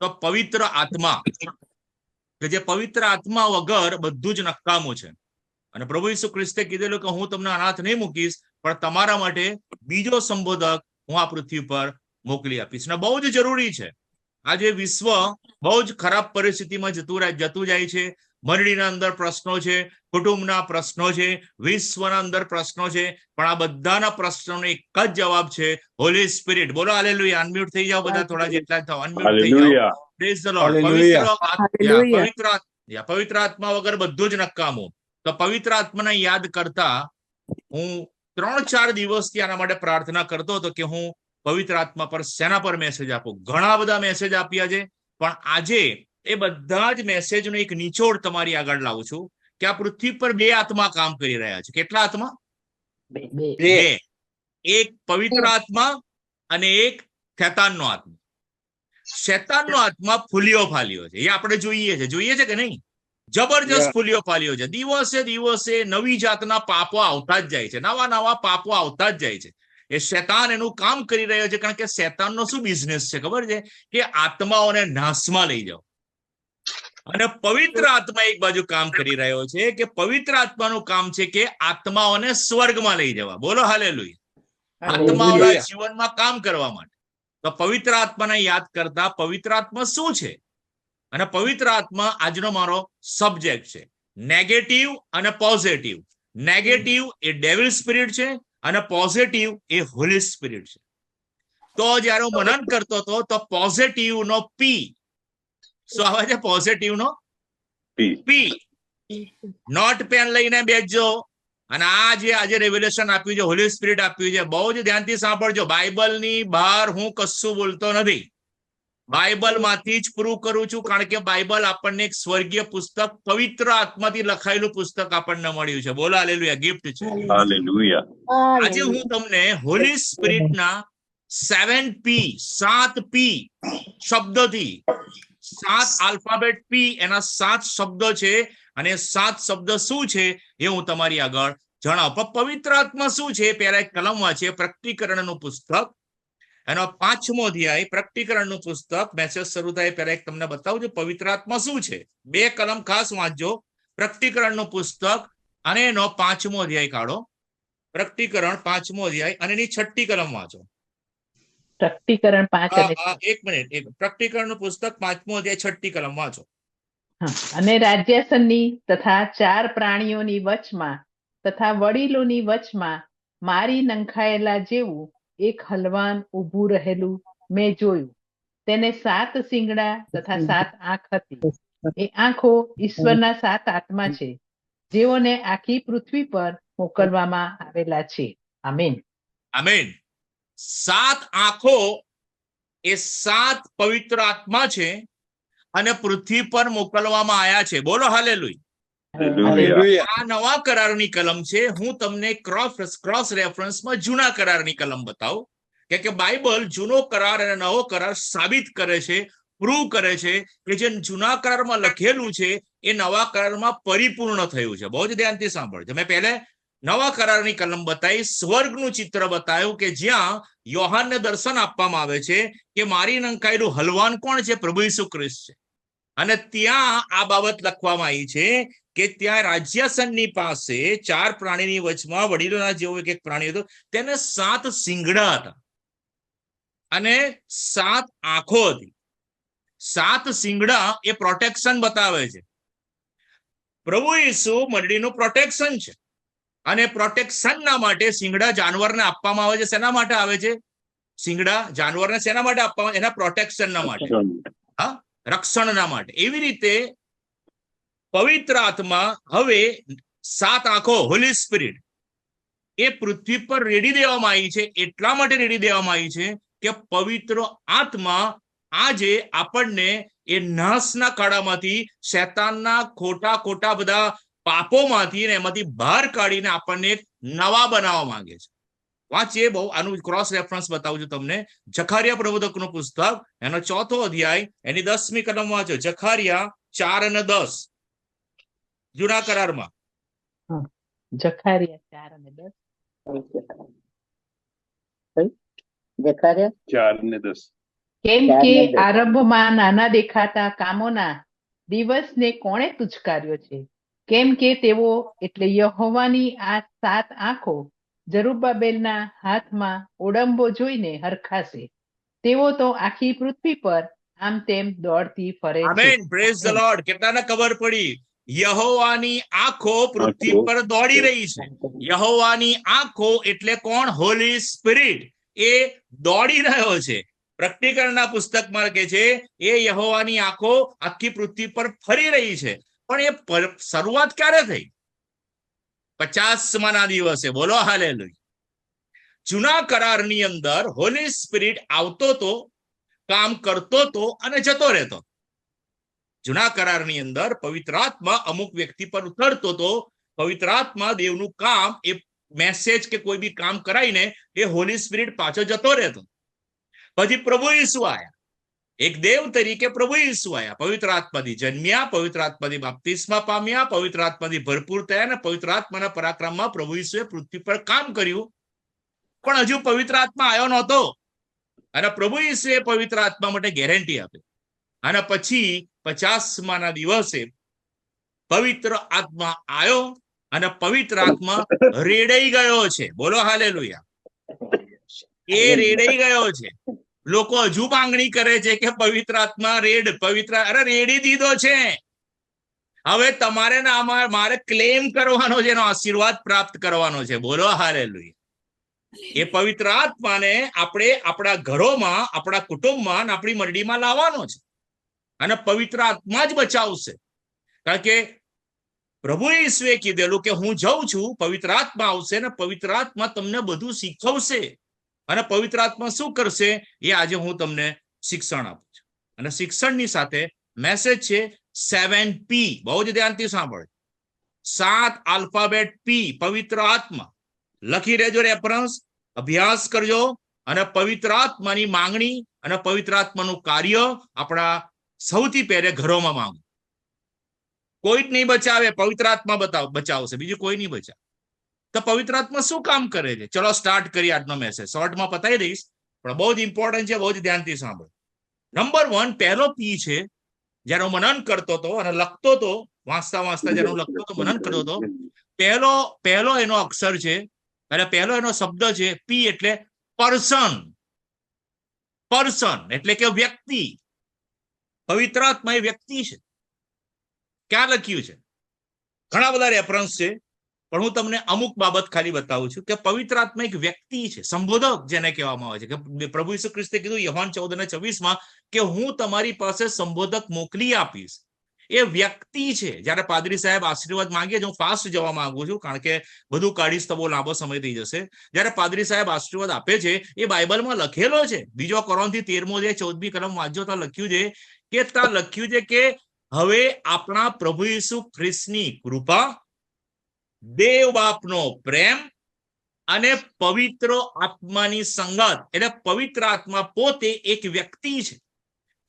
તો પવિત્ર આત્મા, કે જે પવિત્ર આત્મા વગર બધું જ નકામું છે. અને પ્રભુ ઈસુ ખ્રિસ્તે કીધેલું કે હું તમને અનાથ નહીં મૂકીશ, પણ તમારા માટે બીજો સંબોધક હું આ પૃથ્વી પર મોકલી આપીશ. ને બહુ જ જરૂરી છે. આજે વિશ્વ બહુ જ ખરાબ પરિસ્થિતિમાં જતું જાય છે. મંડળીના અંદર પ્રશ્નો છે, કુટુંબના પ્રશ્નો છે, વિશ્વના અંદર પ્રશ્નો છે, પણ આ બધાના પ્રશ્નોનો એક જ જવાબ છે, હોલી સ્પિરિટ. બોલો હાલેલુયા. અનમ્યુટ થઈ જાઓ બધા, થોડા જેટલા થાવ અનમ્યુટ થઈ જાઓ. Praise the lord. પવિત્ર આત્મા વગર બધું જ નકામું. તો પવિત્ર આત્માને યાદ કરતા હું 3-4 દિવસથી આના માટે પ્રાર્થના કરતો હતો કે હું પવિત્ર આત્મા પર શેના પર મેસેજ આપું. ઘણા બધા મેસેજ આપ્યા છે, પણ આજે એ બધા જ મેસેજનો એક નિચોડ તમારી આગળ લાવું છું કે આ પૃથ્વી પર 2 આત્મા કામ કરી રહ્યા છે. કેટલા આત્મા? 2. એક પવિત્ર આત્મા અને એક શેતાનનો આત્મા. શેતાનનો આત્મા ફૂલ્યો ફાલ્યો છે. એ આપણે જોઈએ છે કે નહીં? જબરજસ્ત ફૂલ્યો ફાલ્યો છે. દિવસે દિવસે નવી જાતના પાપો આવતા જ જાય છે, નવા પાપો આવતા જ જાય છે. એ શેતાન એનું કામ કરી રહ્યો છે, કારણ કે શેતાનનો શું બિઝનેસ છે ખબર છે? કે આત્માઓને નાશમાં લઈ જાઓ. અને પવિત્ર આત્મા એક બાજુ કામ કરી રહ્યો છે કે પવિત્ર આત્માનું કામ છે કે આત્માઓને સ્વર્ગમાં લઈ જવા. બોલો હાલેલુયા. આત્માઓના જીવનમાં કામ કરવા માટે. તો પવિત્ર આત્માને યાદ કરતા પવિત્ર આત્મા શું છે? અને પવિત્ર આત્મા આજનો મારો સબ્જેક્ટ છે. નેગેટિવ અને પોઝિટિવ. નેગેટિવ એ ડેવિલ સ્પિરિટ છે અને પોઝિટિવ એ હોલી સ્પિરિટ છે. તો જ્યારે હું મનન કરતો હતો તો પોઝિટિવ નો પી શું આવે છે? પોઝિટિવ નો પી. નોટ પેન લઈને બેસજો. અને આ જે આજે રેવલ્યુશન આપ્યું છે, હોલી સ્પિરિટ આપ્યું છે, બહુ જ ધ્યાનથી સાંભળજો. બાઇબલની બહાર હું કશું બોલતો નથી. બાઇબલ માંથી જ પ્રૂવ કરું છું, કારણ કે બાઇબલ આપણને એક સ્વર્ગીય પુસ્તક, પવિત્ર આત્માથી લખાયેલું પુસ્તક આપણને મળ્યું છે. બોલો હાલેલુયા. ગિફ્ટ છે. આજે હું તમને હોલી સ્પિરિટના 7 પી શબ્દોથી, 7 આલ્ફાબેટ પી, એના 7 શબ્દો છે. અને 7 શબ્દ શું છે એ હું તમારી આગળ જણાવું. પણ પવિત્ર આત્મા શું છે? પહેલા એક કલમ વાંચીએ, પ્રકટીકરણનું પુસ્તક, એનો 5મો અધ્યાય, પ્રકટીકરણનું પુસ્તક. મેસેજ શરૂ થાય પહેલા એક તમને બતાવું છું પવિત્ર આત્મા શું છે. 2 કલમ ખાસ વાંચજો. પ્રકટીકરણનું પુસ્તક અને એનો 5મો અધ્યાય કાઢો. પ્રકટીકરણ 5મો અધ્યાય અને એની 6ઠ્ઠી કલમ વાંચો. પ્રકટીકરણ 5 અને 1 મિનિટ. પ્રકટીકરણનું પુસ્તક 5મો અધ્યાય 6ઠ્ઠી કલમ વાંચો. અને રાજ્યાસનની તથા 4 પ્રાણીઓની વચમાં તથા વડીલોની વચમાં મારી નંખાયેલા જેવું એક હલવાન ઊભું રહેલું મેં જોયું. તેને 7 શીંગડા તથા 7 આંખ હતી. એ આંખો ઈશ્વરના 7 આત્મા છે, જેઓને આખી પૃથ્વી પર મોકલવામાં આવેલા છે. આમીન. આમીન. 7 આંખો એ 7 પવિત્ર આત્મા છે અને પૃથ્વી પર મોકલવામાં આવ્યા છે. બોલો હાલેલુયા. આ નવા કરારની કલમ છે. હું તમને ક્રોસ રેફરન્સમાં જૂના કરારની કલમ બતાવું કે બાઇબલ જૂનો કરાર અને નવો કરાર સાબિત કરે છે, પ્રૂવ કરે છે કે જે જૂના કરારમાં લખેલું છે એ નવા કરારમાં પરિપૂર્ણ થયું છે. બહુ જ ધ્યાનથી સાંભળજો. મેં પહેલે નવા કરારની કલમ બતાવી, સ્વર્ગનું ચિત્ર બતાવ્યું કે જ્યાં યોહાનને દર્શન આપવામાં આવે છે કે મારી નંખાયેલું હલવાન કોણ છે? પ્રભુ ઈસુ ખ્રિસ્ત છે. અને ત્યાં આ બાબત લખવામાં આવી છે કે ત્યાં રાજ્યાસનની પાસે 4 પ્રાણીની વચમાં વડીલોના જેવો એક પ્રાણી હતો, તેને 7 શીંગડા હતા અને 7 આંખો હતી. 7 શીંગડા એ પ્રોટેક્શન બતાવે છે. પ્રભુ ઈસુ મંડળીનું પ્રોટેક્શન છે. અને પ્રોટેક્શનના માટે શીંગડા જાનવરને આપવામાં આવે છે. શેના માટે આવે છે? શીંગડા જાનવરને શેના માટે આપવામાં? એના પ્રોટેક્શનના માટે, હા, રક્ષણના માટે. એવી રીતે પવિત્ર આત્મા હવે 7 આંખો, હોલી સ્પિરિટ, એ પૃથ્વી પર રેડી દેવામાં આવી છે. એટલા માટે રેડી દેવામાં આવી છે કે પવિત્ર આત્મા આજે આપણને એ નાશના કાળામાંથી, શૈતાનના ખોટા બધા પાપોમાંથી ને એમાંથી બહાર કાઢીને આપણને એક નવા બનાવવા માંગે છે. વાંચીએ. બહુ આનું ક્રોસ રેફરન્સ બતાવું છું તમને. જખારિયા પ્રબોધકનું પુસ્તક, એનો 4થો અધ્યાય, એની 10મી કલમ વાંચો. જખારિયા 4 અને 10 જૂના કરારમાં. જખારિયા 4 અને 10. જખારિયા 4 અને 10. કેમ કે આરંભમાં નાના દેખાતા કામોના દિવસને કોણે તુચકાર્યો છે? કેમ કે તેઓ એટલે યહોવાની આ 7 આંખો જરુબ્બાબેલના હાથમાં ઓડંબો જોઈને હરખાશે. તેઓ તો આખી પૃથ્વી પર આમ તેમ દોડતી ફરે છે. Amen, praise the Lord. કેટલાને ખબર પડી? યહોવાની આંખો પૃથ્વી પર દોડી રહી છે. યહોવાની આંખો એટલે કોણ? હોલી સ્પિરિટ. એ દોડી રહ્યો છે. પ્રકટીકરણના પુસ્તકમાં કે છે એ યહોવાની આંખો આખી પૃથ્વી પર ફરી રહી છે. પણ એ શરૂઆત ક્યારે થઈ? 50મા દિવસે. બોલો હાલેલુયા. જૂના કરારની અંદર હોલી સ્પિરિટ આવતો તો, કામ કરતો તો અને જતો રહેતો. જૂના કરારની અંદર પવિત્ર આત્મા અમુક વ્યક્તિ પર ઉતરતો તો, પવિત્ર આત્મા દેવનું કામ, એ મેસેજ કે કોઈ બી કામ કરાઈને એ હોલી સ્પિરિટ પાછો જતો રહેતો. પછી પ્રભુ ઈસુ આયા. એક દેવ તરીકે પ્રભુ ઈસુ આયા. પવિત્ર આત્માથી જન્મ્યા, પવિત્ર આત્માથી બાપ્તિસ્મા પામ્યા, પવિત્ર આત્માથી ભરપૂર થયા અને પવિત્ર આત્માના પરાક્રમમાં પ્રભુ ઈસુએ પૃથ્વી પર કામ કર્યું. પણ હજુ પવિત્ર આત્મા આવ્યો નહોતો. અને પ્રભુ ઈસુએ પવિત્ર આત્મા માટે ગેરંટી આપી. અને પછી 50મા દિવસે પવિત્ર આત્મા આવ્યો અને પવિત્ર આત્મા રેડાઈ ગયો છે. બોલો હાલેલુયા. એ રેડાઈ ગયો છે. લોકો હજુ માંગણી કરે છે કે પવિત્ર આત્મા અરે રેડી દીધો છે. હવે તમારે મારે ક્લેમ કરવાનો છે, એનો આશીર્વાદ પ્રાપ્ત કરવાનો છે. બોલો હાલેલુયા. એ પવિત્ર આત્માને આપણે આપણા ઘરોમાં, આપણા કુટુંબમાં, આપણી મંડળીમાં લાવવાનો છે. અને પવિત્ર આત્મા જ બચાવશે. કારણ કે પ્રભુ ઈસુએ કીધેલું કે હું જાઉં છું, પવિત્ર આત્મા આવશે અને પવિત્ર આત્મા તમને બધું શીખવશે. અને પવિત્ર આત્મા શું કરશે એ આજે હું તમને શિક્ષણ આપું છું. અને શિક્ષણની સાથે મેસેજ છે 7P. બહુ જ ધ્યાનથી સાંભળો. 7 આલ્ફાબેટ પી, પવિત્ર આત્મા. લખી રહેજો, રેફરન્સ, અભ્યાસ કરજો. અને પવિત્ર આત્માની માંગણી અને પવિત્ર આત્માનું કાર્ય આપણા સૌથી પહેલે ઘરોમાં માંગો. કોઈ જ નહીં બચાવે, પવિત્ર આત્મા બચાવશે, બીજું કોઈ નહીં બચાવે. તો પવિત્ર આત્મા શું કામ કરે છે? ચલો સ્ટાર્ટ કરીએ આજનો મેસેજ. શોર્ટમાં પતાવી દઈશ, પણ બહુ જ ઇમ્પોર્ટન્ટ છે. બહુ જ ધ્યાનથી સાંભળો. નંબર 1, પહેલો પી છે. જ્યારે હું મનન કરતો હતો અને લખતો હતો, વાંચતા જ્યારે હું લખતો હતો, મનન કરતો હતો, પહેલો એનો અક્ષર છે અને પહેલો એનો શબ્દ છે પી, એટલે પર્સન. પર્સન એટલે કે વ્યક્તિ. પવિત્ર આત્મા એ વ્યક્તિ છે. ક્યાં લખ્યું છે? ઘણા બધા રેફરન્સ છે, પણ હું તમને અમુક બાબત ખાલી બતાવું છું કે પવિત્ર આત્મા એક વ્યક્તિ છે, સંબોધક જેને કહેવામાં આવે છે. કે પ્રભુ ઈસુ ખ્રિસ્તે કીધું યોહાન 14:24 કે હું તમારી પાસે સંબોધક મોકલી આપીશ. એ વ્યક્તિ છે. જ્યારે પાદરી સાહેબ આશીર્વાદ માંગે છે, હું ફાસ્ટ જવા માંગુ છું કારણ કે બધું કાઢીશ તો બહુ લાંબો સમય થઈ જશે. જ્યારે પાદરી સાહેબ આશીર્વાદ આપે છે, એ બાઇબલમાં લખેલો છે. 2 કોરિન્થી 13 કલમ વાંચો તો લખ્યું છે કે હવે આપણા પ્રભુ ઈસુ ખ્રિસ્તની કૃપા, દેવ બાપનો પ્રેમ અને પવિત્ર આત્માની સંગત, એટલે પવિત્ર આત્મા પોતે એક વ્યક્તિ છે.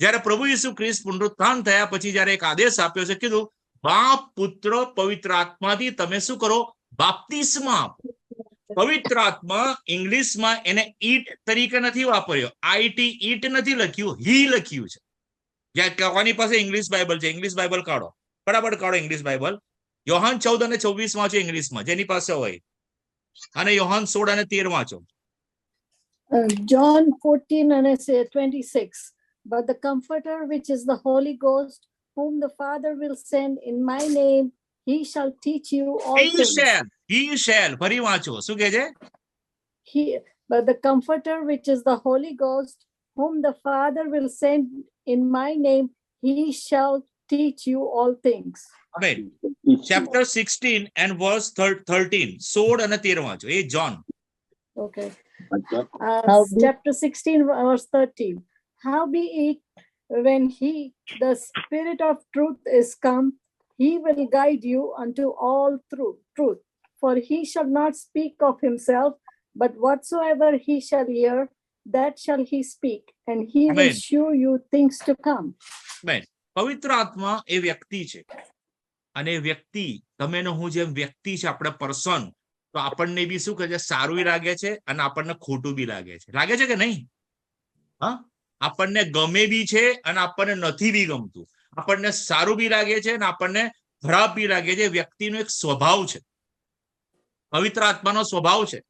જ્યારે પ્રભુ ઈસુ ખ્રિસ્ત પુનરુત્થાન થયા પછી જ્યારે એક આદેશ આપ્યો છે, કીધું બાપ, પુત્ર, પવિત્ર આત્માથી તમે શું કરો? બાપ્તિસ્મા આપો. પવિત્ર આત્મા ઇંગ્લિશમાં એને ઈટ તરીકે નથી વાપર્યો. આઈટી, ઈટ નથી લખ્યું, હી લખ્યું છે. જ્યાં કોની પાસે ઇંગ્લિશ બાઇબલ છે? ઇંગ્લિશ બાઇબલ કાઢો, બરાબર કાઢો ઇંગ્લિશ બાઇબલ. યોહાન 14:24 વાંચો ઇંગ્લિશમાં, જેની પાસે હોય. અને યોહાન 16:13 વાંચો. John 14:26. But the Comforter, which is the Holy Ghost, whom the Father will send in my name, he shall teach you all things. He shall. ફરી વાંચો, શું કહે છે? But the Comforter, which is the Holy Ghost, whom the Father will send in my name, he shall teach you all things. Amen. Chapter 16 and verse 13. 16 અને 13 વાંચો. એ John. Okay. Chapter 16 verse 13. Howbeit, when he, the Spirit of truth, is come, he will guide you unto all truth. For he shall not speak of himself, but whatsoever he shall hear, that shall he speak, and he Amen. will show you things to come. Amen. પવિત્ર આત્મા એ વ્યક્તિ છે. અને વ્યક્તિ, તમે ને હું જેમ વ્યક્તિ છે, આપણે પર્સન, તો આપણને બી શું કહે છે? સારું લાગે છે અને આપણને ખોટું બી લાગે છે. લાગે છે કે નહીં? હા, આપણને ગમે બી છે અને આપણને નથી બી ગમતું, આપણને સારું બી લાગે છે અને આપણને ખરાબ બી લાગે છે. વ્યક્તિનો એક સ્વભાવ છે, પવિત્ર આત્માનો સ્વભાવ છે.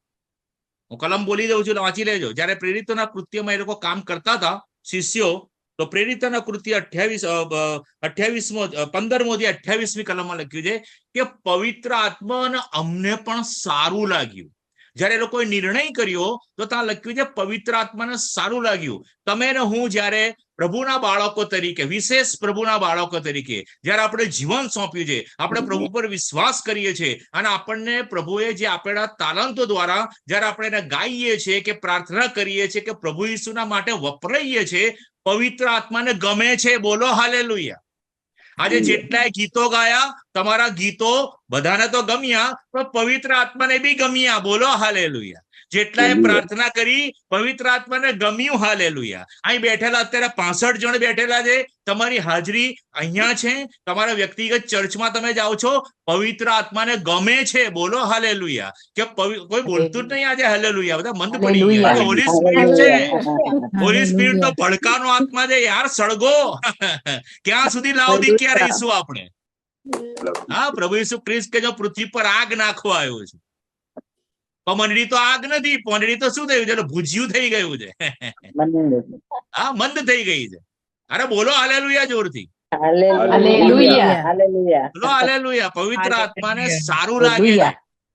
હું કલમ બોલી દઉં છું, વાંચી લેજો. જયારે પ્રેરિતોના કૃત્યમાં એ લોકો કામ કરતા હતા શિષ્યો, તો પ્રેરિતોના કૃત્ય 15-28 કલમમાં લખ્યું છે કે પવિત્ર આત્મા અમને પણ સારું લાગ્યું. જયારે એ લોકોએ નિર્ણય કર્યો તો ત્યાં લખ્યું છે પવિત્ર આત્માને સારું લાગ્યું. તમે ને હું જયારે પ્રભુના બાળકો તરીકે, વિશેષ પ્રભુના બાળકો તરીકે જયારે આપણે જીવન સોંપ્યું છે, આપણે પ્રભુ પર વિશ્વાસ કરીએ છીએ અને આપણને પ્રભુએ જે આપેલા તાલંતો દ્વારા જયારે આપણે એને ગાઈએ છીએ કે પ્રાર્થના કરીએ છીએ કે પ્રભુ ઈસુના માટે વપરાઈએ છીએ, પવિત્ર આત્માને ગમે છે. બોલો હાલેલુયા. આજે જેટલાય ગીતો ગાયા, તમારા ગીતો બધાને તો ગમ્યા, પણ પવિત્ર આત્માને બી ગમ્યા. બોલો હાલેલુયા. જેટલાય પ્રાર્થના કરી, પવિત્ર આત્માને ગમ્યું. હાલેલુયા. અહીં બેઠેલા અત્યારે 65 જણ બેઠેલા છે, તમારી હાજરી અહીંયા છે, તમારા વ્યક્તિગત ચર્ચમાં તમે જાઓ છો, પવિત્ર આત્માને ગમે છે. બોલો હાલેલુયા. કે કોઈ બોલતું જ નહીં આજે હાલેલુયા, બધા મંદ પડી ગયા. હોલી સ્પિરિટ છે, હોલી સ્પિરિટ તો ભડકાનો આત્મા છે યાર, સળગો. ક્યાં સુધી લાવદિકિયા રહીશું આપણે? હા, પ્રભુ ઈસુ ખ્રિસ્ત કે જો પૃથ્વી પર આગ નાખવા આવ્યો છે, તો મંડળી તો આગ નથી, મંડળી તો શું થયું છે? ભૂજ્યું થઈ ગયું છે. હા, મંદ થઈ ગઈ છે. અરે બોલો હાલેલુયા જોરથી. બોલો હાલેલુયા. પવિત્ર આત્માને સારું લાગે છે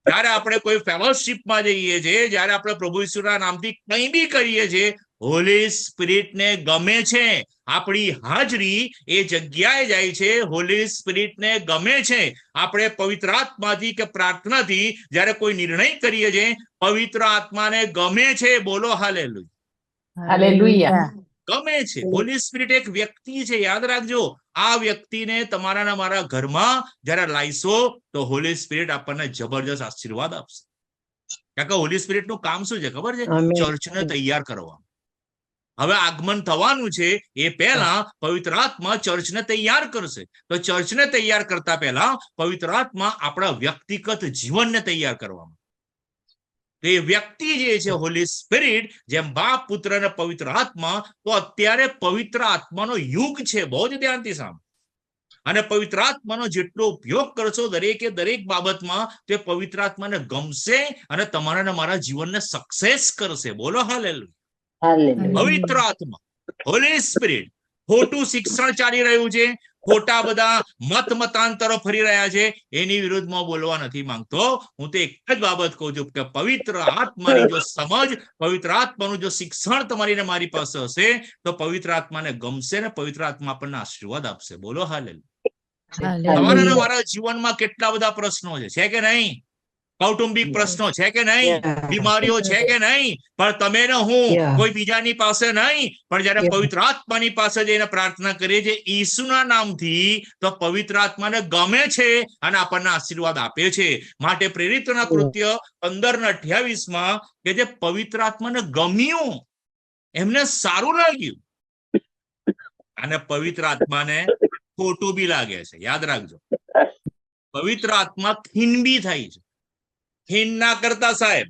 જયારે આપણે કોઈ ફેલોશિપમાં જઈએ છીએ, જયારે આપણે પ્રભુ ઈસુના નામથી કંઈ બી કરીએ છીએ, હોલી સ્પિરિટ ને ગમે છે. આપણી હાજરી એ જગ્યાએ જાય છે, હોલી સ્પિરિટ ને ગમે છે. આપણે પવિત્ર આત્માથી કે પ્રાર્થનાથી જયારે કોઈ નિર્ણય કરીએ છીએ, પવિત્ર આત્માને ગમે છે. બોલો હાલેલુયા. ગમે છે. હોલી સ્પિરિટ એક વ્યક્તિ છે, યાદ રાખજો. આ વ્યક્તિને તમારા મારા ઘરમાં જયારે લાવીશો તો હોલી સ્પિરિટ આપણને જબરજસ્ત આશીર્વાદ આપશે. કારણ કે હોલી સ્પિરિટ નું કામ શું છે ખબર છે? ચર્ચને તૈયાર કરવા. હવે આગમન થવાનું છે, એ પહેલા પવિત્ર આત્મા ચર્ચને તૈયાર કરશે. તો ચર્ચને તૈયાર કરતા પહેલા પવિત્ર આત્મા આપણા વ્યક્તિગત જીવનને તૈયાર કરવામાં. તો એ વ્યક્તિ જે છે હોલી સ્પિરિટ, જેમ બાપ, પુત્ર અને પવિત્ર આત્મા, તો અત્યારે પવિત્ર આત્માનો યુગ છે. બહુ જ ધ્યાનથી સાંભળો. અને પવિત્ર આત્માનો જેટલો ઉપયોગ કરશો દરેકે દરેક બાબતમાં, તે પવિત્ર આત્માને ગમશે અને તમારા મારા જીવનને સક્સેસ કરશે. બોલો હાલેલુયા. પવિત્ર આત્મા, હોલી સ્પિરિટ. ખોટું શિક્ષણ ચાલી રહ્યું છે, ખોટા બધા મતાંતરો ફરી રહ્યા છે, એની વિરુદ્ધમાં બોલવા નથી માંગતો. હું તો એક જ બાબત કહું છું કે પવિત્ર આત્માની જો સમજ, પવિત્ર આત્માનું જો શિક્ષણ તમારી ને મારી પાસે હશે, તો પવિત્ર આત્માને ગમશે ને પવિત્ર આત્મા આપણને આશીર્વાદ આપશે. બોલો હાલેલુયા. તમારા મારા જીવનમાં કેટલા બધા પ્રશ્નો છે કે નહીં? કૌટુંબિક પ્રશ્નો છે કે નહીં? બીમારીઓ છે કે નહીં? પણ તમે ને હું કોઈ બીજાની પાસે નહીં, પણ જયારે પવિત્ર આત્માની પાસે જઈને પ્રાર્થના કરીએ છીએ ઈસુના નામથી, તો પવિત્ર આત્માને ગમે છે અને આપણને આશીર્વાદ આપે છે. માટે પ્રેરિતોના કૃત્ય 15-28 કે જે પવિત્ર આત્માને ગમ્યું, એમને સારું લાગ્યું, અને પવિત્ર આત્માને ખોટું બી લાગે છે. યાદ રાખજો, પવિત્ર આત્મા ખીન બી થાય છે. ખીન ના કરતા સાહેબ.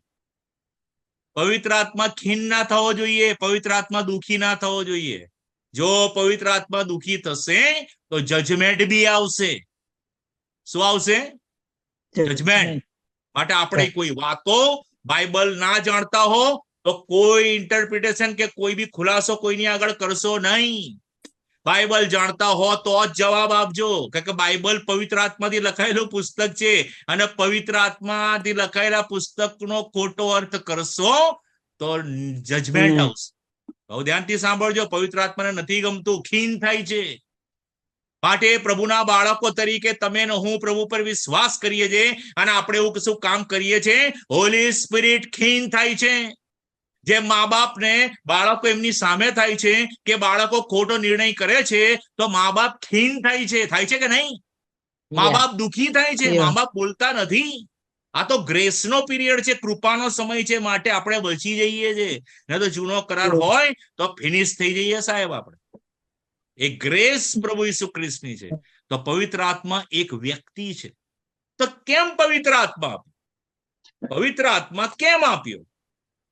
પવિત્ર આત્મા ખીન ના થવો જોઈએ, પવિત્ર આત્મા દુખી ના થવો જોઈએ. જો પવિત્ર આત્મા દુખી થશે તો જજમેન્ટ બી આવશે. શું આવશે? જજમેન્ટ. માટે આપણે કોઈ વાતો બાઇબલ ના જાણતા હો તો કોઈ ઇન્ટરપ્રિટેશન કે કોઈ બી ખુલાસો કોઈની આગળ કરશો નહીં. બાઇબલ જાણતા હો તો જ જવાબ આપજો. કારણ કે બાઇબલ પવિત્ર આત્માથી લખાયેલું પુસ્તક છે, અને પવિત્ર આત્માથી લખાયેલા પુસ્તકનો ખોટો અર્થ કરશો તો જજમેન્ટ આવશે. બહુ ધ્યાનથી સાંભળજો. પવિત્ર આત્માને નથી ગમતું, ખીન થાય છે. માટે પ્રભુના બાળકો તરીકે તમે ને હું પ્રભુ પર વિશ્વાસ કરીએ છીએ અને આપણે એવું કશું કામ કરીએ છીએ, હોલી સ્પિરિટ ખીન થાય છે. જે મા બાપ ને બાળકો એમની સામે થાય છે કે બાળકો ખોટો નિર્ણય કરે છે, તો મા બાપ ખીન થાય છે. થાય છે કે નહીં? મા બાપ દુખી થાય છે, મા બાપ બોલતા નથી. આ તો ગ્રેસ નો પીરિયડ છે, કૃપાનો સમય છે. માટે આપણે બચી જઈએ છીએ. ને તો જૂનો કરાર હોય તો ફિનિશ થઈ જઈએ સાહેબ આપણે. એ ગ્રેસ પ્રભુ ઈસુ ખ્રિસ્તની છે. તો પવિત્ર આત્મા એક વ્યક્તિ છે. તો કેમ પવિત્ર આત્મા આપ્યો? પવિત્ર આત્મા કેમ આપ્યો?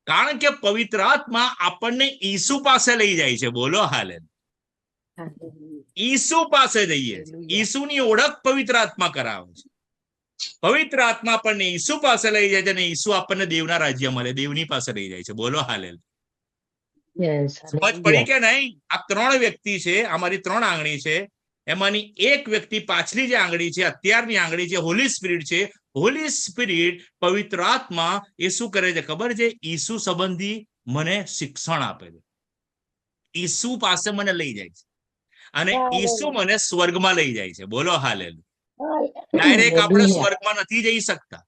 કારણ કે પવિત્ર આત્મા આપણને ઈસુ પાસે લઈ જાય છે. બોલો હાલે. ઈસુ પાસે જઈએ છીએ. ઈસુની ઓળખ પવિત્ર આત્મા કરાવે છે. પવિત્ર આત્મા આપણને ઈસુ પાસે લઈ જાય છે અને ઈસુ આપણને દેવના રાજ્ય મળે, દેવની પાસે લઈ જાય છે. બોલો હાલે. સમજ પડી કે નહીં? આ 3 વ્યક્તિ છે, અમારી 3 આંગળી છે. એમાંની એક વ્યક્તિ પાછલી જે આંગળી છે, અત્યારની આંગળી છે, હોલી સ્પિરિટ છે. હોલી સ્પિરિટ પવિત્ર આત્મા એ શું કરે છે ખબર છે? ઈસુ સંબંધી મને શિક્ષણ આપે છે. ઈસુ પાસે મને લઈ જાય છે અને ઈસુ મને સ્વર્ગમાં લઈ જાય છે. બોલો હાલેલુયા. ડાયરેક્ટ આપણે સ્વર્ગમાં નથી જઈ શકતા.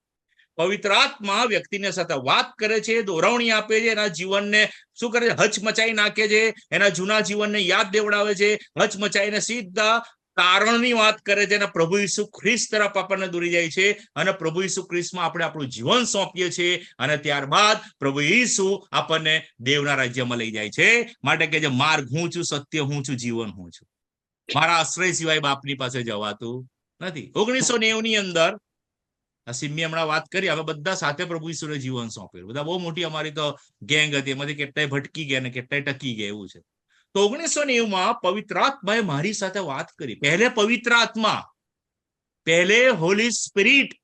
પવિત્ર આત્મા વ્યક્તિને સાથે વાત કરે છે, દોરવણી આપે છે, એના જીવનને શું કરે છે? હચમચાઈ નાખે છે, એના જૂના જીવનને યાદ દેવડાવે છે, હચમચાઈને સીધા કારણની વાત કરે છે અને પ્રભુ ઈસુ ખ્રિસ્ત તરફ આપણને દોરી જાય છે અને પ્રભુ ઈસુ ખ્રિસ્તમાં આપણે આપણું જીવન સોંપીએ છીએ અને ત્યારબાદ પ્રભુ ઈસુ આપણને દેવના રાજ્યમાં લઈ જાય છે. માટે કે જે માર્ગ હું છું, સત્ય હું છું, જીવન હું છું. મારા આશ્રય સિવાય બાપની પાસે જવાતું નથી. 1990 ની અંદર સિમ્મી હમણાં વાત કરી, હવે બધા સાથે પ્રભુ ઈસુને જીવન સોંપેલું. બધા બહુ મોટી અમારી તો ગેંગ હતી, એમાંથી કેટલાય ભટકી ગયા ને કેટલાય ટકી ગયા, એવું છે. તો 1990 પવિત્ર આત્માએ મારી સાથે વાત કરી. પહેલે પવિત્ર આત્મા, પહેલે હોલી સ્પિરિટ,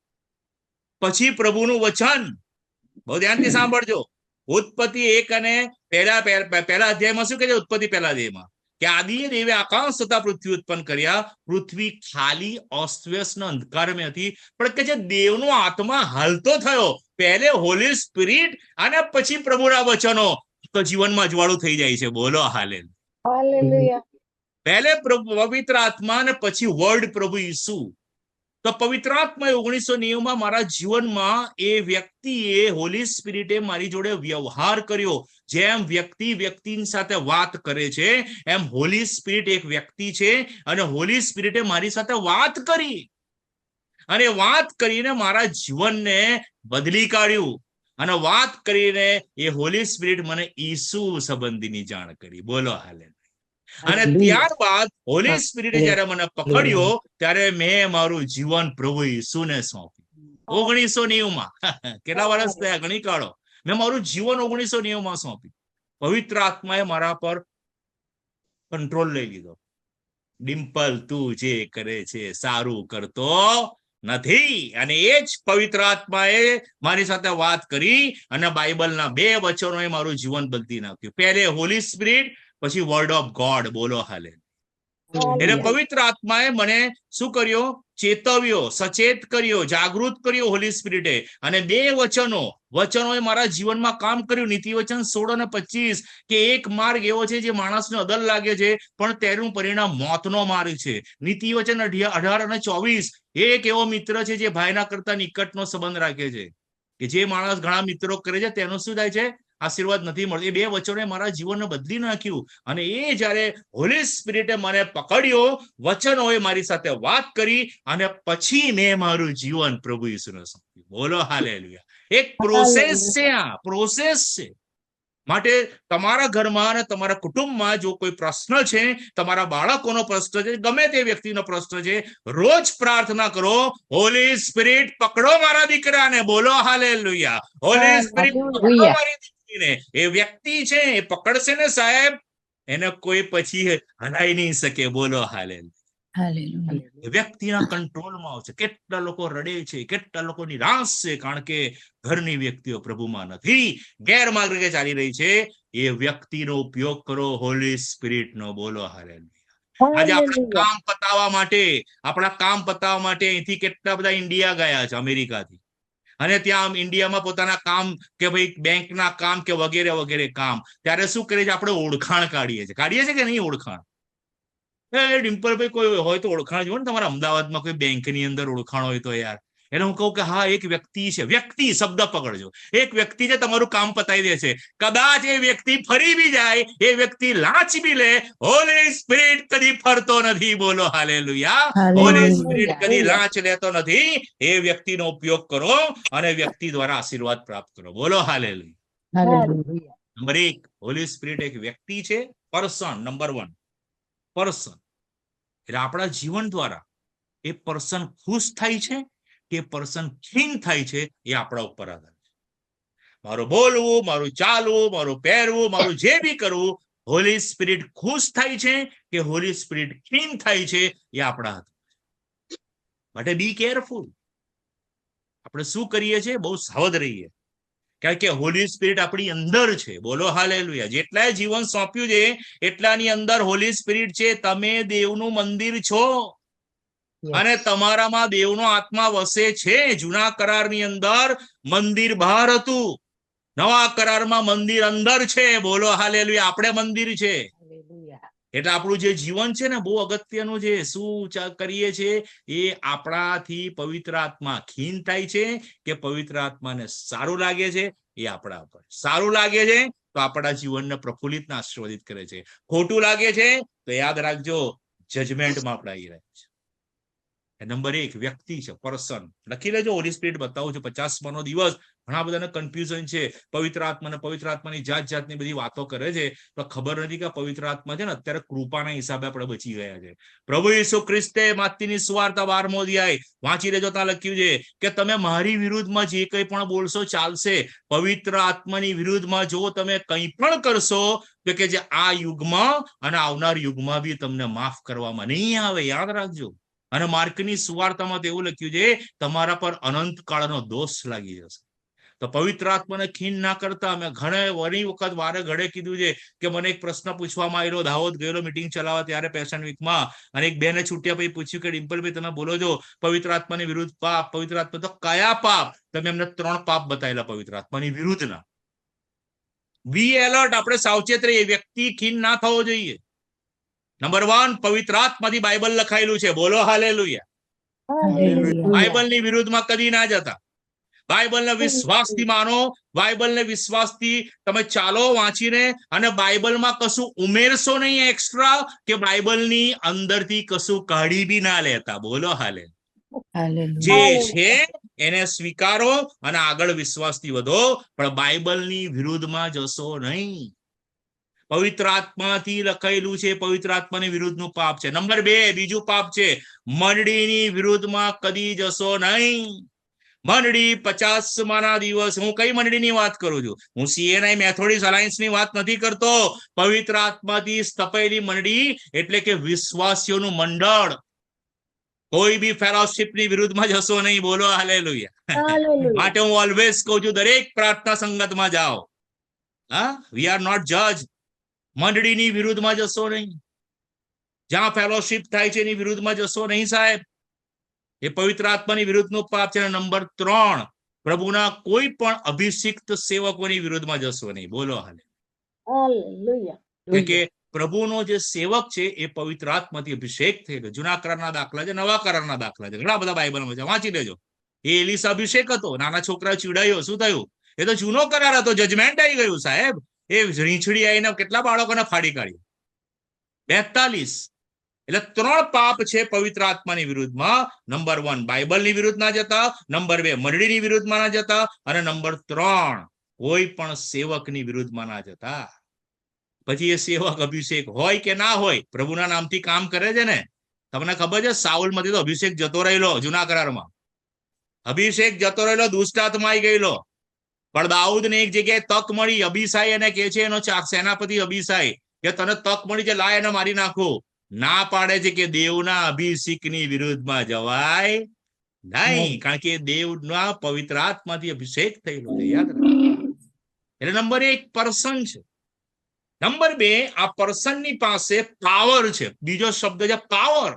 પછી પ્રભુનું વચન. બહુ ધ્યાનથી સાંભળજો. ઉત્પત્તિ 1 અને પહેલા અધ્યાયમાં શું કહે છે? ઉત્પત્તિ પહેલા અધ્યાયમાં કે આદિએ દેવે આકાશ તથા પૃથ્વી ઉત્પન્ન કર્યા. પૃથ્વી ખાલી અસ્તવ્યસ્ત અંધકારમાં હતી, પણ કે જે દેવનો આત્મા હાલતો થયો, પહેલે હોલી સ્પિરિટ અને પછી પ્રભુના વચનો, તો જીવનમાં અજવાળું થઈ જાય છે. બોલો હાલેલુયા. પહેલે પવિત્ર આત્મા અને પછી વર્ડ પ્રભુ ઈસુ. તો પવિત્ર આત્માએ 1990 મારા જીવનમાં એ વ્યક્તિએ, હોલી સ્પિરિટે મારી જોડે વ્યવહાર કર્યો. જેમ વ્યક્તિ વ્યક્તિની સાથે વાત કરે છે, એમ હોલી સ્પિરિટ એક વ્યક્તિ છે અને હોલી સ્પિરિટે મારી સાથે વાત કરી અને વાત કરીને મારા જીવનને બદલી કાઢ્યું. અને વાત કરીને એ હોલી સ્પિરિટ મને ઈસુ સંબંધીની જાણ કરી. બોલો હાલે. અને ત્યારબાદ હોલી સ્પિરિટે જયારે મને પકડ્યો, ત્યારે મેં મારું જીવન પ્રભુ ઈસુને સોંપ્યું. 1990 કેટલા વર્ષ થયા ગણી કાઢો. મેં મારું જીવન 1990 સોંપ્યું. પવિત્ર આત્માએ મારા પર કંટ્રોલ લઈ લીધો. ડિમ્પલ, તું જે કરે છે સારું કરતો નથી. અને એ જ પવિત્ર આત્માએ મારી સાથે વાત કરી અને બાઇબલના 2 વચનોએ મારું જીવન બદલી નાખ્યું. પહેલે હોલી સ્પિરિટ, પછી વર્ડ ઓફ ગોડ. બોલો હાલે. એટલે પવિત્ર આત્માએ મને શું કર્યો? ચેતવ્યો, સચેત કર્યો, જાગૃત કર્યો હોલી સ્પિરિટે. અને 2 વચનોએ મારા જીવનમાં કામ કર્યું. નીતિવચન 16 અને 25 કે એક માર્ગ એવો છે જે માણસને અદલ લાગે છે, પણ તેનું પરિણામ મોતનો માર્ગ છે. નીતિવચન 18 અને 24 એક એવો મિત્ર છે જે ભાઈના કરતા નિકટનો સંબંધ રાખે છે, કે જે માણસ ઘણા મિત્રો કરે છે તેનું શું થાય છે? આશીર્વાદ નથી મળતો. એ 2 વચનોએ મારા જીવનને બદલી નાખ્યું. અને એ જયારે હોલી સ્પિરિટે મને પકડ્યો, વચનોએ મારી સાથે વાત કરી અને પછી મેં મારું જીવન પ્રભુ ઈસુને સોંપ્યું. બોલો હાલેલુયા. એક પ્રોસેસ છે, આ પ્રોસેસ છે. માટે તમારા ઘરમાં અને તમારા કુટુંબમાં જો કોઈ પ્રશ્ન છે, તમારા બાળકોનો પ્રશ્ન છે, ગમે તે વ્યક્તિનો પ્રશ્ન છે, રોજ પ્રાર્થના કરો, હોલી સ્પિરિટ પકડો મારા દીકરાને. બોલો હાલેલુયા. હોલી સ્પિરિટ પકડો મારી દીકરીને. એ વ્યક્તિ છે, એ પકડશે ને સાહેબ, એને કોઈ પછી હલાઈ નહીં શકે. બોલો હાલેલુયા. વ્યક્તિના કંટ્રોલમાં આવશે. કેટલા લોકો રડે છે, કેટલા લોકો નિરાશ છે, કારણ કે ઘરની વ્યક્તિઓ પ્રભુમાં નથી, ગેરમાર્ગે ચાલી રહી છે. એ વ્યક્તિનો ઉપયોગ કરો હોલી સ્પિરિટનો. બોલો હાલેલુયા. આજે આપણા કામ પતાવવા માટે અહીંથી કેટલા બધા ઇન્ડિયા ગયા છે, અમેરિકાથી. અને ત્યાં ઇન્ડિયામાં પોતાના કામ, કે ભાઈ બેંકના કામ કે વગેરે વગેરે કામ, ત્યારે શું કરે છે? આપણે ઓળખાણ કાઢીએ છીએ કે નહીં ઓળખાણ? ડિમ્પલભાઈ કોઈ હોય તો ઓળખાણ જુઓ ને, તમારા અમદાવાદમાં કોઈ બેંકની અંદર ઓળખાણ હોય તો યાર. એટલે હું કહું કે હા, એક વ્યક્તિ છે. વ્યક્તિ શબ્દ પકડજો. એક વ્યક્તિ છે, તમારું કામ પતાવી દે છે. કદાચ એ વ્યક્તિ ફરી બી જાય, એ વ્યક્તિ લાંચ બી લે, હોલી સ્પિરિટ કદી ફરતો નથી. બોલો હાલેલુયા. હોલી સ્પિરિટ કદી લાંચ લેતો નથી. એ વ્યક્તિનો ઉપયોગ કરો અને વ્યક્તિ દ્વારા આશીર્વાદ પ્રાપ્ત કરો. બોલો હાલેલુયા. નંબર 1, હોલી સ્પિરિટ એક વ્યક્તિ છે, પર્સન. Number 1, person. એટલે આપણા જીવન દ્વારા એ પર્સન ખુશ થાય છે કે પર્સન ખીન થાય છે, એ આપણા ઉપર આધાર છે. મારું બોલવું, મારું ચાલવું, મારું પહેરવું, મારું જે બી કરવું, હોલી સ્પિરિટ ખુશ થાય છે કે હોલી સ્પિરિટ ખીન થાય છે એ આપણા હાથ માટે બી કેરફુલ. આપણે શું કરીએ છીએ બહુ સાવધ રહીએ, કારણ કે હોલી સ્પિરિટ આપણી અંદર છે. બોલો હાલેલુયા. જેટલાય જીવન સોંપ્યું છે એટલાની અંદર હોલી સ્પિરિટ છે. તમે દેવનું મંદિર છો અને તમારામાં દેવનો આત્મા વસે છે. જૂના કરારની અંદર મંદિર બહાર હતું, નવા કરારમાં મંદિર અંદર છે. બોલો હાલેલુયા. આપણે મંદિર છે. એટલે આપણું જે જીવન છે ને બહુ અગત્યનું છે. શું કરીએ છીએ એ આપણાથી પવિત્ર આત્મા ખીન થાય છે કે પવિત્ર આત્માને સારું લાગે છે એ આપણા ઉપર. સારું લાગે છે તો આપણા જીવનને પ્રફુલ્લિત ને આશીર્વાદિત કરે છે. ખોટું લાગે છે તો યાદ રાખજો જજમેન્ટમાં આપણે આવી રહ્યા છે. નંબર 1 વ્યક્તિ છે, પર્સન. લખી લેજો, હોલી સ્પિરિટ બતાવું છું 50મો દિવસ. ઘણા બધાને કન્ફ્યુઝન છે. પવિત્ર આત્માની જાતની બધી વાતો કરે છે, તો ખબર નથી કે પવિત્ર આત્મા છે ને અત્યારે કૃપાના હિસાબે આપણે બચી ગયા છે. પ્રભુ ઈસુ ખ્રિસ્તે માતીની સુવાર્તા 12મો અધ્યાય વાંચી લેજો. ત્યાં લખ્યું છે કે તમે મારી વિરુદ્ધમાં જે કંઈ પણ બોલશો ચાલશે, પવિત્ર આત્માની વિરુદ્ધમાં જો તમે કંઈ પણ કરશો તો કે જે આ યુગમાં અને આવનાર યુગમાં બી તમને માફ કરવામાં નહીં આવે. યાદ રાખજો. અને માર્કની સુવાર્તામાં તો એવું લખ્યું છે તમારા પર અનંત કાળનો દોષ લાગી જશે. તો પવિત્ર આત્માને ખીન ના કરતા મેં ઘણી વખત વારે ઘડે કીધું છે કે મને એક પ્રશ્ન પૂછવામાં આવેલો. દાહોદ ગયેલો મીટિંગ ચલાવવા ત્યારે પેશન વીકમાં, અને એક બેને છૂટ્યા પછી પૂછ્યું કે ડિમ્પલભાઈ તમે બોલો છો પવિત્ર આત્માની વિરુદ્ધ પાપ, પવિત્ર આત્મા તો કયા પાપ? તમે એમને 3 પાપ બતાવેલા પવિત્ર આત્માની વિરુદ્ધના. બી એલર્ટ, આપણે સાવચેત રહીએ. વ્યક્તિ ખીન ના થવો જોઈએ. નંબર 1 પવિત્ર આત્માથી બાઇબલ લખાયેલું છે. બોલો હાલેલુયા. બાઇબલની વિરુદ્ધમાં કદી ના જતા. બાઇબલને વિશ્વાસથી માનો, બાઇબલને વિશ્વાસથી તમે ચાલો વાંચીને, અને બાઇબલમાં કશું ઉમેરશો નહીં એક્સ્ટ્રા, કે બાઇબલની અંદરથી કશું કાઢી બી ના લેતા. બોલો હાલે. જે છે એને સ્વીકારો અને આગળ વિશ્વાસથી વધો, પણ બાઇબલની વિરુદ્ધમાં જશો નહીં. પવિત્ર આત્માથી લખાયેલું છે પવિત્ર આત્માની વિરુદ્ધનું પાપ છે. નંબર 2 બીજું પાપ છે મંડળીની વિરુદ્ધમાં કદી જશો નહીં. મંડળી 50માના દિવસ, હું કઈ મંડળીની વાત કરું છું? હું CNI મેથોડિસ્ટ અલાયન્સની વાત નથી કરતો. પવિત્ર આત્માથી સ્થપાયેલી મંડળી એટલે કે વિશ્વાસીઓનું મંડળ. કોઈ બી ફેલોશિપની વિરુદ્ધમાં જશો નહીં. બોલો હાલેલુયા. માટે હું ઓલવેઝ કહું છું દરેક પ્રાર્થના સંગતમાં જાઓ. વી આર નોટ જજ. મંડળીની વિરુદ્ધમાં જશો નહીં. જ્યાં ફેલોશિપ થાય છે એની વિરુદ્ધમાં જશો નહીં સાહેબ. એ પવિત્ર આત્માની વિરુદ્ધનું પાપ છે. નંબર 3 પ્રભુના કોઈ પણ અભિષિક્ત સેવકોની વિરુદ્ધમાં જશો નહીં. બોલો હાલેલુયા. કે પ્રભુનો જે સેવક છે એ પવિત્ર આત્માથી અભિષેક થયેલો. જૂના કરારના દાખલા છે, નવા કરારના દાખલા છે, ઘણા બધા બાઇબલમાં છે, વાંચી લેજો. એ એલીસા અભિષેક હતો. નાના છોકરા ચીડાયો, શું થયું? એ તો જૂનો કરાર હતો, જજમેન્ટ આવી ગયું સાહેબ. એ રીંછડી આવીને કેટલા બાળકોને ફાડી કાઢ્યું? 42. એટલે 3 પાપ છે પવિત્ર આત્માની વિરુદ્ધમાં. નંબર 1 બાઇબલની વિરુદ્ધ ના જતા, નંબર 2 મંડળીની વિરુદ્ધમાં ના જતા, અને નંબર 3 કોઈ પણ સેવકની વિરુદ્ધમાં ના જતા. પછી એ સેવક અભિષેક હોય કે ના હોય, પ્રભુના નામથી કામ કરે છે ને. તમને ખબર છે સાઉલમાંથી તો અભિષેક જતો રહેલો. જૂના કરારમાં અભિષેક જતો રહેલો, દુષ્ટાત્મા આવી ગયેલો. પણ દાઉદને એક જગ્યાએ તક મળી. અબીસાઈ એને કહે છે, એનો સેનાપતિ અબીસાઈ, કે તને તક મળી છે, લાય એને મારી નાખો. ના પાડે છે કે દેવના અભિષેકની વિરુદ્ધમાં જવાય નહીં, કારણ કે દેવના પવિત્ર આત્માથી અભિષેક થયેલો છે. યાદ રાખો. એટલે નંબર 1 પર્સન છે. નંબર 2 આ પર્સનની પાસે પાવર છે. બીજો શબ્દ છે પાવર,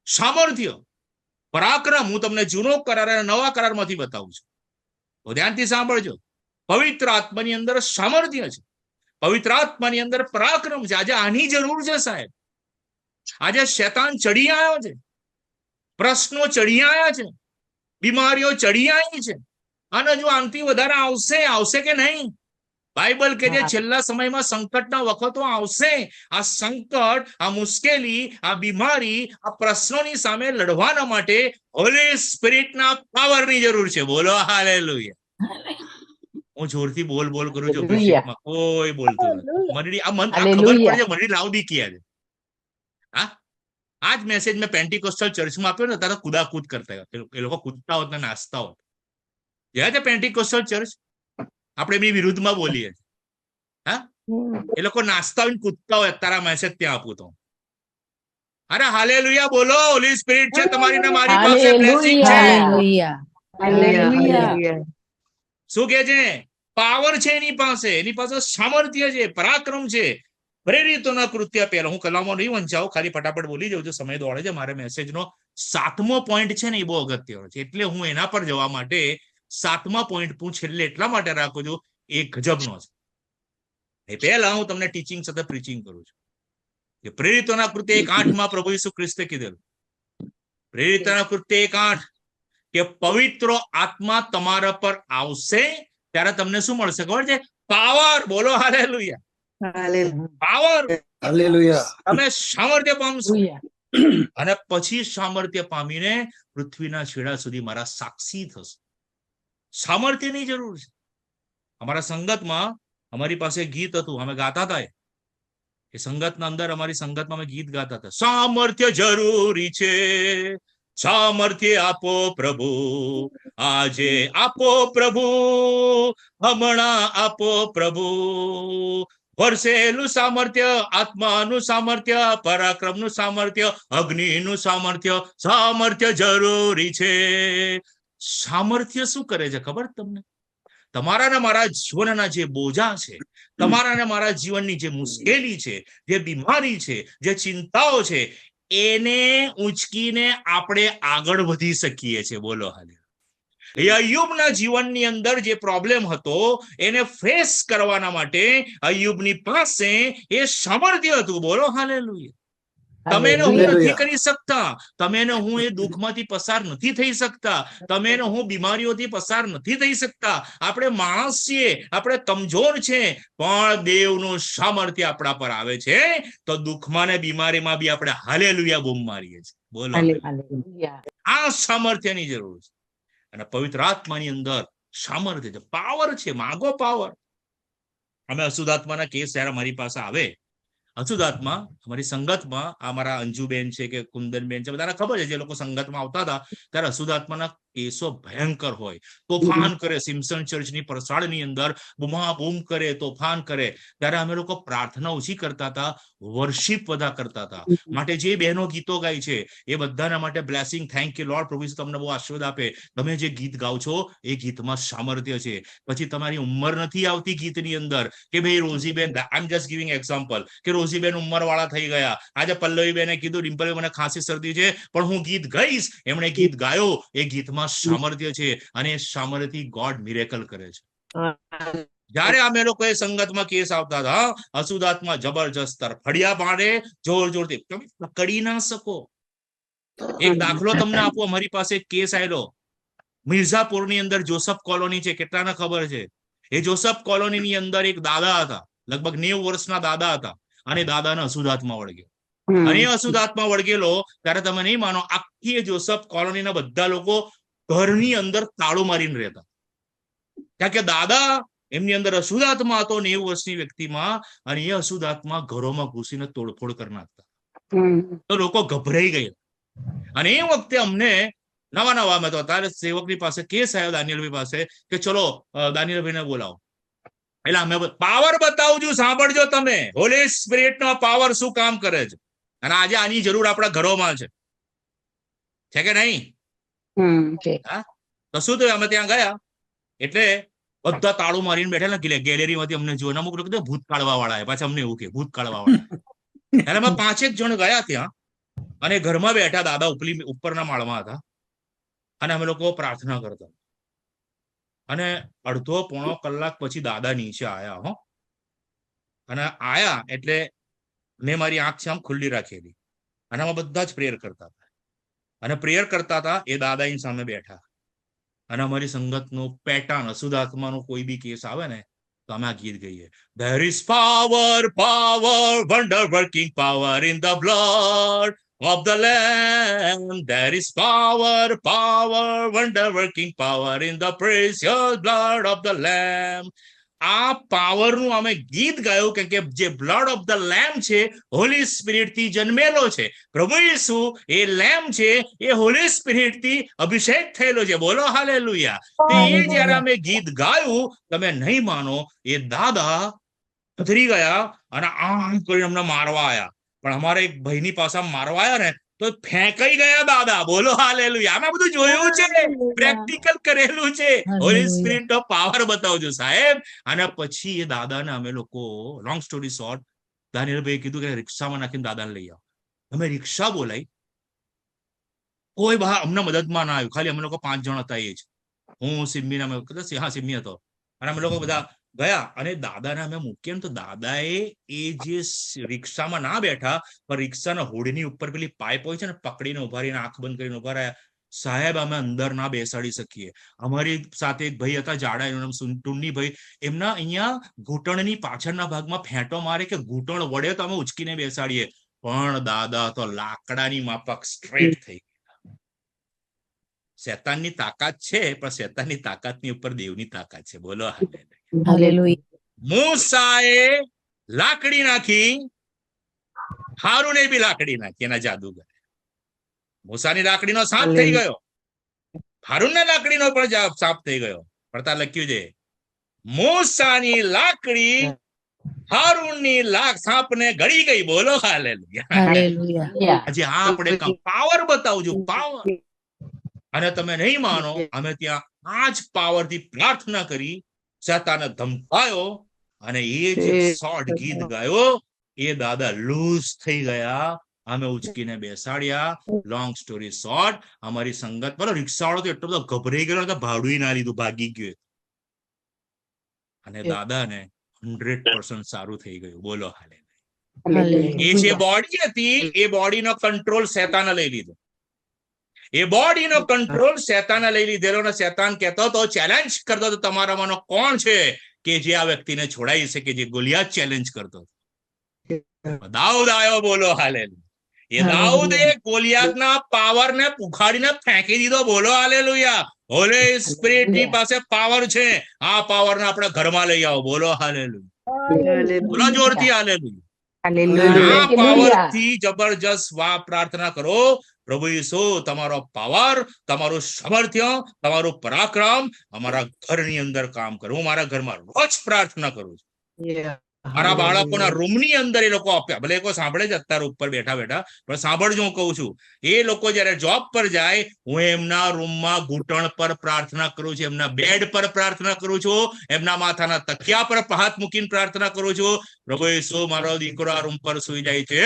સામર્થ્ય, પરાક્રમ. હું તમને જૂનો કરાર અને નવા કરારમાંથી બતાવું છું, તો ધ્યાનથી સાંભળજો. પવિત્ર આત્માની અંદર સામર્થ્ય છે, પવિત્ર આત્માની અંદર પરાક્રમ છે. આજે આની જરૂર છે સાહેબ. આજે શેતાન ચડી આવ્યો છે, પ્રશ્નો ચડી આવ્યા છે, બીમારીઓ ચડી આવી છે, અને જો આનાથી વધારે આવશે કે નહીં? બાઇબલ કે જે છેલ્લા સમયમાં સંકટના વખતો આવશે. આ સંકટ, આ મુશ્કેલી, આ બીમારી, આ પ્રશ્નોની સામે લડવાના માટે હોલી સ્પિરિટના પાવરની જરૂર છે. બોલો હાલેલુયા. હું જોરથી બોલ કરું છું, કોઈ બોલતું નથી. મંડળી આ મન ખબર પડે છે મંડળી લાવડી ક્યાં છે. આ જ મેસેજ મેં પેન્ટિકોસ્ટલ ચર્ચમાં આપ્યો ને, ત્યારે કુદાકૂદ કરતા એ લોકો કૂદતા હોત ને નાચતા હોત. ગયા છે પેન્ટિકોસ્ટલ ચર્ચ? આપણે એમની વિરુદ્ધમાં બોલીએ. હા, એ લોકો નાસ્તા આવીને કૂદતા હોય, તારા મેસેજ ત્યાં આપું તો. અરે હાલેલુયા બોલો, હોલી સ્પિરિટ છે તમારી ને મારી પાસે, બ્લેસિંગ છે. શું કે છે? પાવર છે એની પાસે સામર્થ્ય છે, પરાક્રમ છે. પ્રેરિતોના કૃત્ય પહેલા, હું કલામો નહીં વંચાવું, ખાલી ફટાફટ બોલી જાઉં છું, સમય દોડે છે. મારે મેસેજનો 7મો પોઈન્ટ છે ને એ બહુ અગત્યનો છે, એટલે હું એના પર જવા માટે 7મા પોઈન્ટ હું છેલ્લે એટલા માટે રાખું છું, એ ગજબનો છે. એ પહેલા હું તમને ટીચિંગ સાથે પ્રીચિંગ કરું છું કે પ્રેરિતોના કૃત્ય 1:8 પ્રભુ ઈસુ ખ્રિસ્તે કીધેલું, પ્રેરિતોના કૃત્ય 1:8 કે પવિત્ર આત્મા તમારા પર આવશે ત્યારે તમને શું મળશે ખબર છે? પાવર. બોલો હાલેલુયા. પાવર, તમે સામર્થ્ય પામશો. અને પછી સામર્થ્ય પામીને પૃથ્વીના છેડા સુધી મારા સાક્ષી થશે. સામર્થ્યની જરૂર છે. અમારા સંગતમાં અમારી પાસે ગીત હતું, અમે ગાતા હતા. એ સંગતના અંદર, અમારી સંગતમાં અમે ગીત ગાતા હતા. સામર્થ્ય જરૂરી છે, સામર્થ્ય આપો પ્રભુ, આજે આપો પ્રભુ, હમણાં આપો પ્રભુ. વરસેલું સામર્થ્ય, આત્માનું સામર્થ્ય, પરાક્રમનું સામર્થ્ય, અગ્નિનું સામર્થ્ય, સામર્થ્ય જરૂરી છે. સામર્થ્ય શું કરે છે ખબર તમને? તમારા ને મારા જીવનના જે બોજા છે, તમારા ને મારા જીવનની જે મુશ્કેલી છે, જે બીમારી છે, જે ચિંતાઓ છે, એને ઉંચકીને આપણે આગળ વધી શકીએ છીએ. બોલો હાલે. અય્યુબના જીવનની અંદર જે પ્રોબ્લેમ હતો એને ફેસ કરવાના માટે અય્યુબની પાસે એ સામર્થ્ય હતું. બોલો હાલેલુયા. તમે ને હું નથી કરી શકતા, તમે ને હું એ દુઃખમાંથી પસાર નથી થઈ શકતા, તમે ને હું બીમારીઓથી પસાર નથી થઈ શકતા. આપણે માણસ છીએ, આપણે કમજોર છે, પણ દેવનું સામર્થ્ય આપણા પર આવે છે તો દુઃખમાં ને બીમારીમાં બી આપણે હાલેલુયા બૂમ મારીએ છીએ. બોલો, આ સામર્થ્યની જરૂર છે. અને પવિત્ર આત્માની અંદર સામર્થ્ય છે, પાવર છે. માગો પાવર. અમે અશુદ્ધાત્માના કેસ જયારે મારી પાસે આવે, અશુદ્ધાત્મા અમારી સંગતમાં, આ મારા અંજુબેન છે કે કુંદનબેન છે, બધાને ખબર છે, જે લોકો સંગતમાં આવતા હતા ત્યારે અશુદ્ધાત્માના કેસો ભયંકર હોય, તોફાન કરે. સિમ્સન ચર્ચની પરસાળની અંદર બૂમાબૂમ કરે, તોફાન કરે. ત્યારે અમે લોકો પ્રાર્થના ઓછી કરતા હતા, વર્શિપ બધા કરતા હતા. માટે જે બહેનો ગીતો ગાય છે એ બધાના માટે બ્લેસિંગ, થેન્ક યુ લોર્ડ. પ્રભુ તમને બહુ આશીર્વાદ આપે. તમે જે ગીત ગાઓ છો એ ગીતમાં સામર્થ્ય છે. પછી તમારી ઉંમર નથી આવતી ગીતની અંદર કે ભાઈ રોઝીબેન, આઈ એમ જસ્ટ ગિવિંગ એક્ઝામ્પલ, કે રોઝીબેન ઉંમર વાળા થઈ ગયા. આજે પલ્લવીબેને કીધું, ડિમ્પલ મને ખાંસી શરદી છે પણ હું ગીત ગાઈશ. એમણે ગીત ગાયો, એ ગીતમાં સામર્થ્ય છે, અને સામર્થ્ય ગોડ મિરેકલ કરે છે. જયારે અમે લોકો એ સંગતમાં કેસ આવતા હતા, અશુદ્ધાત્મા જબરજસ્ત તરફડિયા પાડે, જોર જોરથી, તમે પકડી ના શકો. એક દાખલો તમને આપો, અમારી પાસે એક કેસ આવેલો મિર્ઝાપુરની અંદર, જોસફ કોલોની છે, કેટલાને ખબર છે? એ જોસફ કોલોનીની અંદર એક દાદા હતા, લગભગ 90 વર્ષના દાદા હતા, અને દાદાને અશુદ્ધાત્મા વળગ્યો. અને અશુદ્ધાત્મા વળગેલો ત્યારે તમે નહીં માનો, આખી જોસફ કોલોનીના બધા લોકો ઘરની અંદર તાળું મારીને રહેતા, કારણ કે દાદા એમની અંદર અશુદ્ધાત્મા હતો 90 વર્ષની વ્યક્તિમાં, અને એ અશુદ્ધાત્મા ઘરોમાં ઘૂસીને તોડફોડ કરી નાખતા. તો લોકો ગભરાઈ ગયા. અને એ વખતે અમને નવા મેં તો ત્યારે સેવકની પાસે કેસ આવ્યો દાનિયેલભાઈ પાસે કે ચલો દાનિયેલભાઈને બોલાવો. એટલે અમે પાવર બતાવું છું, સાંભળજો તમે, હોલી સ્પિરિટનો પાવર શું કામ કરે છે. અને આજે આની જરૂર આપણા ઘરોમાં છે કે નહીં? તો શું થયું, અમે ત્યાં ગયા એટલે બધા તાળું મારીને બેઠેલા ગેલેરીમાંથી અમને જોઈને અમુક લોકો ભૂત કાઢવા વાળા, પાછા અમને એવું કે ભૂત કાઢવા વાળા. એટલે અમે 5-1 જણ ગયા ત્યાં, અને ઘરમાં બેઠા, દાદા ઉપરના માળમાં હતા, અને અમે લોકો પ્રાર્થના કરતા. અને અડધો પોણો કલાક પછી દાદા નીચે આયા. હો, અને આયા એટલે મેં મારી આંખ છે આમ ખુલ્લી રાખેલી, અને અમે બધા જ પ્રેયર કરતા હતા. અને પ્રેયર કરતા હતા, એ દાદા એની સામે બેઠા. અને અમારી સંગતનું પેટર્ન, અશુદ્ધાત્માનો કોઈ બી કેસ આવે ને તો અમે આ ગીત ગઈએ, there is power, power, wonder working power in the blood of the Lamb. There is power, power, wonder working power in the precious blood of the Lamb. આ પાવરનું અમે ગીત ગાયું કેમ કે જે બ્લડ ઓફ ધ લેમ્બ છે Holi spirit થી જન્મેલો છે. પ્રભુ ઈસુ એ લેમ્બ છે, એ હોલી સ્પિરિટ થી અભિષેક થયેલો છે. બોલો હાલેલુયા. તે એ જયારે અમે ગીત ગાયું, તમે નહીં માનો, એ દાદા પથરી ગયા અને આમ કરીને અમને મારવા આવ્યા. પણ અમારા એક ભાઈની પાસે મારવા આવ્યા ને તો ફેંકાઈ ગયા દાદા. બોલો હાલેલુયા. અમે બધું જોયું છે, પ્રેક્ટિકલ કરેલું છે. હોલી સ્પિરિટ નો પાવર બતાવજો સાહેબ. અને પછી એ દાદાને અમે લોકો, લોંગ સ્ટોરી શોર્ટ, દાનિયેલભાઈ કીધું કે રિક્ષામાં નાખીને દાદાને લઈ આવો. અમે રિક્ષા બોલાઈ, કોઈ બહાર અમને મદદમાં ના આવ્યું. ખાલી અમે લોકો 5 જણ હતા, એ જ હું, સિમ્મી, સિમ્મી હતો, અને અમે લોકો બધા ગયા. અને દાદાને અમે મૂકીએ ને તો દાદાએ એ જે રિક્ષામાં ના બેઠા, પણ રિક્ષાના હોડીની ઉપર પેલી પાઇપ હોય છે ને, પકડીને ઉભા રહીને આંખ બંધ કરીને ઉભા રહ્યા. સાહેબ અમે અંદર ના બેસાડી શકીએ. અમારી સાથે એક ભાઈ હતા જાડા, એનું નામ ટુન્ની ભાઈ. એમના અહીંયા ઘૂંટણની પાછળના ભાગમાં ફેંટો મારે કે ઘૂંટણ વડે તો અમે ઉચકીને બેસાડીએ, પણ દાદા તો લાકડાની માફક સ્ટ્રેટ થઈ. શેતાનની તાકાત છે, પણ શેતાનની તાકાતની ઉપર દેવની તાકાત છે. બોલો હાલેલુયા. મૂસાએ લાકડી નાખી, હારૂને બી લાકડી નાખી, એના જાદુગર. મૂસાની લાકડીનો સાપ થઈ ગયો, હારૂનની લાકડીનો પણ સાપ થઈ ગયો. પડતા લખ્યું છે, મૂસાની લાકડી હારૂનની સાપને ગળી ગઈ. બોલો હાલેલુયા. આજે આપણે પાવર બતાવજો, પાવર. અને તમે નહીં માનો, અમે ત્યાં આ જ પાવર થી પ્રાર્થના કરી, શેતાને ધમકાયો, અને એ જે શોર્ટ ગીત ગાયો, એ દાદા લૂઝ થઈ ગયા. અમે ઉચકીને બેસાડ્યા. લોંગ સ્ટોરી શોર્ટ, અમારી સંગત બોલો રિક્ષાવાળો તો એટલો બધો ગભરાઈ ગયો કે ભાડું ના લીધું, ભાગી ગયો. અને દાદાને 100% સારું થઈ ગયું. બોલો હાલેલુયા. એ જે બોડી હતી, એ બોડીનો કંટ્રોલ શેતાને લઈ લીધો. એ બોડીનો કંટ્રોલ શેતાને લઈ લીધેલો. અને શેતાન કહેતો હતો, ચેલેન્જ કરતો હતો, તમારામાંનો કોણ છે કે જે આ વ્યક્તિને છોડાઈ શકે, જે ગોલિયાત ચેલેન્જ કરતો હતો. દાઉદ આવ્યો. બોલો હાલેલુયા. એ દાઉદે ગોલિયાતના પાવરને ઉખાડીને ફેંકી દીધો. બોલો હાલેલુયા. હોલી સ્પિરિટ ની પાસે પાવર છે. આ પાવરને આપણે ઘરમાં લઈ આવો. બોલો હાલેલુયા. બોલો જોરથી હાલેલુયા. આ પાવરથી જબરજસ્ત પ્રાર્થના કરો. પ્રભુ ઈસુ તમારો પાવર, તમારું સામર્થ્ય, તમારું પરાક્રમ અમારા ઘરની અંદર કામ કરે. હું મારા ઘરમાં રોજ પ્રાર્થના કરું છું. મારા બાળકોના રૂમની અંદર એ લોકો આપ્યા, ભલે લોકો સાંભળે છે અત્યારે ઉપર બેઠા બેઠા, પણ સાંભળજો, હું કહું છું, એ લોકો જયારે જોબ પર જાય, હું એમના રૂમમાં ઘૂંટણ પર પ્રાર્થના કરું છું, એમના બેડ પર પ્રાર્થના કરું છું, એમના માથાના તકિયા પર હાથ મૂકીને પ્રાર્થના કરું છું. પ્રભુ ઈસુ, મારો દીકરો આ રૂમ પર સુઈ જાય છે,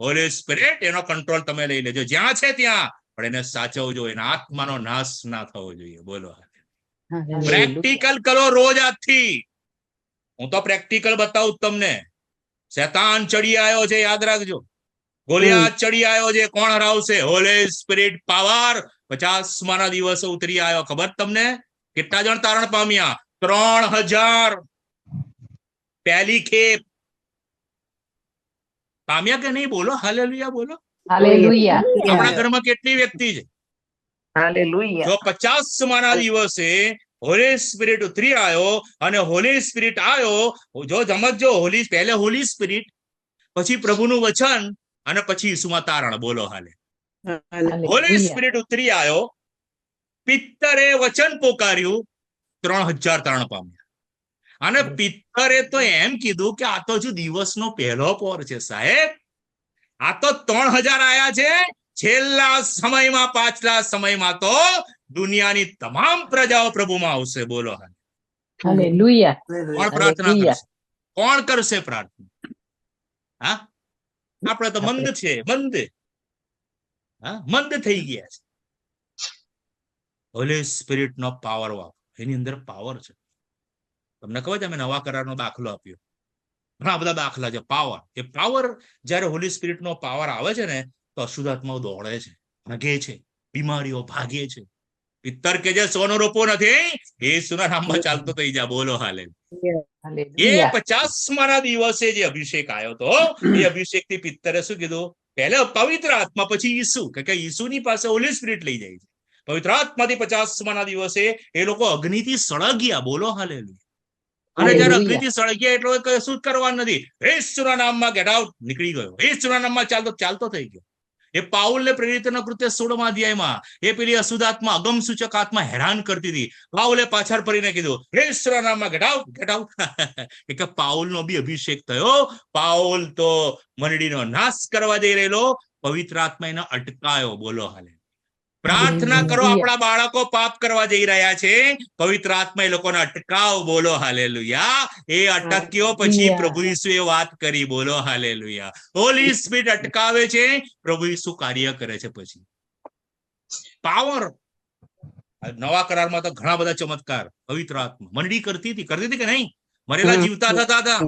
હોલી સ્પિરિટ એનો કંટ્રોલ તમે લઈ લેજો, જ્યાં છે ત્યાં, પણ એને સાચવજો, એના આત્માનો નાશ ના થવો જોઈએ. બોલો. પ્રેક્ટિકલ કરો રોજ આજથી. હું તો પ્રેક્ટિકલ બતાવું તમને. શેતાન ચડી આવ્યો છે, યાદ રાખજો. ગોલિયાત ચડી આવ્યો છે, કોણ હરાવશે? હોલી સ્પિરિટ પાવર 50મા દિવસે ઉતરી આવ્યો. ખબર તમને કેટલા જણ તારણ પામ્યા? 3000 પહેલી ખેપ પામ્યા કે નહીં? બોલો હાલેલુયા. બોલો હાલેલુયા. આપણા ઘરમાં કેટલી વ્યક્તિ છે? હાલેલુયા. જો 50મા દિવસે હોલી સ્પિરિટ ઉતરી આવ્યો, અને હોલી સ્પિરિટ આવ્યો, જો સમજો, પહેલે હોલી સ્પિરિટ, પછી પ્રભુનું વચન, અને પછી ઈસુમાં તારણ. બોલો હાલે. હોલી સ્પિરિટ ઉતરી આવ્યો, પિત્તરે વચન પોકાર્યું, 3000 તારણ પામ્યા. અને પિત્તરે તો એમ કીધું કે આ તો હજુ દિવસનો પહેલો પોર છે સાહેબ, આ તો 3000 આયા છે. છેલ્લા સમયમાં, પાછલા સમયમાં તો દુનિયાની તમામ પ્રજાઓ પ્રભુમાં આવશે. બોલો હાલેલુયા. કોણ પ્રાર્થના કરશે? કોણ કરશે પ્રાર્થના? હા, આપણે તો મંદ છે, મંદ. હા, મંદ થઈ ગયા છે. હોલી સ્પિરિટ નો પાવર વાપરો. એની અંદર પાવર છે. તમને ખબર છે, અમે નવા કરારનો દાખલો આપ્યો. ઘણા બધા દાખલા છે. પાવર, એ પાવર જયારે હોલી સ્પિરિટ નો પાવર આવે છે ને, તો અશુદ્ધાત્માઓ દોડે છે, ભાગે છે, બીમારીઓ ભાગે છે. પિત્તર કે જે સોનો રૂપો નથી, યેસુના નામમાં ચાલતો થઈ જા. બોલો હાલેલુયા. એ 50મા દિવસે જે અભિષેક આવ્યો તો, એ અભિષેક થી પિત્તરે શું કીધું? પહેલા પવિત્ર આત્મા, પછી ઈસુ, કે ઈસુની પાસે હોલી સ્પિરિટ લઈ જાય છે. પવિત્ર આત્માથી 50મા દિવસે એ લોકો અગ્નિથી સળગ્યા. બોલો હાલેલુયા. અને જયારે Hallelujah. અગ્નિથી સળગ્યા એટલે કશું જ કરવાનું નથી. యేసుના નામમાં ગેટ આઉટ, નીકળી ગયો. యేసుના નામમાં ચાલતો થઈ ગયો. એ પાઉલને પ્રેરિતોના કૃત્ય 16મા અધ્યાયમાં એ પેલી અશુદ્ધાત્મા, અગમ સૂચક આત્મા હેરાન કરતી હતી. પાઉલે પાછળ ફરીને કીધું, యేసుના નામમાં ગેટ આઉટ, ગેટ આઉટ. કે પાઉલનો બી અભિષેક થયો. પાઉલ તો મંડળીનો નાશ કરવા જઈ રહેલો, પવિત્ર આત્મા એને અટકાયો. બોલો હાલે. પ્રાર્થના કરો. આપણા બાળકો પાપ કરવા જઈ રહ્યા છે, પવિત્ર આત્મા એ લોકોને અટકાવ. બોલો હાલેલુયા. એ અટક્યો પછી પ્રભુ ઈસુએ વાત કરી. બોલો હાલેલુયા. હોલી સ્પિરિટ અટકાવે છે, પ્રભુ ઈસુ કાર્ય કરે છે. પછી પાવર. નવા કરારમાં તો ઘણા બધા ચમત્કાર પવિત્ર આત્મા મંડળી કરતી હતી કે નહીં? મરેલા જીવતા થતા હતા.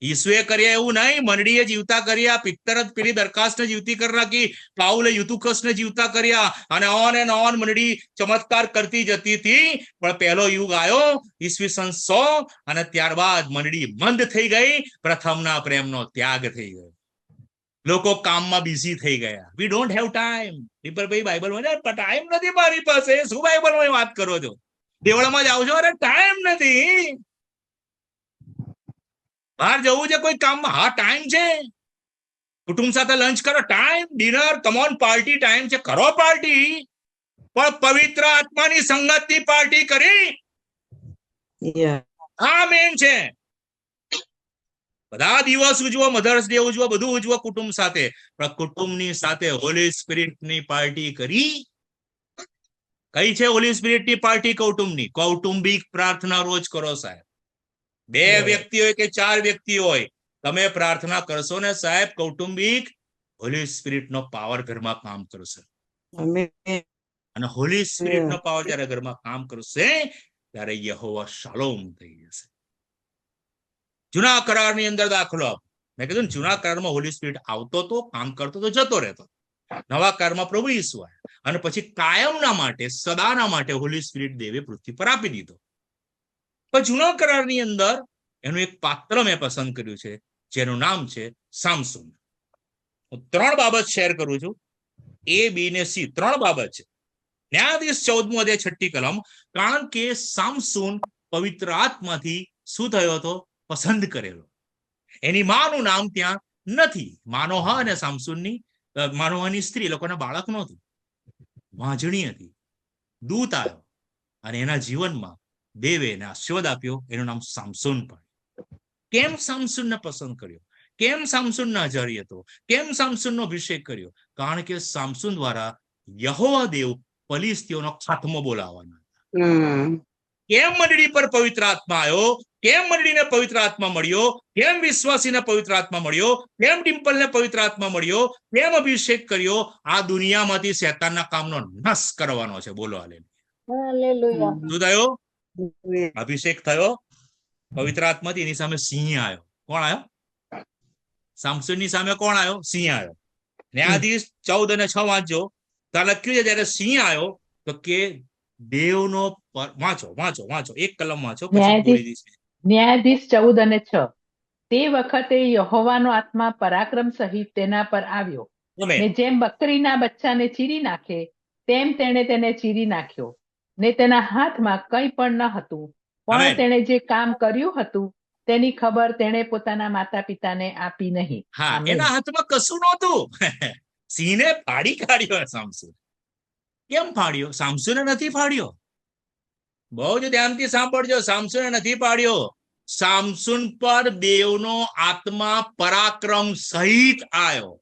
ઈસુએ કર્યા એવું નહીં, મંડળીએ જીવતા કર્યા. પિત્તર પેલી દરખાસ્તને જીવતી કરી નાખી, પાઉલે યુતુકસને જીવતા કર્યા, અને ઓન એન્ડ ઓન મંડળી ચમત્કાર કરતી જતી હતી. પણ પહેલો યુગ આવ્યો ઈસવીસન 100, અને ત્યારબાદ મંડળી મંદ થઈ ગઈ. પ્રથમના પ્રેમનો ત્યાગ થઈ ગયો. લોકો કામમાં બિઝી થઈ ગયા. We don't have time. ભાઈ બાઇબલમાં ટાઈમ નથી મારી પાસે. શું બાઇબલમાં વાત કરો છો? દેવળમાં જાઓ છો? અરે ટાઈમ નથી. બહાર જવું છે કોઈ કામમાં? હા ટાઈમ છે. કુટુંબ સાથે લંચ કરો, time. Dinner, come on, party time છે, કરો પાર્ટી. પણ પવિત્ર આત્માની સંગતની પાર્ટી કરી. આ મેન છે. બધા દિવસ ઉજવો, મધર્સ ડે ઉજવો, બધું ઉજવો કુટુંબ સાથે, પણ કુટુંબની સાથે હોલી સ્પિરિટની પાર્ટી કરી. કઈ છે હોલી સ્પિરિટની પાર્ટી? કૌટુંબની. કૌટુંબિક પ્રાર્થના રોજ કરો સાહેબ. 2 વ્યક્તિ હોય કે 4 વ્યક્તિ હોય, તમે પ્રાર્થના કરશો ને સાહેબ, કૌટુંબિક, હોલી સ્પિરિટનો પાવર ઘરમાં કામ કરશે. અને હોલી સ્પિરિટનો પાવર જયારે ઘરમાં કામ કરશે ત્યારે યહોવા શાલોમ થઈ જશે. જૂના કરારની અંદર દાખલો, મેં કીધું જૂના કરારમાં હોલી સ્પિરિટ આવતો તો, કામ કરતો તો, જતો રહેતો. નવા કરારમાં પ્રભુ ઈસુ આવ્યા, અને પછી કાયમના માટે, સદાના માટે હોલી સ્પિરિટ દેવે પૃથ્વી પર આપી દીધો. પણ જૂના કરારની અંદર એનું એક પાત્ર મેં પસંદ કર્યું છે, જેનું નામ છે સામસુન. હું 3 બાબત શેર કરું છું. A, B ને C 3 બાબત છે. ન્યાયાધીશ 14મો અધ્યાય 6ઠી કલમ. કારણ કે સામસુન પવિત્ર આત્માથી શું થયો હતો? પસંદ કરેલો. એની માનું નામ ત્યાં નથી. માનોહા અને સામસુનની, માનોહાની સ્ત્રી, લોકોના બાળક નહોતું, વાંજણી હતી. દૂત આવ્યો અને એના જીવનમાં દેવે એને આશીર્વાદ આપ્યો. એનું નામ સામસુન પણ. કેમ સામસુનને પસંદ કર્યો? કેમ સામસુનનો આચાર્ય હતો? કેમ સામસુનનો અભિષેક કર્યો? કારણ કે સામસુન દ્વારા યહોવા દેવ ફલિસ્તીઓનો ખાત્મો બોલાવવાના હતા. કેમ મંડળી પર પવિત્ર આત્મા આવ્યો? કેમ મંડળીને પવિત્ર આત્મા મળ્યો? કેમ વિશ્વાસીને પવિત્ર આત્મા મળ્યો? કેમ ડિમ્પલને પવિત્ર આત્મા મળ્યો? કેમ અભિષેક કર્યો? આ દુનિયામાંથી શેતાનના કામનો નાશ કરવાનો છે. બોલો હાલેલુયા. શું થયો? અભિષેક થયો પવિત્ર આત્માથી. એની સામે સિંહ આવ્યો. કોણ આવ્યો? સામસુનની સામે કોણ આવ્યો? સિંહ આવ્યો. ન્યાયાધીશ 14 અને 6 વાંચજો. ત્યાં લખ્યું છે જયારે સિંહ આવ્યો તો કે દેવનો, વાંચો એક કલમ વાંચો. ન્યાયાધીશ 14 અને 6. તે વખતે યહોવાનો આત્મા પરાક્રમ સહિત તેના પર આવ્યો, ને જેમ બકરીના બચ્ચાને ચીરી નાખે તેમ તેણે તેને ચીરી નાખ્યો, ને તેના હાથમાં કંઈ પણ ન હતું, પણ તેણે જે કામ કર્યું હતું તેની ખબર તેણે પોતાના માતા પિતાને આપી નહીં. હા, એના હાથમાં કશું નહોતું. સિંહને ફાડી કાઢ્યો. સામસુન કેમ ફાડ્યો? સામસુને નથી ફાડ્યો. બહુ જ ધ્યાનથી સાંભળજો. સામસુને નથી પાડ્યો. સામસુન પર દેવનો આત્મા પરાક્રમ સહિત આવ્યો.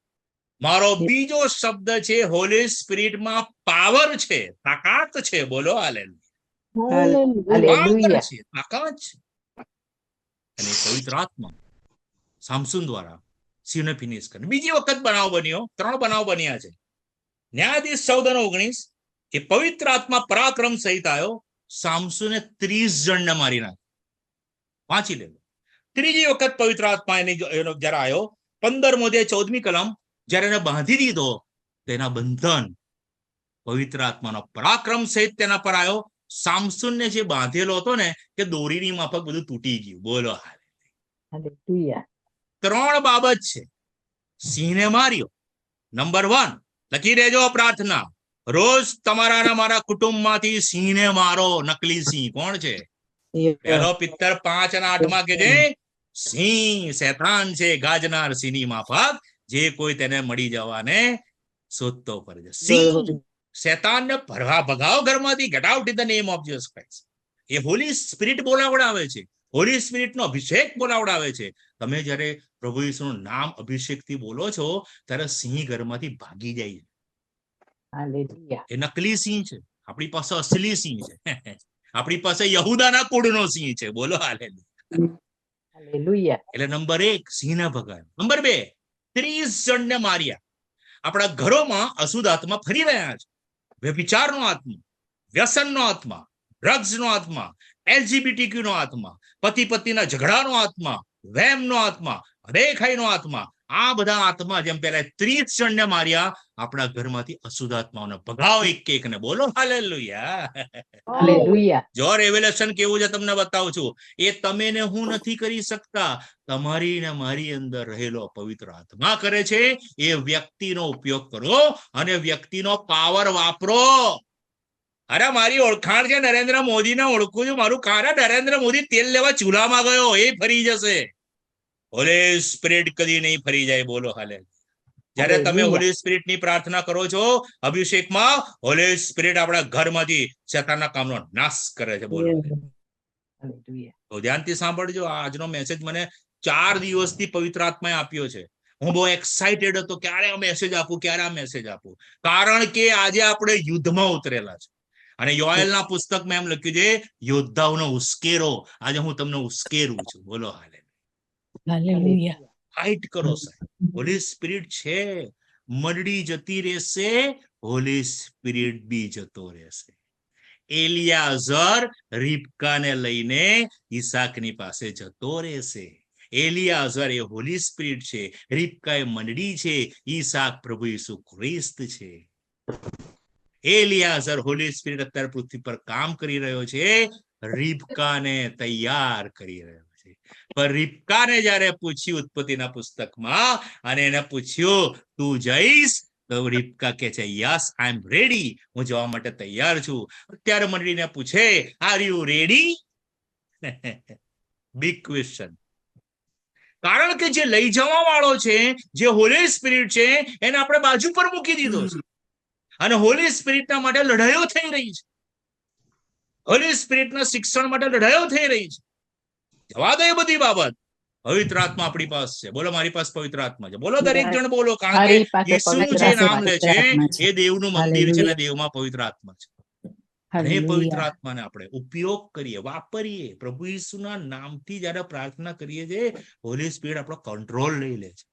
મારો બીજો શબ્દ છે હોલી સ્પિરિટમાં પાવર છે, તાકાત છે. બોલો હાલેલુયા. તાકાત છે. અને પવિત્ર આત્મા સામસુન દ્વારા સિંહને ફિનિશ કરે. બીજી વખત બનાવ બન્યો. 3 બનાવ બન્યા છે. ન્યાયાધીશ 14 અને 19. એ પવિત્ર આત્મા પરાક્રમ સહિત આવ્યો. સામસુને 30 જણને મારી નાખ્યા. વાંચી લેજો. ત્રીજી વખત પવિત્ર આત્મા એનો જરા આવ્યો. 15મો અધ્યાય 14મી કલમ. જયારે એને બાંધી દીધો, તેના બંધન પવિત્ર આત્માનો પરાક્રમ સહિત તેના પર આવ્યો. સામસુનને જે બાંધેલો હતો ને, કે દોરીની માફક બધું તૂટી ગયું. બોલો હાલેલુયા. 3 બાબત છે. સિંહને માર્યો. નંબર 1 લખી દેજો પ્રાર્થના. રોજ તમારા મારા કુટુંબમાંથી સિંહને મારો. નકલી સિંહ કોણ છે? પહેલો પિત્તર 5 અને 8 માં કે છે સિંહ શેતાન છે ગાજનાર સિંહની માફક જે કોઈ તેને મળી જવાને શોધતો પર છે. સિંહ શેતાનને ભગાવો ઘરમાંથી, get out in the name of Jesus Christ. એ હોલી સ્પિરિટ બોલાવડાવે છે, હોલી સ્પિરિટનો અભિષેક બોલાવડાવે છે. તમે જ્યારે પ્રભુ ઈસુનું નામ અભિષેકથી બોલો છો ત્યારે સિંહ ઘરમાંથી ભાગી જાય છે. હાલેલુયા. એ નકલી સિંહ છે, આપણી પાસે અસલી સિંહ છે. આપણી પાસે યહૂદાના કુળનો સિંહ છે. બોલો હાલેલુયા. હાલેલુયા. એટલે નંબર 1 સિંહને ભગાયો. નંબર 2 30 જણને માર્યા. આપણા ઘરોમાં અશુદ્ધ આત્મા ફરી રહ્યા છે. વ્યભિચારનો આત્મા, વ્યસનનો આત્મા, ડ્રગ્સનો આત્મા, LGBTQ નો આત્મા, પતિ પત્નીના ઝઘડાનો આત્મા, વેમનો આત્મા, અદેખાઈનો આત્મા, આ બધા આત્મા જેમ પહેલા 30 જણને માર્યા, આપણા ઘરમાંથી અશુદ્ધ આત્માઓને ભગાવો એક એકને. બોલો હાલેલુયા. હાલેલુયા. જો રેવેલેશન કેવું છે તમને બતાવું છું. એ તમે ને હું નથી કરી શકતા, તમારી ને મારી અંદર રહેલો પવિત્ર આત્મા કરે છે. એ વ્યક્તિનો ઉપયોગ કરો અને વ્યક્તિનો પાવર વાપરો. અરે મારી ઓળખાણ છે નરેન્દ્ર મોદીને ઓળખું છું. મારું કારણ નરેન્દ્ર મોદી તેલ લેવા ચૂલામાં ગયો, એ ફરી જશે. હોલી સ્પિરિટ કદી નહીં ફરી જાય. બોલો હાલે. જ્યારે તમે હોલી સ્પિરિટ ની પ્રાર્થના કરો છો અભિષેકમાં, હોલી સ્પિરિટ આપણા ઘરમાંથી શેતાનના કામનો નાશ કરે છે. બોલો. તો ધ્યાનથી સાંભળજો. આજનો મેસેજ મને 4 દિવસથી પવિત્ર આત્માએ આપ્યો છે. હું બહુ એક્સાઇટેડ હતો, ક્યારે આ મેસેજ આપું, ક્યારે આ મેસેજ આપું. કારણ કે આજે આપણે યુદ્ધમાં ઉતરેલા છે. અને યોએલના પુસ્તકમાં એમ લખ્યું છે યોદ્ધાઓનો ઉશ્કેરો. આજે હું તમને ઉશ્કેરું છું. બોલો હાલે. હાલેલુયા. ફાઇટ કરો સાહેબ. હોલી સ્પિરિટ છે, મંડળી જતી રહેશે, હોલી સ્પિરિટ બી જતો રહેશે. એલિયાઝર રીબકાને લઈને ઈસાકની પાસે જતો રહેશે. એલિયાઝર એ હોલી સ્પિરિટ છે, રીબકા એ મંડળી છે, ઈસાક પ્રભુ ઈસુ ખ્રિસ્ત છે. એલિયાઝર હોલી સ્પિરિટ અત્યારે પૃથ્વી પર કામ કરી રહ્યો છે, રીબકાને તૈયાર કરી રહ્યો છે. પણ રીબકાને જ્યારે પૂછ્યું ઉત્પત્તિના પુસ્તકમાં, અને એને પૂછ્યું તું જઈશ, તો રીબકા કે છે યસ આઈ એમ રેડી, હું જવા માટે તૈયાર છું. અત્યારે મંડળીને પૂછે are you ready? Big question. કારણ કે જે લઈ જવા વાળો છે, જે હોલી સ્પિરિટ છે, એને આપણે બાજુ પર મૂકી દીધો છે. અને હોલી સ્પિરિટના માટે લડાઈઓ થઈ રહી છે. હોલી સ્પિરિટના શિક્ષણ માટે લડાઈઓ થઈ રહી છે. જવા દો એ બધી બાબત. પવિત્ર આત્મા આપણી પાસે છે. બોલો મારી પાસે પવિત્ર આત્મા છે. બોલો દરેક જણ બોલો. કારણ કે ઈસુ જે નામ લે છે એ દેવનું મંદિર છે, અને દેવમાં પવિત્ર આત્મા છે. અને એ પવિત્ર આત્માને આપણે ઉપયોગ કરીએ, વાપરીએ. પ્રભુ ઈસુના નામથી જયારે પ્રાર્થના કરીએ છીએ, હોલી સ્પિરિટ આપણો કંટ્રોલ લઈ લે છે.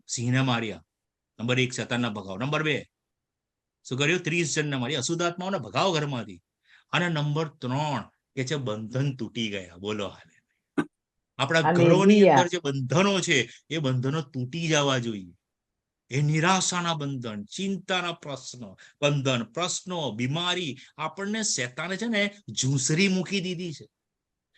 સિંહને માર્યા. નંબર 1 શેતાનને ભગાવો. નંબર 2 શું કર્યું? 30 જણને મારી, અશુદ્ધ આત્માઓને ભગાવો ઘરમાંથી. અને નંબર 3 કે છે બંધન તૂટી ગયા. બોલો હાલે. આપણા ઘરોની અંદર જે બંધનો છે એ બંધનો તૂટી જવા જોઈએ. એ નિરાશાના બંધન, ચિંતાના પ્રશ્નો, બીમારી, આપણને શેતાને છે ને ઝૂંસરી મૂકી દીધી છે.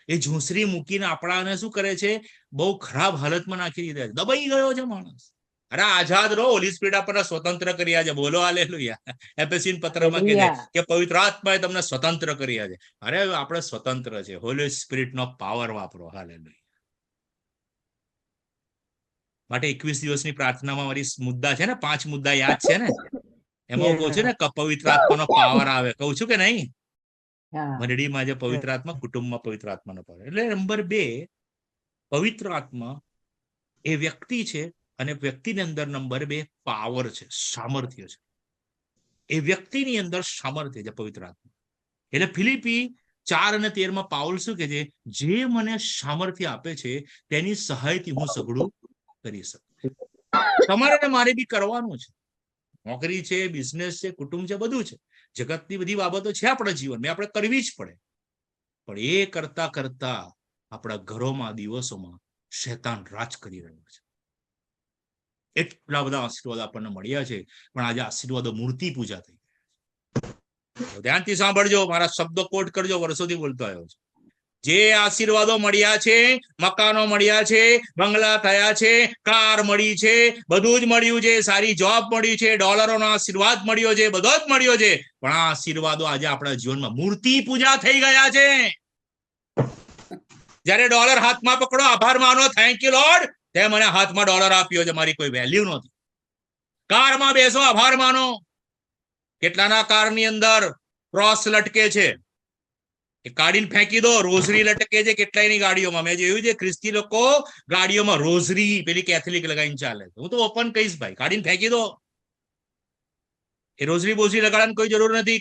એ ઝૂંસરી મૂકીને આપણાને શું કરે છે? બહુ ખરાબ હાલતમાં નાખી દીધા છે. દબાઈ ગયો છે માણસ. અરે આઝાદ રહો. હોલી સ્પિરિટ આપણને સ્વતંત્ર કર્યા છે. બોલો હાલેલુયા. એફેસીન પત્રમાં કહે છે કે પવિત્ર આત્માએ તમને સ્વતંત્ર કર્યા છે. અરે આપણે સ્વતંત્ર છે. હોલી સ્પિરિટનો પાવર વાપરો. હાલેલુયા. માટે 21 દિવસની પ્રાર્થનામાં મારી મુદ્દા છે ને, 5 મુદ્દા યાદ છે ને? એમાં કહું છું ને કે પવિત્ર આત્માનો પાવર આવે. કહું છું કે નહીં? મંડળીમાં જે પવિત્ર આત્મા, કુટુંબમાં પવિત્ર આત્માનો પાવર. એટલે નંબર 2 પવિત્ર આત્મા એ વ્યક્તિ છે, અને વ્યક્તિની અંદર નંબર 2 પાવર છે, સામર્થ્ય છે. એ વ્યક્તિની અંદર સામર્થ્ય છે પવિત્ર આત્મા. એટલે ફિલિપી 4 અને 13 પાઉલ શું કે છે? જે મને સામર્થ્ય આપે છે તેની સહાયથી હું સઘળું કરી શકું. તમારે મારે બી કરવાનું છે. નોકરી છે, બિઝનેસ છે, કુટુંબ છે, બધું છે. જગતની બધી બાબતો છે આપણા જીવનમાં, આપણે કરવી જ પડે. પણ એ કરતા કરતા આપણા ઘરોમાં, દિવસોમાં શૈતાન રાજ કરી રહ્યો છે. એટલા બધા આશીર્વાદ આપણને મળ્યા છે, પણ આજે આશીર્વાદો મૂર્તિ પૂજા થઈ ગયા. ધ્યાનથી સાંભળજો, મારા શબ્દો કોટ કરજો, વર્ષોથી બોલતો આવ્યો છે. જે આશીર્વાદો મળ્યા છે, મકાનો મળ્યા છે, બંગલા થયા છે, કાર મળી છે, બધું જ મળ્યું છે, સારી જોબ મળી છે, ડોલરોનો આશીર્વાદ મળ્યો છે, બધો જ મળ્યો છે. પણ આ આશીર્વાદો આજે આપણા જીવનમાં મૂર્તિ પૂજા થઈ ગયા છે. જ્યારે ડોલર હાથમાં પકડો, આભાર માનો, થેન્ક યુ લોર્ડ, તે મને હાથમાં ડોલર આપ્યો છે, મારી કોઈ વેલ્યુ નહોતી. કારમાં બેસો, આભાર માનો. કેટલાના કારની અંદર ક્રોસ લટકે છે, એ કાઢીને ફેંકી દો. રોઝરી લટકે છે કેટલાયની ગાડીઓમાં. મેં જોયું છે ખ્રિસ્તી લોકો ગાડીઓમાં રોઝરી પેલી કેથલિક લગાવીને ચાલે છે. હું તો ઓપન કહીશ ભાઈ, કાઢીને ફેંકી દો. એ રોઝરી બોઝરી લગાડવાની કોઈ જરૂર નથી.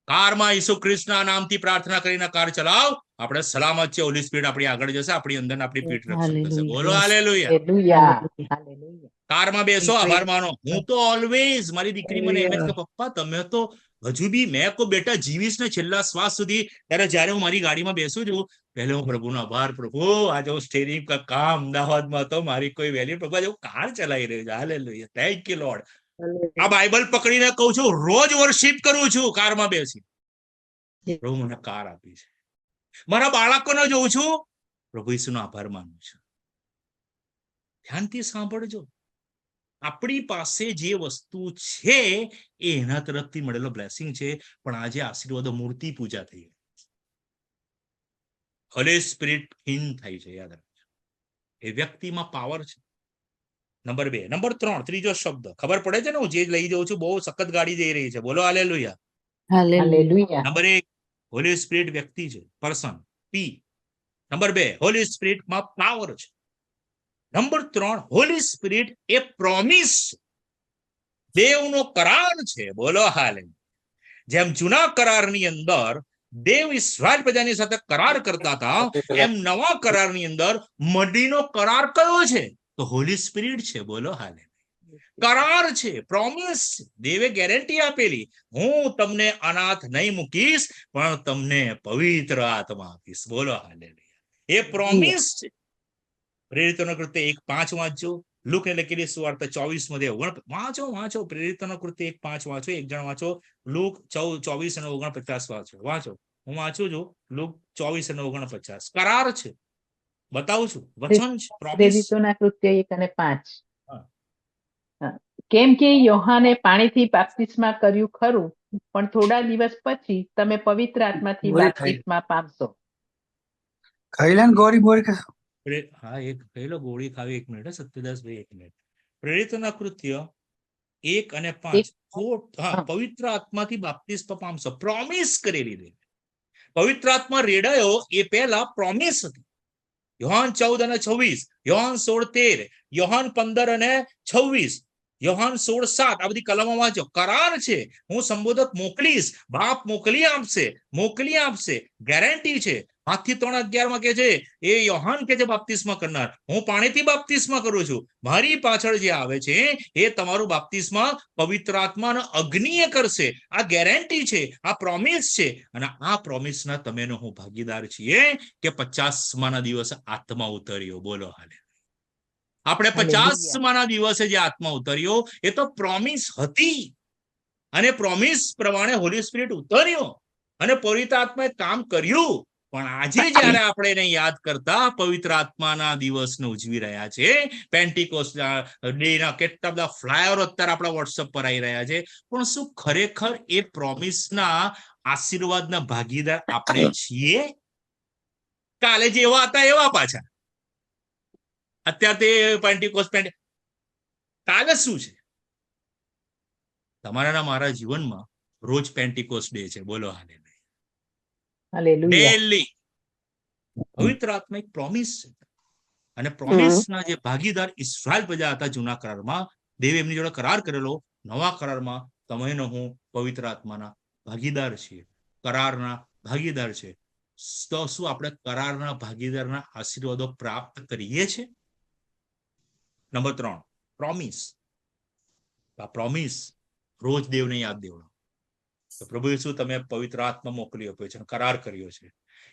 કારમાં ઈસુ ખ્રિસ્તના નામથી પ્રાર્થના કરીને કાર ચલાવ. આપણે સલામત છે. હોલી સ્પિરિટ આપણી આગળ જશે, આપણી અંદર આપણી પીઠ રક્ષણ કરશે. બોલો હાલેલુયા. હાલેલુયા. હાલેલુયા. કારમાં બેસો, આભાર માનો. હું તો ઓલવેઝ, મારી દીકરી મને એમ જ કે પપ્પા તમે તો હજુ બી, મેં કહું બેટા જીવીશ ને છેલ્લા શ્વાસ સુધી, ત્યારે જયારે હું મારી ગાડીમાં બેસું છું, પહેલે હું પ્રભુનો આભાર, પ્રભુ આજે હું સ્ટેરિંગ કા કામ અમદાવાદમાં હતો, મારી કોઈ વેલ્યુ, પ્રભુ આજે હું કાર ચલાવી રહ્યો છું. Hallelujah, thank you lord. આ બાઇબલ પકડીને કહું છું, રોજ વર્શિપ કરું છું કારમાં બેસી. પ્રભુ મને કાર આપી છે. મારા બાળકોને જોઉં છું, પ્રભુ ઈસુનો આભાર માનું છું. ધ્યાનથી સાંભળજો. આપણી પાસે જે વસ્તુ છે એ એના તરફથી મળેલો બ્લેસિંગ છે, પણ આજે આશીર્વાદો મૂર્તિ પૂજા થઈ. હોલી સ્પિરિટ હીન થાય છે. યાદ રાખજો, એ વ્યક્તિમાં પાવર છે. નંબર 2. નંબર 3, ત્રીજો શબ્દ ખબર પડે છે ને, હું જે લઈ જાઉં છું, બહુ સખત ગાડી જઈ રહી છે. બોલો hallelujah. Hallelujah. Number 1, Holi spirit વ્યક્તિ છે, પર્સન, પી. નંબર 2, હોલી સ્પિરિટમાં પાવર છે. નંબર 3, હોલી સ્પિરિટ એ પ્રોમિસ, દેવનો કરાર છે. બોલો હાલેલુયા. જેમ જૂના કરારની અંદર દેવ ઇસ્રાએલ પ્રજાની સાથે કરાર કરતા હતા, એમ નવા કરારની અંદર મડીનો કરાર કયો છે? તો હોલી સ્પિરિટ છે. બોલો હાલેલુયા. કરાર છે, પ્રોમિસ. દેવે ગેરંટી આપેલી, હું તમને અનાથ નહીં મૂકીશ, પણ તમને પવિત્ર આત્મા આપીશ. બોલો હાલેલુયા. એ પ્રોમિસ છે. પ્રેરિતોના કૃત્ય 1:5 વાંચજો. લુકને લખેલી સુવાર્તા 24 વાંચો. પ્રેરિતોના કૃત્ય 1:5 વાંચો. એક જણ વાંચો. લુક 24 અને 49 વાંચો. હું વાંચું છું. લુક 24 અને 49. કરાર છે, બતાવું છું, વચન છે, પ્રોમિસ. પ્રેરિતોના કૃત્ય 1 અને 5. હા. કેમ કે યોહાને પાણીથી બાપ્તિસ્મા કર્યું ખરું, પણ થોડા દિવસ પછી તમે પવિત્ર આત્માથી બોરી બાપ્તિસ્મા પામશો. ખાઈલાન ગોરી બોરી કે હા, એક પહેલો ગોળી ખાવી. 1 મિનિટ, સત્યદાસભાઈ 1 મિનિટ. પ્રેરિતોના કૃત્ય 1 અને 5. પવિત્ર આત્માથી બાપ્તિસ્મા પામશો, પ્રોમિસ કરેલી દે. પવિત્ર આત્મા રેડાયો એ પહેલા પ્રોમિસ હતી. યોહાન 14 અને 26, યોહાન 16:13, યોહાન 15 અને 26, યોહાન 16:7. આ બધી કલમો વાંચો. કરાર છે. હું સંબોધક મોકલીશ, બાપ મોકલી આપશે. ગેરંટી છે. 5:3-11 કે છે, એ યોહાન કે છે બાપ્તિસ્મા કરનાર, હું પાણીથી બાપ્તિસ્મા કરું છું, મારી પાછળ જે આવે છે એ તમારું બાપ્તિસ્મા પવિત્ર આત્માનો અગ્નિએ કરશે. આ ગેરંટી છે, આ પ્રોમિસ છે. અને આ પ્રોમિસના તમે હું ભાગીદાર છીએ કે 50મા દિવસે આત્મા ઉતર્યો. બોલો હાલે. આપણે 50મા દિવસે જે આત્મા ઉતર્યો એ તો પ્રોમિસ હતી, અને પ્રોમિસ પ્રમાણે હોલી સ્પિરિટ ઉતર્યો અને પવિત્ર આત્માએ કામ કર્યું. પણ આજે જયારે આપણે એને યાદ કરતા પવિત્ર આત્માના દિવસને ઉજવી રહ્યા છે, પેન્ટિકોસ્ટ ડેના કેટલા બધા ફ્લાયરો અત્યારે આપણા વોટ્સઅપ પર આવી રહ્યા છે, પણ શું ખરેખર એ પ્રોમિસના આશીર્વાદના ભાગીદાર આપણે છીએ? કાલે જેવા હતા એવા પાછા અત્યારે તે પેન્ટિકોસ્ટ કાલે શું છે? તમારા મારા જીવનમાં રોજ પેન્ટિકોસ્ટ ડે છે. બોલો હાલે. ડેલી પવિત્ર આત્મા એક પ્રોમિસ છે, અને પ્રોમિસના જે ભાગીદાર ઇસ્રાએલ પ્રજા હતા જૂના કરારમાં, દેવે એમની જોડે કરાર કરેલો. નવા કરારમાં તમે હું પવિત્ર આત્માના ભાગીદાર છીએ, કરારના ભાગીદાર છે. તો શું આપણે કરારના ભાગીદારના આશીર્વાદો પ્રાપ્ત કરીએ છીએ? Number 3, promise. આ પ્રોમિસ રોજ દેવને યાદ દેવડો. તો પ્રભુ ઈસુ તમે પવિત્ર આત્મા મોકલી આપ્યો છે, કરાર કર્યો છે.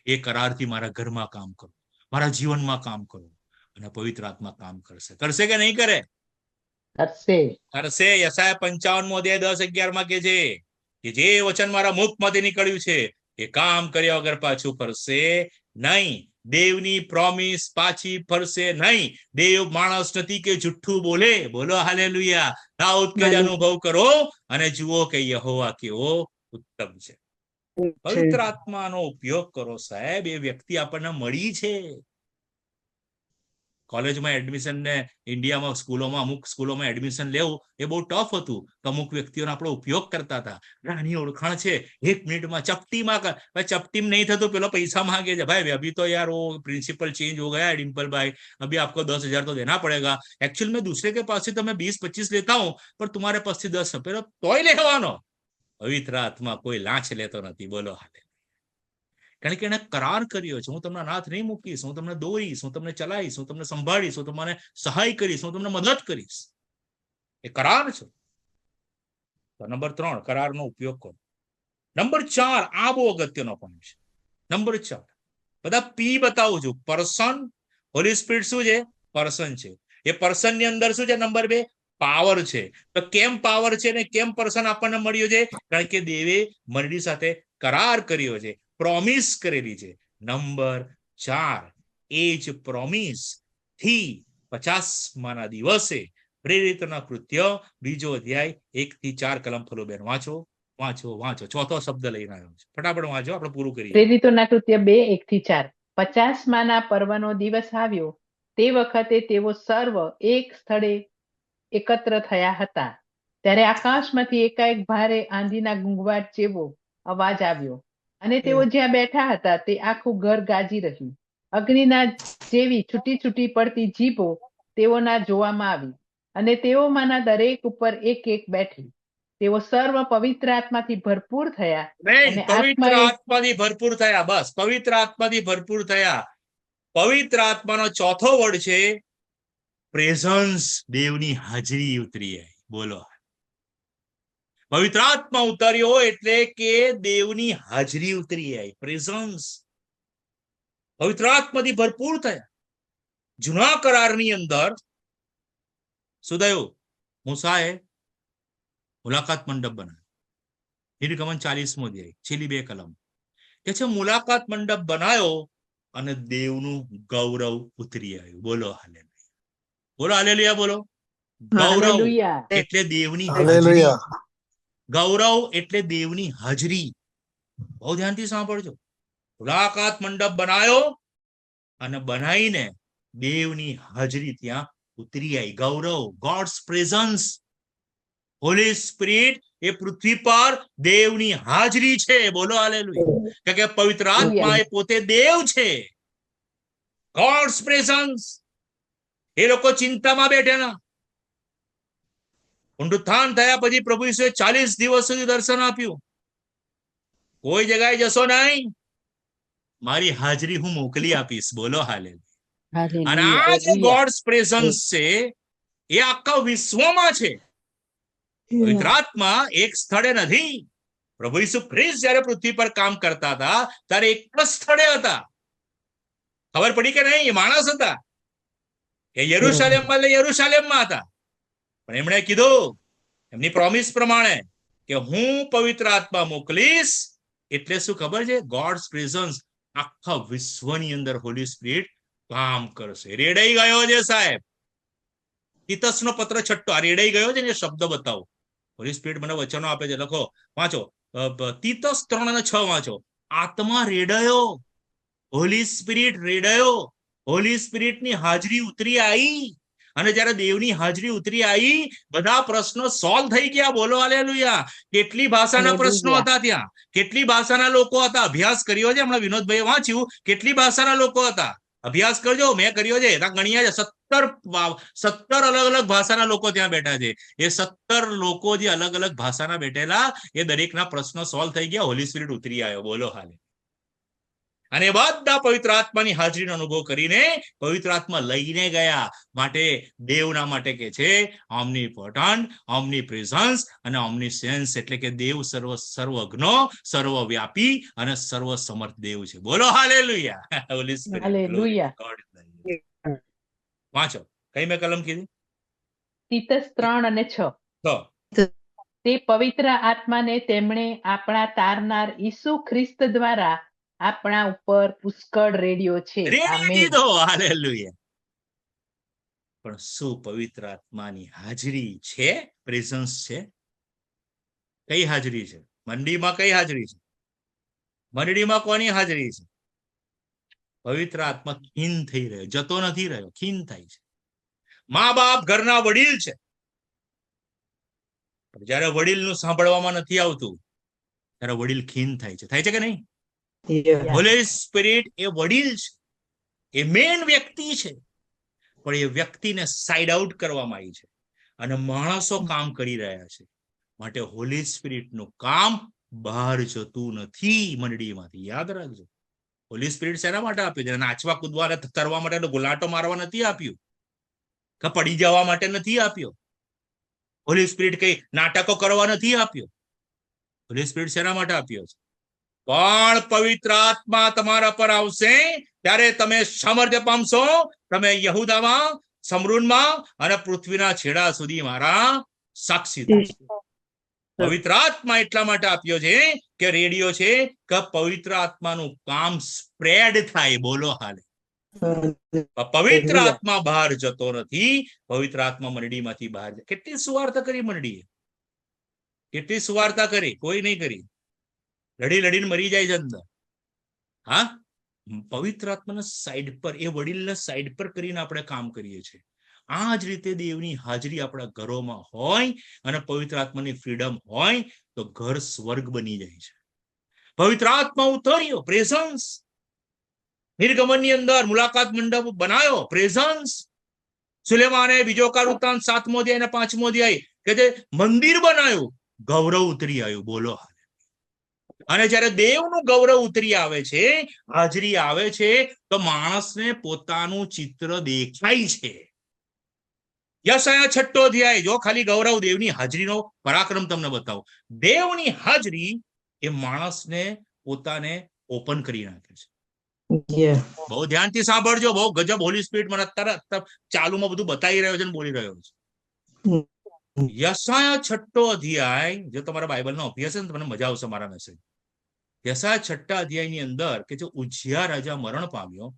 એ કરારથી મારા ઘરમાં કામ કરો, મારા જીવનમાં કામ કરો, અને પવિત્ર આત્મા કામ કરશે કે નહીં કરે? કરશે. યશાયા 55:10-11 કે છે કે જે વચન મારા મુખમાંથી નીકળ્યું છે એ કામ કર્યા વગર પાછું ફરશે નહીં. દેવની પ્રોમિસ પાછી ફરશે નહીં. દેવ માણસ નથી કે જુઠ્ઠું બોલે. બોલો હાલેલુયા. દાઉદ કે અનુભવ કરો અને જુઓ કે યહોવા કેવો ઉત્તમ છે. પવિત્ર આત્માનો ઉપયોગ કરો સાહેબ. એ વ્યક્તિ આપણને મળી છે. કોલેજમાં એડમિશન ને ઇન્ડિયામાં સ્કૂલોમાં અમુક સ્કૂલોમાં એડમિશન લેવું એ બહુ ટફ હતું. તો અમુક વ્યક્તિઓનો આપણો ઉપયોગ કરતા હતા. આની ઓળખાણ છે, 1 મિનિટમાં ચપટીમાં ચપટીમાં નહીં થતું, પેલો પૈસા માંગે છે, ભાઈ अभी तो यार वो प्रिंसिपल चेंज हो गया है डिम्पल भाई, अभी आपको 10,000 तो देना पड़ेगा. एक्चुअल में दूसरे के पास से तो मैं 20-25 लेता हूँ, पर तुम्हारे पास से 10 પેલો તોય લેવાનો. પવિત્ર આત્મા કોઈ લાંચ લેતો નથી. બોલો હાલે. કારણ કે એને કરાર કર્યો છે, હું તમને નાથ નહીં મૂકીશ, હું તમને દોરીશ, હું તમને ચલાવીશ, હું તમને સંભાળીશ, હું તમને સહાય કરીશ, હું તમને મદદ કરીશ. એ કરાર છે. તો નંબર 3, કરારનો ઉપયોગ કરો. નંબર 4, આ બહુ અગત્યનો પણ છે. નંબર 4, બધા પી બતાવું છું. પર્સન, હોલી સ્પિરિટ શું છે? પર્સન છે. એ પર્સન ની અંદર શું છે? નંબર 2, પાવર છે. તો કેમ પાવર છે ને કેમ પર્સન આપણને મળ્યો છે? કારણ કે દેવે મંડળી સાથે કરાર કર્યો છે, પ્રોમિસ કરેલી છે. નંબર 4, એ જ પ્રોમિસ થી 50મા દિવસે પ્રેરિતના કૃત્ય 2 અધ્યાય 1 થી 4 કલમ ફલો બેન વાંચો વાંચો વાંચો. ચોથો શબ્દ લઈને આવ્યો છે, ફટાફટ વાંચો, આપણે પૂરું કરીએ. પ્રેરિતોના કૃત્ય 2, 1 થી 4. 50મા પર્વનો દિવસ આવ્યો તે વખતે તેઓ સર્વ એક સ્થળે એકત્ર થયા હતા. ત્યારે આકાશમાંથી એકાએક ભારે આંધીના ગુંગવાટ જેવો અવાજ આવ્યો અને તેઓ જ્યાં બેઠા હતા તે આખું ઘર ગાજી રહ્યું. અગ્નિના જેવી છૂટી છૂટી પડતી જીભો તેઓના જોવામાં આવી અને તેઓમાંના દરેક ઉપર એક એક બેઠી. તેઓ સર્વ પવિત્ર આત્માથી ભરપૂર થયા બેન, અને પવિત્ર આત્માએ આત્માથી ભરપૂર થયા. બસ, પવિત્ર આત્માથી ભરપૂર થયા. પવિત્ર આત્માનો ચોથો વર્ડ છે પ્રેઝન્સ. દેવની હાજરી ઉતરી આવી. બોલો, પવિત્ર આત્મા ઉતર્યો એટલે કે દેવની હાજરી ઉતરી આવી. પ્રેઝન્સ. પવિત્ર આત્માથી ભરપૂર થયા. જૂના કરારની અંદર શું થયું? મૂસાએ મુલાકાત મંડપ બનાવ્યો. નિર્ગમન 40મો અધ્યાય છેલ્લી 2 કલમ કે છે મુલાકાત મંડપ બનાવ્યો અને દેવનું ગૌરવ ઉતરી આવ્યું. બોલો હાલેલુયા, બોલો હાલેલુયા, બોલો. ગૌરવ હાલેલુયા. એટલે દેવની હાજરી. હાલેલુયા. ગૌરવ એટલે દેવની હાજરી. બહુ ધ્યાનથી સાંભળજો. મુલાકાત મંડપ બનાવ્યો અને બનાવીને દેવની હાજરી ત્યાં ઉતરી આવી. ગૌરવ, ગોડ્સ પ્રેઝન્સ. હોલી સ્પિરિટ એ પૃથ્વી પર દેવની હાજરી છે. બોલો હાલેલુયા. કે પવિત્ર આત્મા એ પોતે દેવ છે. Gods presence. એ લોકો ચિંતામાં બેઠેલા. પુનરુત્થાન થયા પછી પ્રભુ ઈસુએ 40 દિવસ સુધી દર્શન આપ્યું. કોઈ જગ્યાએ જશો નહીં, મારી હાજરી હું મોકલી આપીશ. બોલો હાલેલુયા. અને આ જે ગોડ્સ પ્રેઝન્સ છે એ આખા વિશ્વમાં છે. પવિત્ર આત્મા એક સ્થળે નથી. પ્રભુ ઈસુ ખ્રિસ્ત જ્યારે પૃથ્વી પર કામ કરતા હતા ત્યારે એક જ સ્થળે હતા. ખબર પડી કે નહીં? એ માણસ હતા. એ યરુશાલેમમાં યરુશાલેમમાં હતા. પણ એમણે કીધું એમની પ્રોમિસ પ્રમાણે કે હું પવિત્ર આત્મા મોકલીશ એટલે શું ખબર છે? ગોડ્સ પ્રેઝન્સ આખા વિશ્વની અંદર હોલી સ્પિરિટ કામ કરશે. રેડાઈ ગયો છે સાહેબ. તીતસનો પત્ર 6. આ રેડાઈ ગયો છે ને, શબ્દ બતાવો. હોલી સ્પિરિટ મને વચનો આપે છે. લખો, વાંચો. તીતસ 3 અને 6 વાંચો. આત્મા રેડાયો, હોલી સ્પિરિટ રેડાયો. હોલી સ્પિરિટની હાજરી ઉતરી આવી અને જ્યારે દેવની હાજરી ઉતરી આવી બધા પ્રશ્નો સોલ્વ થઈ ગયા. બોલો હાલેલુયા. કેટલી ભાષાના પ્રશ્નો હતા ત્યાં, કેટલી ભાષાના લોકો હતા. અભ્યાસ કર્યો છે હમણાં વિનોદભાઈ વાંચ્યું. કેટલી ભાષાના લોકો હતા. અભ્યાસ કરજો, મેં કર્યો છે. ગણ્યા છે 17 અલગ અલગ ભાષાના લોકો ત્યાં બેઠા છે. એ 17 લોકો જે અલગ અલગ ભાષાના બેઠેલા એ દરેકના પ્રશ્નો સોલ્વ થઈ ગયા. હોલી સ્પિરિટ ઉતરી આવ્યો. બોલો હાલે. અને બધા પવિત્ર આત્માની હાજરીનો અનુભવ કરીને પવિત્ર આત્મા લઈને ગયા. માટે દેવના માટે કે છે ઓમનીપોટન્ટ, ઓમનીપ્રેઝન્સ અને ઓમનીસેન્સ. એટલે કે દેવ સર્વજ્ઞ, સર્વવ્યાપી અને સર્વસમર્થ દેવ છે. બોલો હાલેલુયા. હોલી સ્પિરિટ. હાલેલુયા. વાંચો. કઈ મેં કલમ કીધી? તીતસ 3 અને 6. તે પવિત્ર આત્માને તેમણે આપણા તારનાર ઈસુ ખ્રિસ્ત દ્વારા આપણા ઉપર પુષ્કળ રેડિયો છે. આમેન. હાલેલુયા. પણ શું પવિત્ર આત્માની હાજરી છે? પ્રેઝન્સ છે? કઈ હાજરી છે? મંડીમાં કઈ હાજરી છે? મંડળીમાં કોની હાજરી છે? પવિત્ર આત્મા ખીન થઈ રહ્યો, જતો નથી રહ્યો, ખીન થાય છે. મા બાપ ઘરના વડીલ છે, જયારે વડીલનું સાંભળવામાં નથી આવતું ત્યારે વડીલ ખીન થાય છે કે નહીં? હોલી સ્પિરિટ એ વડીલ છે, એ મેન વ્યક્તિ છે, પણ એ વ્યક્તિને સાઈડ આઉટ કરવામાં આવી છે અને માણસો કામ કરી રહ્યા છે. માટે હોલી સ્પિરિટનું કામ બહાર જતું નથી મંડળીમાંથી. યાદ રાખજો, હોલી સ્પિરિટ શેના માટે આપ્યું છે? નાચવા કૂદવા તરવા માટે, ગુલાટો મારવા નથી આપ્યું, કે પડી જવા માટે નથી આપ્યો. હોલી સ્પિરિટ કઈ નાટકો કરવા નથી આપ્યો. હોલી સ્પિરિટ શેના માટે આપ્યો છે? પણ પવિત્ર આત્મા તમારા પર આવશે ત્યારે તમે સામર્થ્ય પામશો, તમે યહૂદામાં, સમરૂનમાં અને પૃથ્વીના છેડા સુધી મારા સાક્ષી થશો. પવિત્ર આત્મા એટલા માટે આપ્યો છે કે રેડિયો છે કે પવિત્ર આત્માનું કામ સ્પ્રેડ થાય. બોલો હાલે. પવિત્ર આત્મા બહાર જતો નથી, પવિત્ર આત્મા મંડળીમાંથી બહાર જાય. કેટલી સુવાર્તા કરી મંડળીએ, કેટલી સુવાર્તા કરી? કોઈ નહીં કરી. લડી લડીને મરી જાય છે અંદર. હા, પવિત્ર આત્માના સાઈડ પર, એ વડીલના સાઈડ પર કરીને આપણે કામ કરીએ છીએ. આ જ રીતે દેવની હાજરી આપણા ઘરોમાં હોય અને પવિત્ર આત્માની ફ્રીડમ હોય તો ઘર સ્વર્ગ બની જાય છે. પવિત્ર આત્મા ઉતર્યો, પ્રેઝન્સ. નિર્ગમનની અંદર મુલાકાત મંડપ બનાવ્યો, પ્રેઝન્સ. સુલેમાને બીજો કાર વૃત્તાંત 7મો અધ્યાય અને 5મો અધ્યાય કે જે મંદિર બનાવ્યું, ગૌરવ ઉતરી આવ્યું. બોલો. અને જયારે દેવનું ગૌરવ ઉતરી આવે છે, હાજરી આવે છે, તો માણસને પોતાનું ચિત્ર દેખાય છે. યશાયા 6 અધ્યાય, જો ખાલી ગૌરવ દેવની હાજરીનો પરાક્રમ તમને બતાવો. દેવની હાજરી એ માણસને પોતાને ઓપન કરી નાખે છે. બહુ ધ્યાનથી સાંભળજો, બહુ ગજબ હોલી સ્પિરિટ મને અત્યારે ચાલુમાં બધું બતાવી રહ્યો છે અને બોલી રહ્યો છે. યશાયા 6 અધ્યાય, જો તમારા બાઇબલનો અભ્યાસ છે ને તમને મજા આવશે મારા મેસેજ. યશાયા 6 અધ્યાયની અંદર કે જે ઉજ્જિયા રાજા મરણ પામ્યો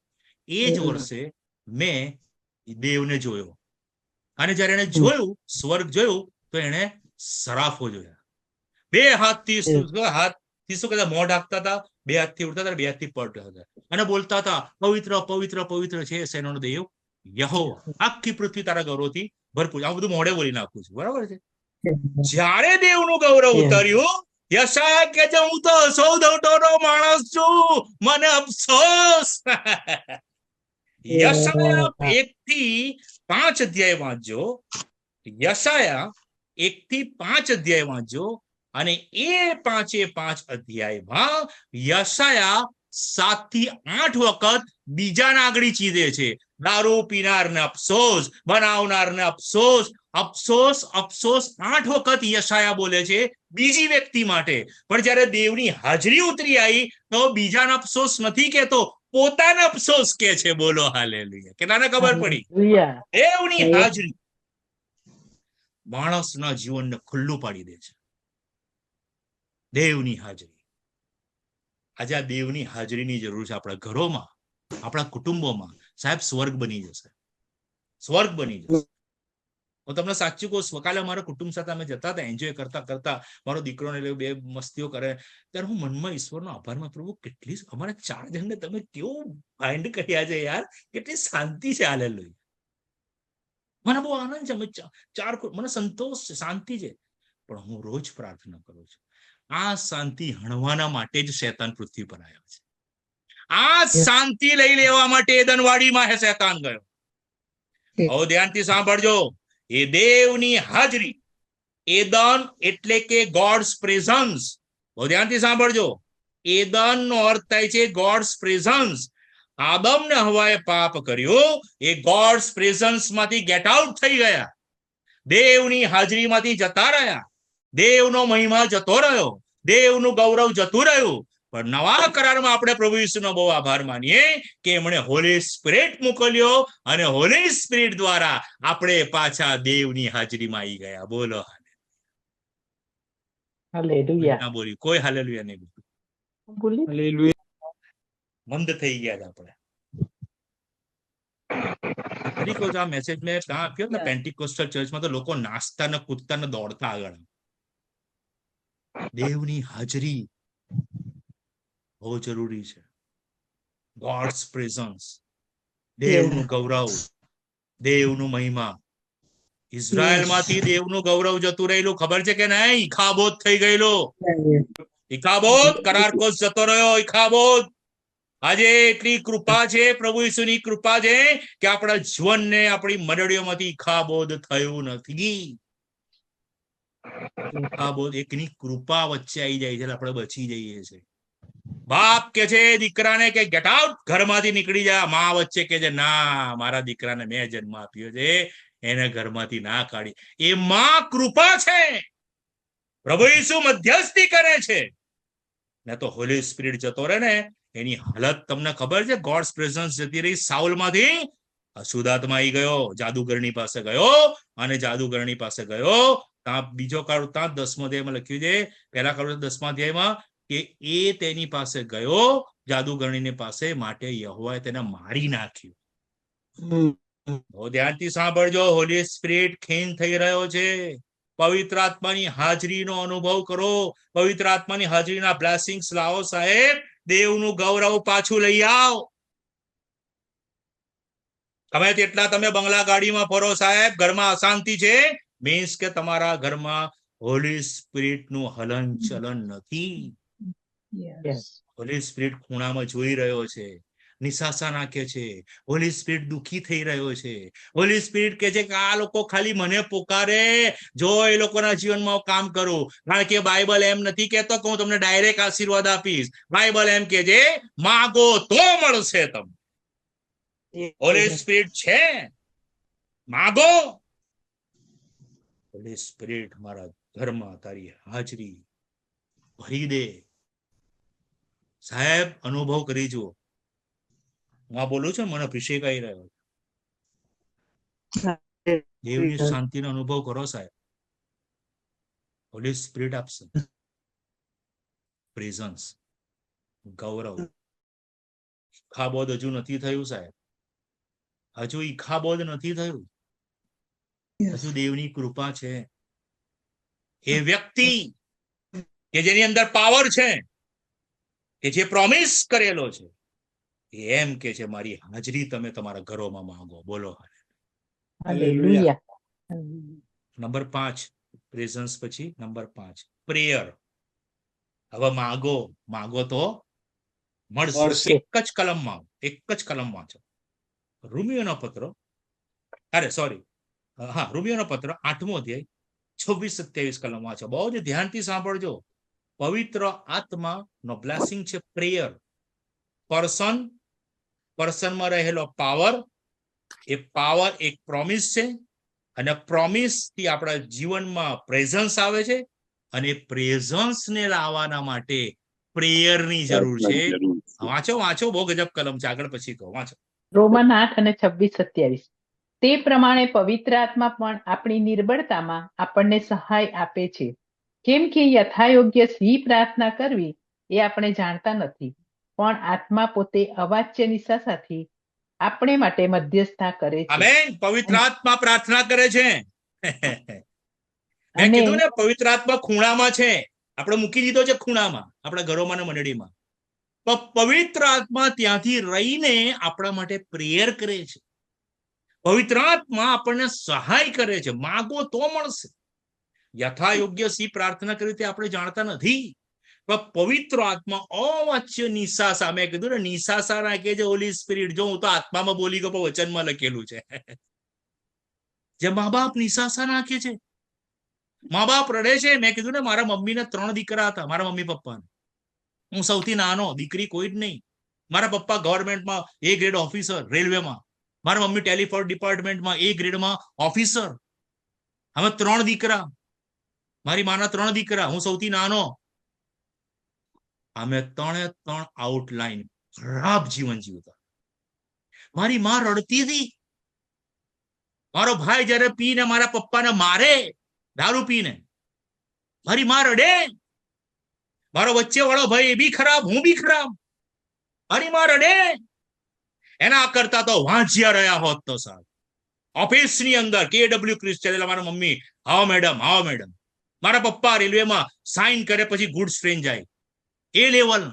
એ જ વર્ષે મેં દેવને જોયો. અને જયારે એને જોયું, સ્વર્ગ જોયું, તો એને સરાફો જોયા. 2 હાથથી શું કહેતા, મોં ઢાંકતા હતા, 2 હાથથી ઉડતા હતા, 2 હાથથી પડતા હતા અને બોલતા હતા, પવિત્ર પવિત્ર પવિત્ર છે સેનાનો દેવ યહોવા, આખી પૃથ્વી તારા ગૌરવથી ભરપૂર. આ બધું મોઢે બોલી નાખું છું, બરાબર છે. જ્યારે દેવનું ગૌરવ ઉતર્યું, યશાયા કે છે, હું તો સૌદોટોનો માણસ છું, મને અફસોસ. યશાયા 1-5 અધ્યાય વાંચજો. યશાયા 1-5 અધ્યાય વાંચજો અને એ 5 અધ્યાયમાં યશાયા 7-8 વખત બીજાને આગળ ચીધે છે. દારૂ પીનારને અફસોસ, બનાવનારને અફસોસ, અફસોસ અફસોસ 8 વખત યશાયા બોલે છે બીજી વ્યક્તિ માટે. પણ જયારે દેવની હાજરી ઉતરી આવી તો બીજાને અફસોસ નથી કહેતો, પોતાને અફસોસ કે છે. બોલો હાલેલુયા. કેટલાને ખબર પડી? દેવની હાજરી માણસના જીવનને ખુલ્લું પાડી દે છે. દેવની હાજરી. આજે આ દેવની હાજરીની જરૂર છે આપણા ઘરોમાં, આપણા કુટુંબોમાં. સાહેબ, સ્વર્ગ બની જશે, સ્વર્ગ બની જશે. હું તમને સાચું કહું, કાલે મારા કુટુંબ સાથે અમે જતા હતા, એન્જોય કરતા કરતા, મારો દીકરો ને 2 મસ્તીઓ કરે, ત્યારે હું મનમાં ઈશ્વરનો આભાર માનું, પ્રભુ કેટલી અમારા 4 જણને તમે કેવું ફાઇન્ડ કર્યા છે યાર, કેટલી શાંતિ છે. હાલેલુયા. મને બહુ આનંદ છે, મને સંતોષ છે, શાંતિ છે. પણ હું રોજ પ્રાર્થના કરું છું, આ શાંતિ હણવાના માટે જ શૈતાન પૃથ્વી પર આવ્યો છે. આ શાંતિ લઈ લેવા માટે એદનવાડીમાં શૈતાન ગયો. બહુ ધ્યાનથી સાંભળજો. એ દેવની હાજરી, એદન એટલે કે ગોડ્સ પ્રેઝન્સ. બહુ ધ્યાનથી સાંભળજો. એદન નો અર્થ થાય છે ગોડ્સ પ્રેઝન્સ. આદમ ને હવાએ પાપ કર્યો, એ ગોડ્સ પ્રેઝન્સ માંથી ગેટ આઉટ થઈ ગયા, દેવની હાજરીમાંથી જતા રહ્યા, દેવનો મહિમા જતો રહ્યો, દેવનું ગૌરવ જતું રહ્યું. પણ નવા કરારમાં આપણે પ્રભુ ઈસુનો બહુ આભાર માનીએ કે એમણે હોલી સ્પિરિટ મોકલ્યો અને હોલી સ્પિરિટ દ્વારા આપણે પાછા દેવની હાજરીમાં આવી ગયા. બોલો હાલેલુયા. બોલી કોઈ હાલેલુયા નહીં બોલી. મંદ થઈ ગયા આપણે. આ મેસેજ મેં ત્યાં આપ્યો ને પેન્ટિકોસ્ટલ ચર્ચમાં, તો લોકો નાચતા ને કૂદતા ને દોડતા આગળ. દેવની હાજરી, બહુ જરૂરી છે. ગોડ્સ પ્રેઝન્સ, દેવનું ગૌરવ, દેવનું મહિમા. ઇઝરાયલમાંથી દેવનું ગૌરવ જતું રહેલું ખબર છે કે નહીં? ઇખાબોદ થઈ ગયેલો. ઇખાબોદ, કરારકોસ જતો રહ્યો. ઇખાબોદ. આજે એટલી કૃપા છે, પ્રભુ ઈસુની કૃપા છે કે આપણા જીવનને આપણી મંડળીઓમાંથી ઇખાબોદ થયું નથી. ઇખાબોદ એકની કૃપા વચ્ચે આવી જાય છે એટલે આપણે બચી જઈએ છીએ. બાપ કે છે દીકરાને કે ગેટ આઉટ, ઘરમાંથી નીકળી જા. માં વચ્ચે કે છે ના, મારા દીકરાને મેં જન્મ આપ્યો છે, એને ઘરમાંથી ના કાઢી. એ માં કૃપા છે. પ્રભુ ઈસુ મધ્યસ્થી કરે છે. ને તો હોલી સ્પિરિટ જતો રહે ને, એની હાલત તમને ખબર છે? ગોડ્સ પ્રેઝન્સ જતી રહી. સાઉલમાંથી અશુદ્ધાત્મા આવી ગયો, જાદુગરની પાસે ગયો, અને જાદુગરની પાસે ગયો. ત્યાં બીજો કાળ, ત્યાં 10મા અધ્યાયમાં લખ્યું છે, પહેલા કાળ 10મા અધ્યાયમાં, કે એ તેની પાસે ગયો, જાદુગરણીની પાસે, માટે યહોવાએ તેને મારી નાખ્યું. તો ધ્યાનથી સાંભળજો, હોલી સ્પિરિટ ખીન થઈ રહ્યો છે. પવિત્ર આત્માની હાજરીનો અનુભવ કરો. પવિત્ર આત્માની હાજરીના બ્લેસિંગ્સ લાવો સાહેબ. દેવનું ગૌરવ પાછું લઈ આવો. તમે તેટલા તમે બંગલા ગાડીમાં ફરો સાહેબ, ઘરમાં અશાંતિ છે, મીન્સ કે તમારા ઘરમાં હોલી સ્પિરિટ નું હલન ચલન નથી. હોલી સ્પિરિટ ખૂણામાં જોઈ રહ્યો છે, નિશાસા નાખે છે. હોલી સ્પિરિટ દુઃખી થઈ રહ્યો છે. હોલી સ્પિરિટ કે છે કે આ લોકો ખાલી મને પુકારે, જો એ લોકોના જીવનમાં કામ કરું. કારણ કે બાઇબલ એમ નથી કહેતો કે હું તમને ડાયરેક્ટ આશીર્વાદ આપીશ. બાઇબલ એમ કે છે માગો તો મળશે તમને. હોલી સ્પિરિટ છે, માગો. હોલી સ્પિરિટ મારા ઘરમાં તારી હાજરી ભરી દે. સાહેબ અનુભવ કરી જુઓ. હું આ બોલું છું, મને અભિષેક આવી રહ્યો. દેવની શાંતિનો અનુભવ કરો સાહેબ. હોલી સ્પિરિટ આપશે પ્રેઝન્સ, ગૌરવ. ઇખાબોદ હજુ નથી થયું સાહેબ, હજુ ઇખાબોદ નથી થયું. હજુ દેવની કૃપા છે. એ વ્યક્તિ કે જેની અંદર પાવર છે, કે જે પ્રોમિસ કરેલો છે, એમ કે છે મારી હાજરી તમે તમારા ઘરોમાં માંગો. બોલો હાલેલુયા. નંબર 5 પ્રેઝન્સ પછી નંબર 5 પ્રેયર. હવે માગો, માગો તો મળશે. એક જ કલમમાં, એક જ કલમ વાંચો. રોમિયોનો પત્ર, અરે સોરી, હા, રોમિયોનો પત્ર 8મો અધ્યાય 26-27 કલમ વાંચો. બહુ જ ધ્યાનથી સાંભળજો. પવિત્ર આત્મા નો બ્લેસિંગ છે પ્રેયર. પર્સનમાં રહેલો પાવર, એ પાવર એક પ્રોમિસ છે, અને પ્રોમિસ થી આપણા જીવનમાં પ્રેઝન્સ આવે છે, અને પ્રેઝન્સ ને લાવવાના માટે પ્રેયર ની જરૂર છે. વાંચો વાંચો, બહુ ગજબ કલમ છે. આગળ પછી કહો, વાંચો. રોમન 8 અને 26-27. તે પ્રમાણે પવિત્ર આત્મા પણ આપણી નિર્બળતામાં આપણને સહાય આપે છે, કેમ કે યથાયોગ્ય સી પ્રાર્થના કરવી એ આપણે જાણતા નથી, પણ આત્મા પોતે અવાચ્ય નિશાસાથી આપણે માટે મધ્યસ્થતા કરે છે. આમેન. પવિત્ર આત્મા પ્રાર્થના કરે છે. મેં કીધું ને, પવિત્ર આત્મા ખૂણામાં છે. આપણે મૂકી દીધો છે ખૂણામાં, આપણા ઘરોમાં ને મંડળીમાં. પણ પવિત્ર આત્મા ત્યાંથી રહીને આપણા માટે પ્રેયર કરે છે. પવિત્ર આત્મા આપણને સહાય કરે છે. માગો તો મળશે. યથાયોગ્ય સી પ્રાર્થના કરી તે આપણે જાણતા નથી, પણ પવિત્ર આત્મા અવાચ્ય નિશાસા, મેં કીધું ને નિશાસા નાખે છે હોલી સ્પિરિટ. જો હું તો આત્મામાં બોલી ગયો, પણ વચનમાં લખેલું છે. જે મા બાપ નિશાસા નાખે છે, મા બાપ રડે છે. મેં કીધું ને મારા મમ્મીને 3 દીકરા હતા, મારા મમ્મી પપ્પાને. હું સૌથી નાનો, દીકરી કોઈ જ નહીં. મારા પપ્પા ગવર્મેન્ટમાં A ગ્રેડ ઓફિસર રેલવેમાં, મારા મમ્મી ટેલિફોન ડિપાર્ટમેન્ટમાં A ગ્રેડમાં ઓફિસર. અમે 3 દીકરા, મારી માના 3 દીકરા, હું સૌથી નાનો. અમે 3 આઉટલાઈન ખરાબ જીવન જીવતા. મારી માં રડતી હતી. મારો ભાઈ જયારે પીને મારા પપ્પાને મારે, દારૂ પીને, મારી માં રડે. મારો વચ્ચે વાળો ભાઈ એ બી ખરાબ, હું બી ખરાબ, મારી માં રડે. એના કરતા તો વાંચ્યા રહ્યા હોત તો સાહેબ. ઓફિસની અંદર KW ક્રિસ્ટિયન, મારા મમ્મી આવો મેડમ, આવો મેડમ. મારા પપ્પા રેલવેમાં સાઇન કરે પછી ગુડ્સ ટ્રેન જાય, એ લેવલ.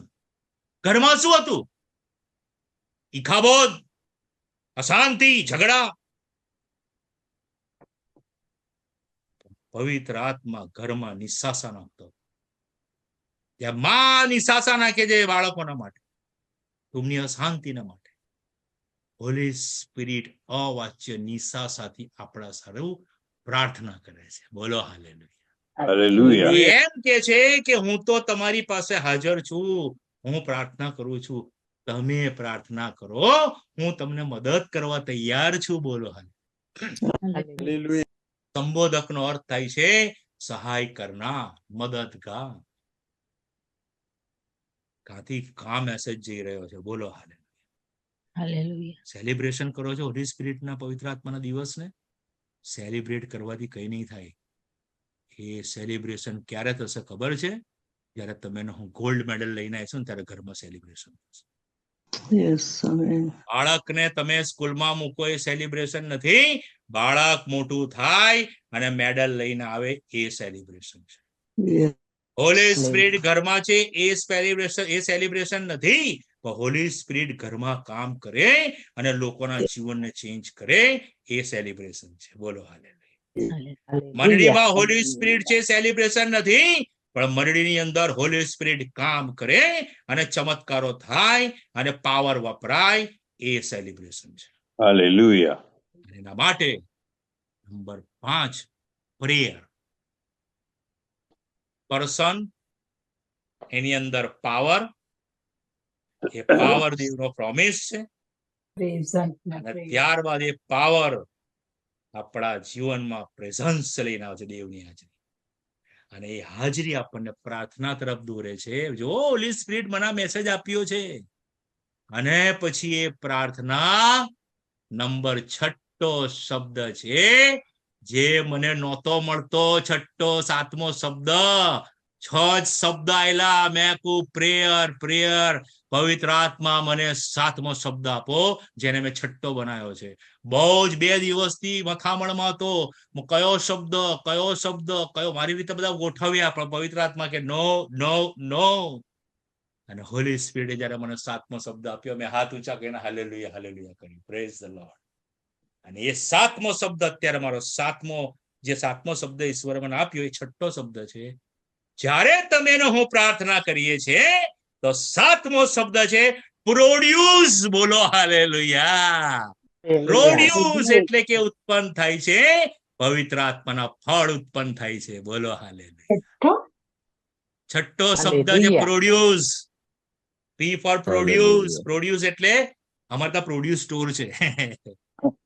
ઘરમાં શું હતું? ઈખાબોધ, અશાંતિ, ઝઘડા. પવિત્ર આત્મા ઘરમાં નિશાસા નાખતો. ત્યાં માં નિશાસા નાખે છે બાળકોના માટે, તુમની અશાંતિના માટે. હોલી સ્પિરિટ અવાચ્ય નિશાસાથી આપણા સારું પ્રાર્થના કરે છે. બોલો હાલેલુયા. હાલેલુયા. એમ કે છે કે હું તો તમારી પાસે હાજર છું, હું પ્રાર્થના કરું છું, તમે પ્રાર્થના કરો, હું તમને મદદ કરવા તૈયાર છું. બોલો હાલેલુયા. સંબોધકનો અર્થ થાય છે સહાય કરનાર, મદદગાર. કાથી કા મેસેજ જઈ રહ્યો છે? બોલો હાલેલુયા. સેલિબ્રેશન કરો છો હોલી સ્પિરિટના પવિત્ર આત્માના દિવસને, સેલિબ્રેટ કરવાથી કઈ નહીં થાય. એ સેલિબ્રેશન ક્યારે થશે ખબર છે? જયારે તમે હું ગોલ્ડ મેડલ લઈને આવીશું ને ત્યારે ઘરમાં સેલિબ્રેશન થશે. બાળકને તમે સ્કૂલમાં મૂકો એ સેલિબ્રેશન નથી. બાળક મોટું થાય અને મેડલ લઈને આવે એ સેલિબ્રેશન છે. હોલી સ્પિરિટ ઘરમાં છે એ સેલિબ્રેશન નથી. હોલી સ્પિરિટ ઘરમાં કામ કરે અને લોકોના જીવનને ચેન્જ કરે એ સેલિબ્રેશન છે. બોલો હાલેલુયા. મંડળીમાં હોલી સ્પિરિટ છે સેલિબ્રેશન નથી, પણ મંડળીની અંદર હોલી સ્પિરિટ કામ કરે અને ચમત્કારો થાય અને પાવર વપરાય એ સેલિબ્રેશન છે. હાલેલુયા. એના માટે નંબર 5 પ્રેયર. પર્સન, એની અંદર પાવર, એ પાવર દેવનો પ્રોમિસ છે. અને ત્યારબાદ એ પાવર આપણા જીવનમાં પ્રેઝન્સ લઈને આવે છે, દેવની હાજરી. અને એ હાજરી આપણને પ્રાર્થના તરફ દોરે છે. જો હોલી સ્પિરિટ મને મેસેજ આપ્યો છે. અને પછી એ પ્રાર્થના નંબર 6 શબ્દ છે જે મને નહોતો મળતો. 7મો શબ્દ, 6 જ શબ્દ આયેલા. મેં કહું પ્રેયર પ્રેયર. પવિત્ર આત્મા મને 7મો શબ્દ આપો જેને મેં 6 બનાવ્યો છે. બહુ જ 2 દિવસથી મખામણમાં હતો, કયો શબ્દ કયો. મારી રીતે બધા ગોઠવ્યા, પણ પવિત્ર આત્મા કે નો નો નો. અને હોલી સ્પિરિટે જયારે મને 7મો શબ્દ આપ્યો, મેં હાથ ઊંચા કરીને હાલેલુયા હાલેલુયા કર્યું. Praise the lord. અને એ 7મો શબ્દ અત્યારે મારો 7મો શબ્દ ઈશ્વરે મને આપ્યો, એ 6 શબ્દ છે. જ્યારે તમે હું પ્રાર્થના કરીએ છીએ તો 7મો શબ્દ છે પ્રોડ્યુસ. બોલો હાલેલુયા. પ્રોડ્યુસ એટલે કે ઉત્પન્ન થાય છે, પવિત્ર આત્માના ફળ ઉત્પન્ન થાય છે. બોલો હાલેલુયા. 6 શબ્દ છે produce. P four produce. Produce એટલે અમારે ત્યાં પ્રોડ્યુસ સ્ટોર છે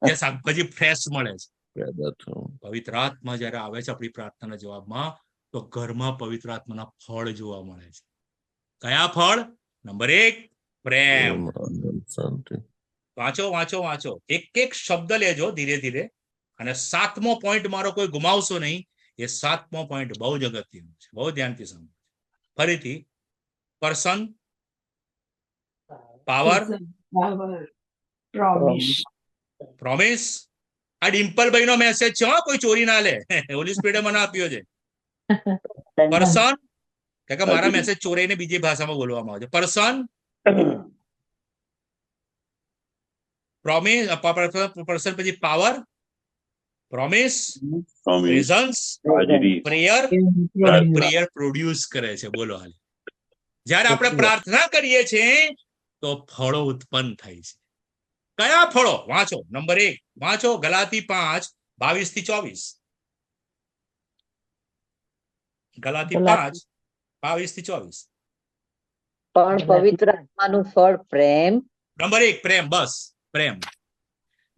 જ્યાં શાકભાજી ફ્રેશ મળે છે. પવિત્ર આત્મા જયારે આવે છે આપણી પ્રાર્થનાના જવાબમાં, તો ઘરમાં પવિત્ર આત્માના ફળ જોવા મળે છે. કયા ફળ? નંબર 1 પ્રેમ. વાંચો. એક શબ્દ લેજો ધીરે ધીરે. અને 7મો પોઈન્ટ મારો કોઈ ગુમાવશો નહીં. એ 7મો પોઈન્ટ બહુ જ અગત્યનો છે. બહુ ધ્યાનથી સમજો. ફરીથી, પર્સન, પાવર, પ્રોમિસ. આ ડિમ્પલભાઈ નો મેસેજ છે, કોઈ ચોરી ના લે. હોલી સ્પિરિટે મને આપ્યો છે. પર્સન, કે મારા મેસેજ ચોરાઈને બીજી ભાષામાં બોલવામાં આવે છે. પર્સન, પ્રોમિસ, પર્સન પછી power, promise, presence, prayer. Prayer produce કરે છે. બોલો હાલ. જ્યારે આપણે પ્રાર્થના કરીએ છીએ તો ફળો ઉત્પન્ન થાય છે. કયા ફળો? વાંચો. નંબર 1 વાંચો, ગલાતી 5:22-24. ગલાતી 5:22-24. પણ પવિત્ર આત્માનું ફળ પ્રેમ. નંબર 1 પ્રેમ. બસ પ્રેમ.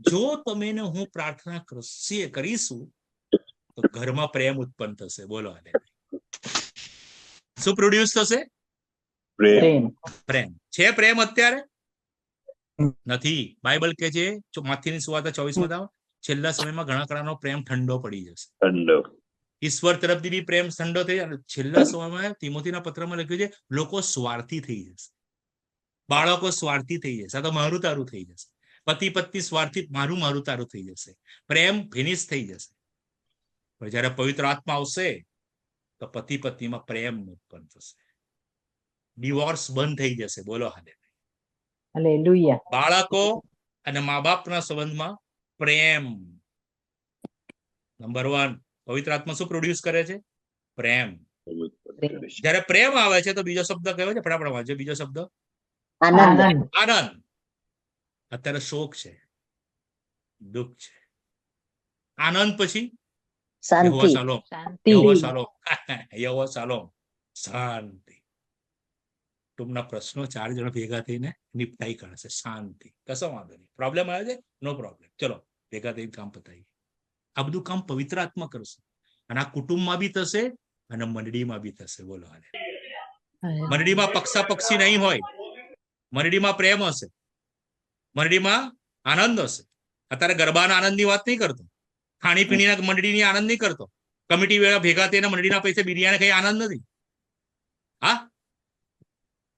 જો તમે હું પ્રાર્થના કરીશું તો ઘરમાં પ્રેમ ઉત્પન્ન થશે. બોલો હાલે. શું પ્રોડ્યુસ થશે? પ્રેમ. છે પ્રેમ અત્યારે? નથી. બાઇબલ કે છે માથીની સુવાર્તા 24 છેલ્લા સમયમાં ઘણા કણાનો પ્રેમ ઠંડો પડી જશે. ઈશ્વર તરફથી બી પ્રેમ ઠંડો થઈ જાય. છેલ્લા સમયમાં તિમોથીના પત્રમાં લખ્યું છે લોકો સ્વાર્થી થઈ જશે, બાળકો સ્વાર્થી થઈ જશે, આ તો મારું તારું થઈ જશે, પતિ પત્ની સ્વાર્થી, મારું તારું થઈ જશે, પ્રેમ ફિનિશ થઈ જશે. પણ જયારે પવિત્ર આત્મા આવશે તો પતિ પત્નીમાં પ્રેમ ઉત્પન્ન થશે. ડિવોર્સ બંધ થઈ જશે. બોલો હાલે. હાલેલુયા. બાળકો અને મા બાપના સંબંધમાં પ્રેમ. નંબર 1, પવિત્ર આત્મા શું પ્રોડ્યુસ કરે છે? પ્રેમ. જ્યારે પ્રેમ આવે છે તો બીજો શબ્દ કયો છે? ફટાફટ વાંચો. બીજો શબ્દ આનંદ. આનંદ. અત્યારે શોક છે, દુઃખ છે. આનંદ પછી યહોવા શાંતિ. શાલોમ, શાંતિ. યહોવા શાલોમ, યહોવા શાલોમ, શાંતિ. ટૂંકના પ્રશ્નો 4 જણ ભેગા થઈને નિપટાઈ કાઢશે. શાંતિ. કશો વાંધો નહીં. પ્રોબ્લેમ આવે છે? નો પ્રોબ્લેમ. ચલો ભેગા થઈને કામ પતાવીએ. આ બધું કામ પવિત્ર આત્મા કરશે અને આ કુટુંબમાં બી થશે અને મંડળીમાં બી થશે. બોલો હાલે. મંડળીમાં પક્ષાપક્ષી નહીં હોય. મંડળીમાં પ્રેમ હશે, મંડળીમાં આનંદ હશે. અત્યારે ગરબાના આનંદની વાત નહીં કરતો, ખાણીપીણીના મંડળીની આનંદ નહીં કરતો, કમિટી વેળા ભેગા થઈને મંડળીના પૈસે બિરિયાની કઈ આનંદ નથી. હા,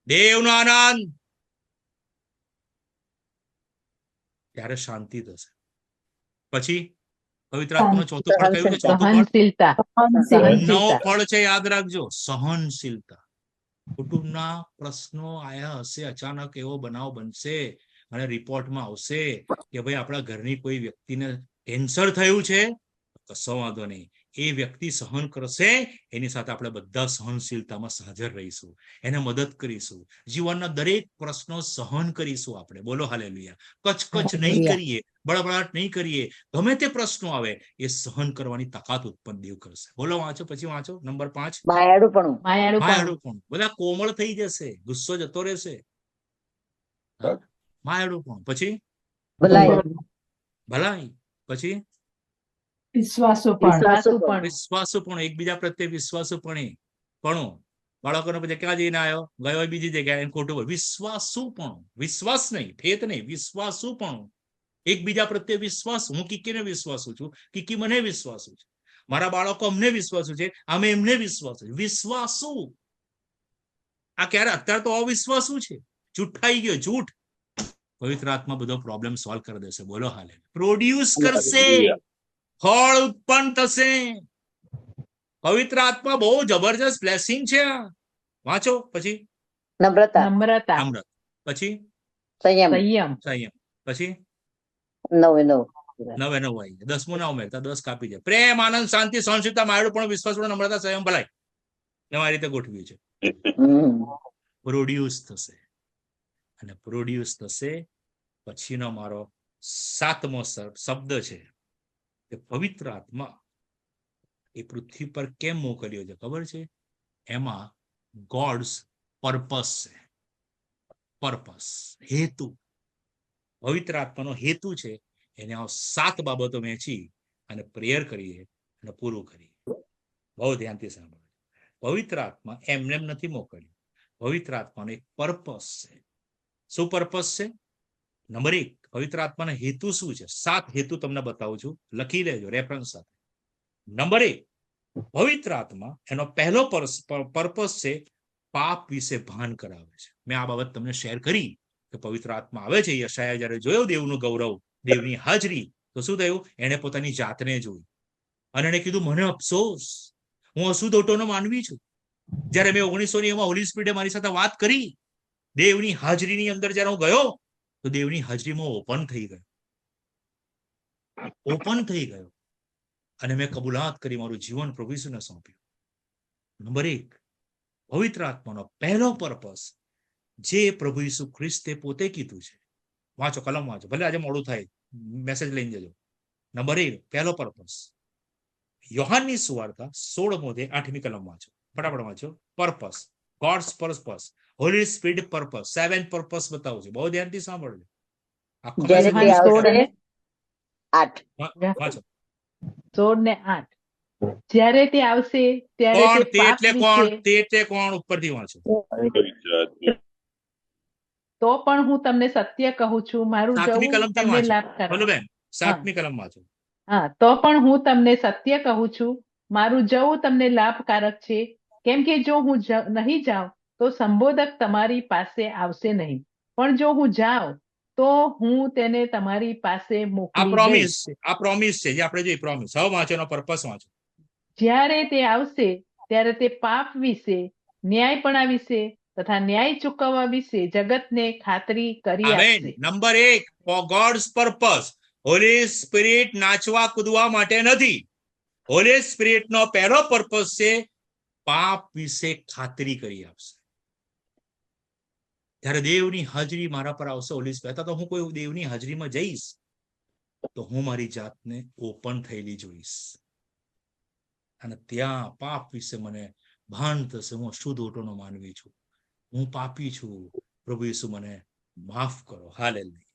દેવનો આનંદ. ત્યારે શાંતિ થશે. પછી પવિત્ર આત્માનું ચોથું ફળ કયું છે? ચોથું ફળ સહનશીલતા. નવો ફળ છે, યાદ રાખજો, સહનશીલતા. કુટુંબના પ્રશ્નો આયા હશે, અચાનક એવો બનાવ બનશે અને રિપોર્ટમાં આવશે કે ભાઈ આપણા ઘરની કોઈ વ્યક્તિને કેન્સર થયું છે. કશો વાંધો નહીં, એ વ્યક્તિ સહન કરશે, એની સાથે આપણે બધા સહનશીલતામાં હાજર રહીશું, એને મદદ કરીશું, જીવનના દરેક પ્રશ્નો સહન કરીશું આપણે. બોલો હાલેલુયા. કચકચ નહીં કરીએ, બળબડાટ નહીં કરીએ. ગમે તે પ્રશ્નો આવે એ સહન કરવાની તાકાત ઉત્પન્ન દેવ કરશે. બોલો વાંચો, પછી વાંચો. નંબર 5, માયાળુપણું. માયાળુપણું. બધા કોમળ થઈ જશે, ગુસ્સો જતો રહેશે. માયાળુપણું. પછી ભલાઈ. ભલાઈ. પછી વિશ્વાસુ પણ, એકબીજા પ્રત્યે વિશ્વાસુ પણ. બાળકોને પછી ક્યાં જઈને આવ્યો? ગયો બીજી જગ્યાએ, ખોટું બોલ. વિશ્વાસુ પણ, વિશ્વાસ નહીં, ફેત નહીં, વિશ્વાસુ પણ. એકબીજા પ્રત્યે વિશ્વાસ. હું કિકીને વિશ્વાસુ છું, કિકી મને વિશ્વાસુ છે, મારા બાળકો અમને વિશ્વાસુ છે, અમે એમને વિશ્વાસુ છે. વિશ્વાસુ. આ ક્યારે? અત્યારે તો અવિશ્વાસુ છે, જૂઠાઈ ગયો, જૂઠ. પવિત્ર આત્મા બધો પ્રોબ્લેમ સોલ્વ કરી દેશે. બોલો હાલે. પ્રોડ્યુસ કરશે, ફળ ઉત્પન્ન થશે. પવિત્ર આત્મા બહુ જબરજસ્ત બ્લેસિંગ છે. વાંચો. પછી નમ્રતા. નમ્રતા. નમ્રતા. પછી સંયમ. સંયમ. પછી 9 આવી ગયા. 10મું ના ઉમેરતા, 10 કાપી જાય. પ્રેમ, આનંદ, શાંતિ, સહનશીલતા, માયાળુપણું, વિશ્વાસ, નમ્રતા, સંયમ, ભલાઈ. તમારી રીતે ગોઠવ્યું છે. પ્રોડ્યુસ થશે. અને પ્રોડ્યુસ થશે પછીનો મારો 7મો શબ્દ છે કે પવિત્ર આત્મા એ પૃથ્વી પર કેમ મોકલ્યો છે ખબર છે? એમાં ગોડ્સ પર્પસ છે. પર્પસ, હેતુ. પવિત્ર આત્માનો હેતુ છે. એને આ 7 બાબતો વહેંચી અને પ્રેયર કરીએ અને પૂરું કરીએ. બહુ ધ્યાનથી સાંભળો. પવિત્ર આત્મા એમને એમ નથી મોકલ્યું. પવિત્ર આત્માનો એક પર્પસ છે. શું પર્પસ છે? નંબર 1, પવિત્ર આત્માનો હેતુ શું છે? 7 હેતુ તમને બતાવું છું, લખી લેજો રેફરન્સ સાથે. નંબર 1, પવિત્ર આત્મા એનો પહેલો પર્પસ છે પાપ વિશે ભાન કરાવે છે. મેં આ બાબત તમને શેર કરી કે પવિત્ર આત્મા આવે છે. યશાયા જયારે જોયો દેવનું ગૌરવ, દેવની હાજરી, તો શું થયું? એને પોતાની જાતને જોઈ અને એને કીધું, મને અફસોસ, હું અશુદ્ધ ઓટોનો માનવી છું. જયારે મેં 1990 હોલી સ્પિરિટે મારી સાથે વાત કરી, દેવની હાજરીની અંદર જયારે હું ગયો, તો દેવની હાજરીમાં ઓપન થઈ ગયો અને મેં કબૂલાત કરી, મારું જીવન પ્રભુ ઈસુને સોંપ્યું. નંબર 1, પવિત્ર આત્માનો પહેલો પર્પસ જે પ્રભુ ઈસુ ખ્રિસ્તે પોતે કીધું છે. વાંચો, કલમ વાંચો, ભલે આજે મોડું થાય, મેસેજ લઈને જજો. નંબર 1, પહેલો પર્પસ. યોહાનની સુવાર્તા 16 8મી કલમ વાંચો, ફટાફટ વાંચો. Purpose, gods purpose, holy spirit purpose, 7 purpose બતાવું છું. બહુ ધ્યાનથી સાંભળજો. આખો જ્યારે તે આવશે 8. વાંચો. 16 ને 8. જ્યારે તે આવશે ત્યારે કોણ? તે પાપ તે એટલે કોણ? ઉપરથી વાંચો. તો પણ હું તમને સત્ય કહું છું, મારું 7મી જવું કલમથી તમને વાંચો. લાભકારક. બોલો બેન, 7મી કલમ વાંચો. હા, તો પણ હું તમને સત્ય કહું છું, મારું જવું તમને લાભકારક છે, કેમ કે જો હું નહીં જાઉં તો સંબોધક તમારી પાસે આવશે નહીં, પણ જો હું જાઉં તો હું તેને તમારી પાસે આ મોકલી પ્રોમિસ દઈશ. છે, આ પ્રોમિસ છે જે આપણે જોઈએ. પ્રોમિસ હવે વાંચો, એનો પર્પસ વાંચો. જ્યારે તે આવશે ત્યારે તે પાપ વિશે, ન્યાયપણા વિશે તથા ન્યાય ચૂકવવા વિશે જગતને ખાતરી કરી આમેન. આપશે. Number 1, for God's purpose. Holy spirit નાચવા કૂદવા માટે નથી. હોલી સ્પિરિટ નો પહેલો પર્પસ છે પાપ વિશે ખાતરી કરી આપશે. જ્યારે દેવની હાજરી મારા પર આવશે, હોલી સ્પિરિટ, તો હું કોઈ દેવની હાજરીમાં જઈશ તો હું મારી જાતને ઓપન થયેલી જોઈશ અને ત્યાં પાપ વિશે મને ભાન થશે. હું શુદ્ધ ઓટોનો માનવી છું, હું પાપી છું, પ્રભુ ઈસુ મને માફ કરો. હાલેલુયા.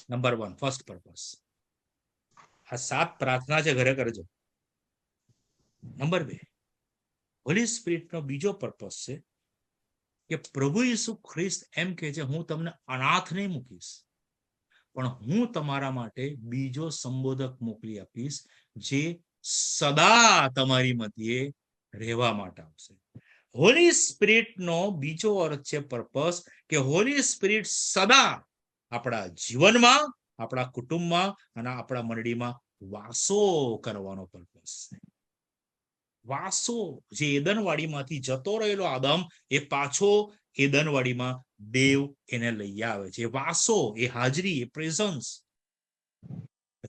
Number 1, first purpose. આ 7 પ્રાર્થના છે, ઘરે કરજો. નંબર 2, હોલી સ્પિરિટ નો બીજો પર્પસ છે કે પ્રભુ ઈસુ ખ્રિસ્ત એમ કહે છે, હું તમને અનાથ નહીં મૂકીશ, પણ હું તમારા માટે બીજો સંબોધક મોકલી આપીશ, જે સદા તમારી મધ્યે રહેવા માટે આવશે. હોલી સ્પિરિટ નો બીજો અર્થ છે પર્પસ, કે હોલી સ્પિરિટ સદા આપણા જીવનમાં, આપણા કુટુંબમાં અને આપણા મંડળીમાં વાસો કરવાનો પર્પસ છે. વાસો, જે એદનવાડીમાંથી જતો રહેલો આદમ, એ પાછો એદનવાડીમાં દેવ એને લઈ આવે છે. વાસો, એ હાજરી, એ પ્રેઝન્સ.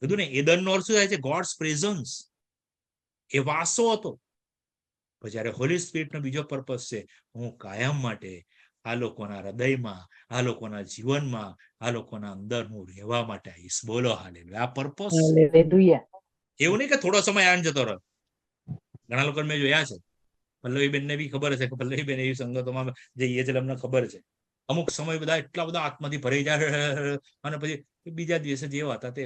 કીધું ને, એદનનો અર્થ શું થાય છે? Gods presence. એ વાસો હતો. પણ જયારે હોલી સ્પિરિટનો બીજો પર્પસ છે, હું કાયમ માટે આ લોકોના હૃદયમાં, આ લોકોના જીવનમાં, આ લોકોના અંદર હું રહેવા માટે આવીશ. બોલો હાલેલુયા. આ પર્પસ. હાલેલુયા. એવું નહીં કે થોડો સમય આન જતો રહે. ઘણા લોકો મેં જોયા છે, પલ્લવીબેન ને બી ખબર છે કે પલ્લવીબેન એવી સંગતોમાં જઈએ છે, અમને ખબર છે, અમુક સમય બધા એટલા બધા આત્માથી ભરાઈ જાય અને પછી બીજા દિવસે જેવા હતા તે.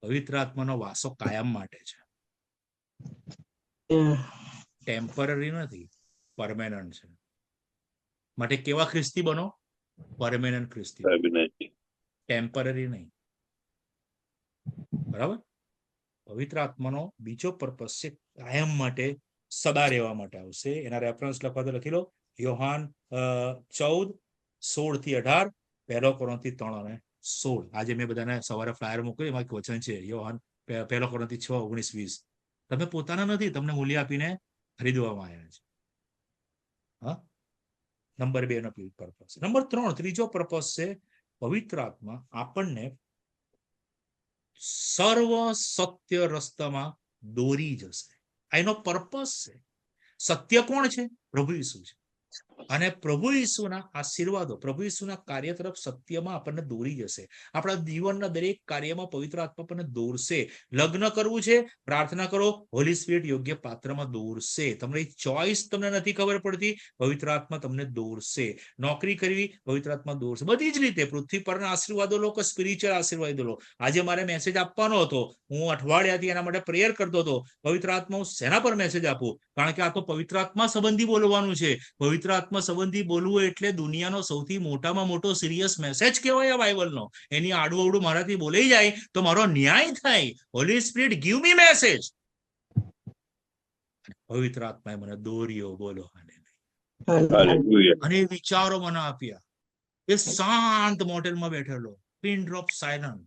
પવિત્ર આત્માનો વાસો કાયમ માટે છે, ટેમ્પરરી નથી, પરમેનન્ટ છે. માટે કેવા ખ્રિસ્તી બનો? પરમેનન્ટ ખ્રિસ્તી, ટેમ્પરરી નહીં. બરાબર. પવિત્ર આત્માનો બીજો પર્પસ છે કાયમ માટે, સદા રહેવા માટે આવશે. એના રેફરન્સ લખવા તો લખી લો. યોહાન 14:16-18, 1 કોરિન્થી 3:16. આજે મેં બધાને સવારે ફ્લાયર મોકલ્યું, એમાં એક વચન છે, યોહાન 1 કોરિન્થી 6:19-20. તમે પોતાના નથી, તમને મૂલ્ય આપીને ખરીદવામાં આવ્યા છે. હા. નંબર 2 નો પર્પસ. નંબર 3, ત્રીજો પર્પસ છે, પવિત્ર આત્મા આપણને સર્વ સત્ય રસ્તામાં દોરી જશે. આ એનો પર્પસ છે. સત્ય કોણ છે? પ્રભુ ઈસુ છે. અને પ્રભુ ઈસુના આશીર્વાદો, પ્રભુ ઈસુના કાર્ય તરફ સત્યમાં આપણને દોરી જશે. આપણા જીવનના દરેક કાર્યમાં પવિત્ર આત્મા આપણને દોરશે. લગ્ન કરવું છે, પ્રાર્થના કરો, હોલી સ્પિરિટ યોગ્ય પાત્રમાં દોરશે. તમારી ચોઈસ તમને નથી ખબર પડતી, પવિત્ર આત્મા તમને દોરશે. નોકરી કરવી, પવિત્ર આત્મા દોરશે. બધી જ રીતે પૃથ્વી પરના આશીર્વાદો લો કે સ્પિરિચ્યુઅલ આશીર્વાદો લો. આજે મારે મેસેજ આપવાનો હતો, હું અઠવાડિયાથી એના માટે પ્રેયર કરતો હતો. પવિત્ર આત્મા, હું શેના પર મેસેજ આપું? કારણ કે આ તો પવિત્ર આત્મા સંબંધી બોલવાનું છે. પવિત્ર આત્મા સંબંધી બોલવું એટલે દુનિયાનો સૌથી મોટામાં મોટો સિરિયસ મેસેજ કહેવાય આ બાઇબલનો. એની આડું મારાથી બોલાઈ જાય તો મારો ન્યાય થાય. Holi spirit give me message. પવિત્ર આત્માએ મને દોર્યો. બોલો અને વિચારો મને આપ્યા. એ શાંત મોટેલમાં બેઠેલો, પિન ડ્રોપ સાયલન્ટ,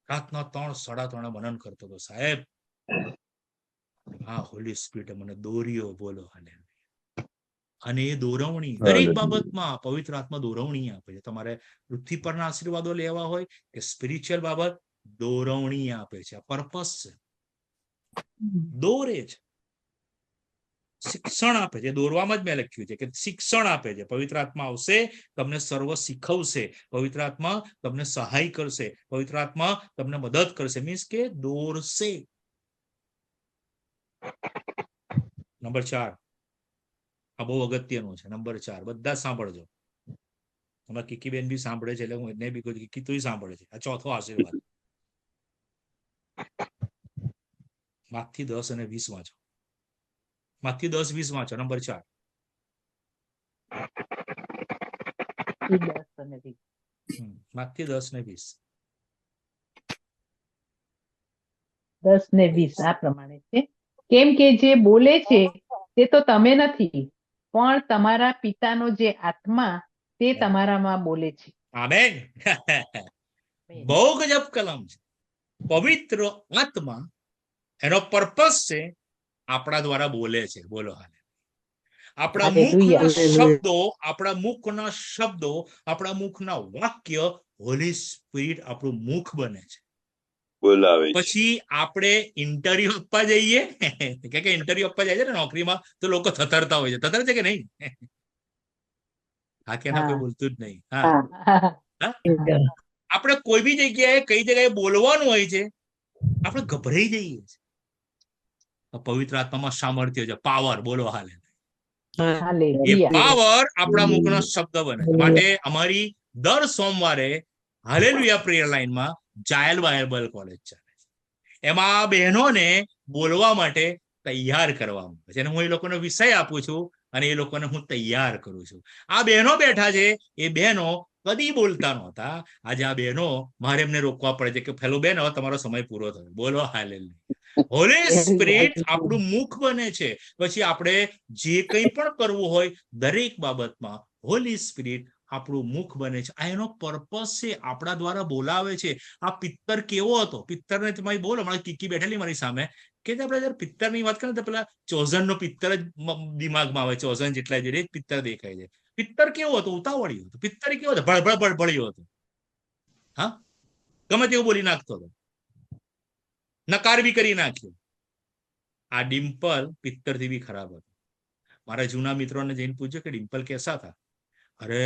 રાતના 3-3:30 મનન કરતો હતો. સાહેબ, હા, હોલી સ્પિરિટે મને દોર્યો. બોલો હાલેલુયા. અને એ દોરવણી દરેક બાબતમાં પવિત્ર આત્મા દોરવણી આપે છે. તમારે પૃથ્વી પરના આશીર્વાદો લેવા હોય કે સ્પિરિચ્યુઅલ બાબત, દોરવણી આપે છે. આ પર્પસ છે. દોરે છે, શિક્ષણ આપે છે. દોરવામાં જ મેં લખ્યું છે કે શિક્ષણ આપે છે. પવિત્ર આત્મા આવશે, તમને સર્વ શીખવશે. પવિત્ર આત્મા તમને સહાય કરશે. પવિત્ર આત્મા તમને મદદ કરશે, મીન્સ કે દોરશે. નંબર 4, આ બહુ અગત્યનું છે. નંબર 4 બધા સાંભળજો. એમાં કિકીબેન બી સાંભળે છે, એટલે હું એને બી કહું, કિકી તું સાંભળે છે. આ ચોથો આશીર્વાદ. માથી 10 અને 20 વાંચો. માથી 10-20 વાંચો. નંબર 4. 10 અને 20. માથી 10 ને 20. 10 ને 20 આ પ્રમાણે છે. કેમ કે જે બોલે છે તે તો તમે નથી, પણ તમારા પિતાનો જે આત્મા તે તમારામાં બોલે છે. આમેન. બહુ ગજબ કલમ છે. પવિત્ર આત્મા, એનો પર્પસ છે આપણા દ્વારા બોલે છે. બોલો હાલે. આપણા Hallelujah. મુખના શબ્દો, આપણા મુખના શબ્દો, આપણા મુખના વાક્ય હોલી સ્પિરિટ આપણું મુખ બને છે. બોલાવે છે. પછી આપણે ઇન્ટરવ્યુ આપવા જઈએ કે ઇન્ટરવ્યુ આપવા જાય છે ને નોકરીમાં, તો લોકો થથરતા હોય છે. થથર છે કે નહીં? હા કે ના, કોઈ બોલતું જ નહીં. હા, આપણે કોઈ બી જગ્યાએ કઈ જગ્યાએ બોલવાનું હોય છે, આપણે ગભરાઈ જઈએ છીએ. પવિત્ર આત્મામાં સામર્થ્ય છે, પાવર. બોલો હાલે. એ Hallelujah. પાવર આપણા મુખનો શબ્દ બને છે. માટે અમારી દર સોમવારે હાલેલુયા પ્રેયર લાઈનમાં જાયલ બાઇબલ કોલેજ ચાલે છે. એમાં બહેનોને બોલવા માટે તૈયાર કરવામાં આવે છે. અને હું એ લોકોનો વિષય આપું છું અને એ લોકોને હું તૈયાર કરું છું. આ બહેનો બેઠા છે, એ બહેનો કદી બોલતા નહોતા. આજે આ બહેનો, મારે એમને રોકવા પડે છે કે ફેલો બેન, હવે તમારો સમય પૂરો થયો. બોલો હાલેલુયા. હોલી સ્પિરિટ આપણું મુખ બને છે. પછી આપણે જે કંઈ પણ કરવું હોય દરેક બાબતમાં હોલી સ્પિરિટ આપણું મુખ બને છે. આ એનો પર્પસ છે, આપણા દ્વારા બોલાવે છે. આ પિત્તર કેવો હતો? પિત્તરને તમારી બોલો, મારી કીકી બેઠેલી મારી સામે, કે આપણે જયારે પિત્તરની વાત કરીએ તો પેલા ચોઝનનો પિત્તર જ દિમાગમાં આવે. ચોઝન જેટલા જ પિત્તર દેખાય છે. પિત્તર કેવો હતો? ઉતાવળિયો હતો. પિત્તર કેવો હતો? ભળભળિયો હતો. હા, ગમે તેવું બોલી નાખતો હતો, નકાર બી કરી નાખ્યો. આ ડિમ્પલ પિત્તરથી બી ખરાબ હતો. મારા જૂના મિત્રોને જઈને પૂછ્યો કે ડિમ્પલ कैसा था? અરે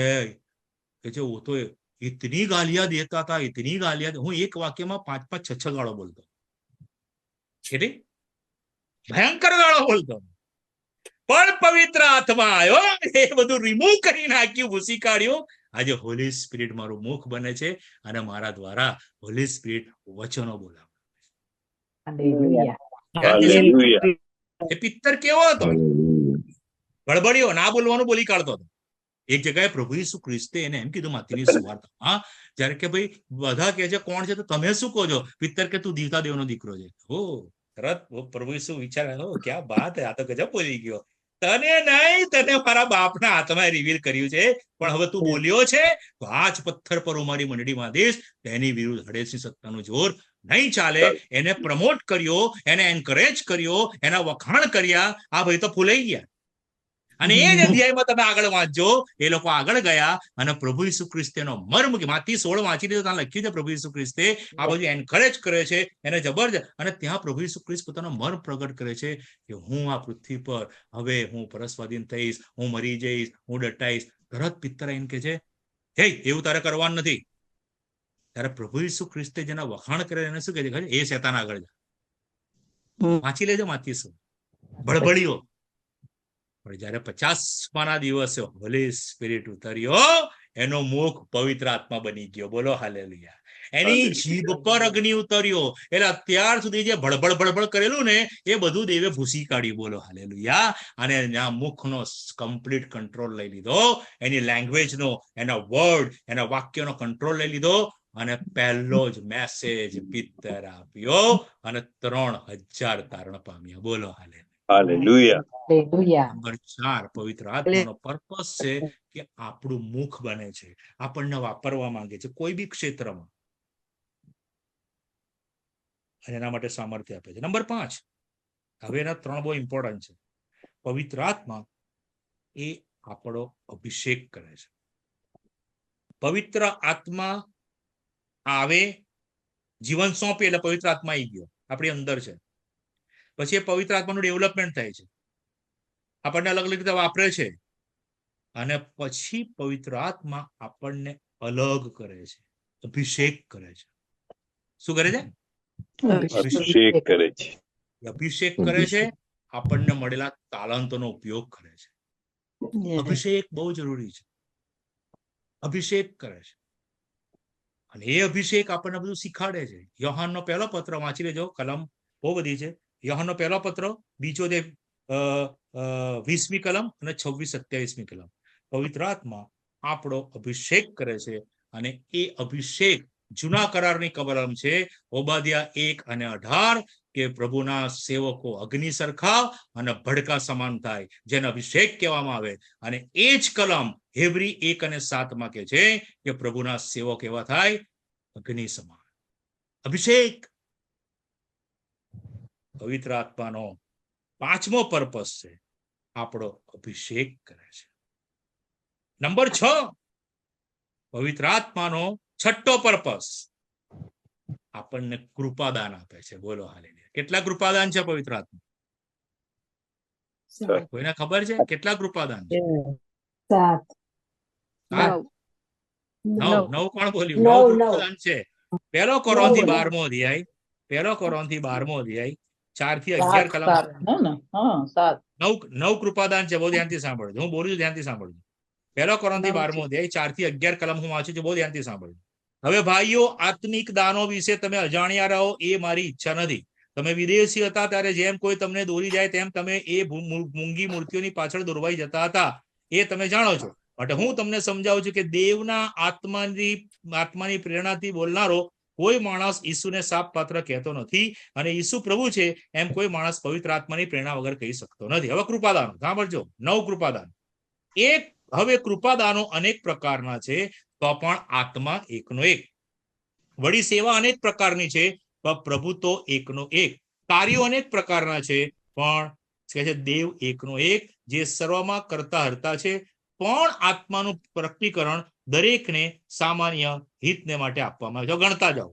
કે જે वो तो इतनी गालियां देता था, इतनी गालियां. હું એક વાક્યમાં 5-5, 6-6 ગાળો બોલતો. કેટલી ભયંકર ગાળો બોલતો. પણ પવિત્ર આત્મા આવ્યો, એ બધું રિમૂવ કરી નાખ્યું, ભૂસી કાઢ્યું. આજે હોલી સ્પિરિટ મારું મુખ બને છે અને મારા દ્વારા હોલી સ્પિરિટ વચનો બોલાવે. Hallelujah. હાલેલુયા. એ પિત્તર કેવો હતો? ગડબડિયો, ના બોલવાનું બોલી કાઢતો હતો. એક જગ્યાએ પ્રભુ ઈસુ ખ્રિસ્તે એને એમ કીધું, માતીની સુવાર્તા, જયારે કે ભાઈ બધા કહે છે કોણ છે, તો તમે શું કહો છો? પિત્તર કે તું દીવતા દેવનો દીકરો છે. હો, તરત પ્રભુ ઈસુ વિચારે, હો ક્યાં વાત હે, આ તો ગજબ બોલી ગયો. તને નહીં, તને મારા બાપના આત્માએ રિવીલ કર્યું છે, પણ હવે તું બોલ્યો છે તો આ જ પથ્થર પર હું મારી મંડળીમાં દઈશ. તેની વિરુદ્ધ હડેસની સત્તાનું જોર નહીં ચાલે. એને પ્રમોટ કર્યો, એને એન્કરેજ કર્યો, એના વખાણ કર્યા. આ ભાઈ તો ફૂલાઈ ગયા. અને એ જ અધ્યાયમાં તમે આગળ વાંચજો, એ લોકો આગળ ગયા અને પ્રભુ ઈસુ ખ્રિસ્તેનો મર્મ, કે માથી 16 વાંચી લીધો, ત્યાં લખ્યું છે પ્રભુ ઈસુ ખ્રિસ્તે આ બધું એન્કરેજ કરે છે, એને જબરજસ્ત. અને ત્યાં પ્રભુ ઈસુ ખ્રિસ્ત પોતાનો મર્મ પ્રગટ કરે છે કે હું આ પૃથ્વી પર હવે હું પરસ્વાધીન થઈશ, હું મરી જઈશ, હું દટાઈશ. તરત પિત્તર એમ કે છે, હે, એવું તારે કરવાનું નથી. ત્યારે પ્રભુ ઈસુ ખ્રિસ્તે જેના વખાણ કરે એને શું કહે છે? એ શેતાન આગળ જા. વાંચી લેજો માથી 16. ભળભળીઓ. પણ જયારે 50મા દિવસે હોલી સ્પિરિટ ઉતર્યો, એનો મુખ પવિત્ર આત્મા બની ગયો. બોલો હાલેલુયા. એની જીભ પર અગ્નિ ઉતર્યો. એટલે અત્યાર સુધી જે ભળભળ ભળભળ કરેલું ને, એ બધું દેવે ભૂસી કાઢ્યું. બોલો હાલેલુયા. અને એના મુખનો કમ્પ્લીટ કંટ્રોલ લઈ લીધો. એની લેંગ્વેજનો, એના વર્ડ, એના વાક્યનો કંટ્રોલ લઈ લીધો. અને પહેલો જ મેસેજ પિત્તર આપ્યો અને 3000 તારણ પામ્યા. બોલો હાલેલુયા. હાલેલુયા. Hallelujah. નંબર 4, પવિત્ર આત્માનો પર્પસ છે કે આપણું મુખ બને છે, આપણને વાપરવા માંગે છે કોઈ બી ક્ષેત્રમાં, અને એના માટે સામર્થ્ય આપે છે. નંબર 5, હવે એના 3 બહુ ઇમ્પોર્ટન્ટ છે. પવિત્ર આત્મા એ આપણો અભિષેક કરે છે. પવિત્ર આત્મા આવે, જીવન સોંપે એટલે પવિત્ર આત્મા આવી ગયો, આપણી અંદર છે. પછી એ પવિત્ર આત્માનું ડેવલપમેન્ટ થાય છે, આપણને અલગ અલગ રીતે વાપરે છે. અને પછી પવિત્ર આત્મા આપણને અલગ કરે છે, અભિષેક કરે છે. શું કરે છે? અભિષેક કરે છે. અભિષેક કરે છે, આપણને મળેલા તાલંતોનો ઉપયોગ કરે છે. અભિષેક બહુ જરૂરી છે. અભિષેક કરે છે અને એ અભિષેક આપણને બધું શીખાડે છે. યોહાનનો પહેલો પત્ર વાંચી લેજો, કલમ બહુ બધી છે. યોહાનનો પહેલો પત્ર, બીજો 20મી કલમ અને 26-27મી કલમ. પવિત્ર આત્મા આપણો અભિષેક કરે છે અને એ અભિષેક જૂના કરારની કલમ છે, ઓબાદ્યા 1:18, કે પ્રભુના સેવકો અગ્નિ સરખા અને ભડકા સમાન થાય, જેને અભિષેક કહેવામાં આવે. અને એ જ કલમ હેબ્રી 1:7 કે છે કે પ્રભુના સેવક એવા થાય અગ્નિ સમાન. અભિષેક. પવિત્ર આત્માનો 5મો પર્પસ છે આપણો અભિષેક કરે છે. નંબર 6, પવિત્ર આત્માનો છઠ્ઠો પર્પસ આપણને કૃપાદાન આપે છે. બોલો હાલેલુયા. કેટલા કૃપાદાન છે પવિત્ર આત્મા? કોઈને ખબર છે કેટલા કૃપાદાન છે? 7. 7? 9. 9 કોણ બોલ્યું? 9 9. કૃપાદાન છે. પહેલો કોરોન્થી 12મો અધ્યાય, પહેલો કોરોન્થી 12મો અધ્યાય 4 થી 11 કલમ. 9 કૃપાદાન છે. બહુ ધ્યાનથી સાંભળજો. હું બોલું છું, ધ્યાનથી સાંભળજો. પહેલો કોરોન્થી 12મો અધ્યાય 4 થી 11 કલમ હું વાંચું છું. બહુ ધ્યાનથી સાંભળજો. હવે ભાઈઓ, આત્મિક દાનો વિશે તમે અજાણ્યા રહો એ મારી ઈચ્છા નથી. તમે વિદેશી હતા ત્યારે જેમ કોઈ તમને દોરી જાય તેમ તમે એ મૂંગી મૂર્તિઓની પાછળ દોરવાઈ જતા હતા, એ તમે જાણો છો. માટે હું તમને સમજાવું છું કે દેવના આત્માની પ્રેરણાથી બોલનારો કોઈ માણસ ઈસુને શાપ પાત્ર કહેતો નથી, અને ઈસુ પ્રભુ છે એમ કોઈ માણસ પવિત્ર આત્માની પ્રેરણા વગર કહી શકતો નથી. હવે કૃપાદાન સાંભળજો. 9 કૃપાદાન. હવે કૃપાદાનો અનેક પ્રકારના છે, તો પણ આત્મા એકનો એક. વળી સેવા અનેક પ્રકારની છે, પણ પ્રભુ તો એકનો એક. કાર્યો અનેક પ્રકારના છે, પણ કહે છે દેવ એકનો એક, જે સર્વમાં કરતા હરતા છે, પણ આત્માનું પ્રકટીકરણ દરેકને સામાન્ય હિતને માટે આપવામાં આવે છે. ગણતા જાઓ.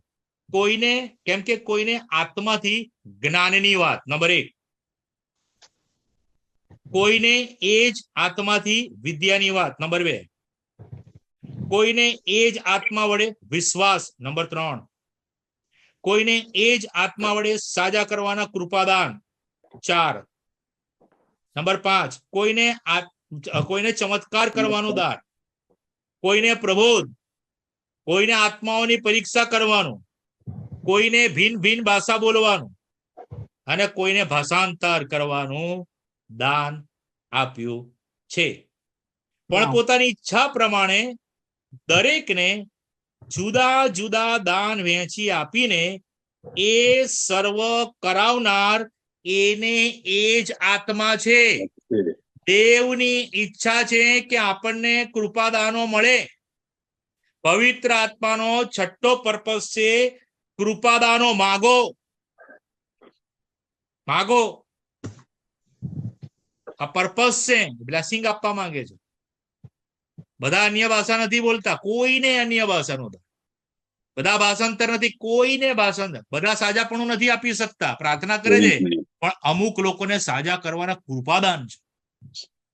કોઈને, કેમ કે કોઈને આત્માથી જ્ઞાનની વાત, નંબર 1. કોઈને એ જ આત્માથી વિદ્યાની વાત, નંબર 2. કોઈને એ જ આત્મા વડે વિશ્વાસ, નંબર 3. કોઈને એ જ આત્મા વડે સાજા કરવાના કૃપાદાન, 4. નંબર 5, કોઈને ચમત્કાર કરવાનું દાન, કોઈને પ્રબોધ, કોઈને આત્માઓની પરીક્ષા કરવાનું, કોઈને ભિન્ન ભિન્ન ભાષા બોલવાનું, અને કોઈને ભાષાંતર કરવાનું દાન આપ્યું છે. પણ પોતાની ઈચ્છા પ્રમાણે દરેકને જુદા જુદા દાન વહેંચી આપીને એ સર્વ કરાવનાર એને એ જ આત્મા છે. દેવની ઈચ્છા છે કે આપણને કૃપાદાનો મળે. પવિત્ર આત્માનો છઠ્ઠો પર્પસ છે કૃપાદાનો. માગો. આ પર્પસ છે. બ્લેસિંગ આપવા માંગે છે. બધા અન્ય ભાષા નથી બોલતા, કોઈને અન્ય ભાષા નહોતા. બધા ભાષાંતર નથી, કોઈને ભાષાંતર. બધા સાજાપણું નથી આપી શકતા, પ્રાર્થના કરે છે, પણ અમુક લોકોને સાજા કરવાના કૃપાદાન છે.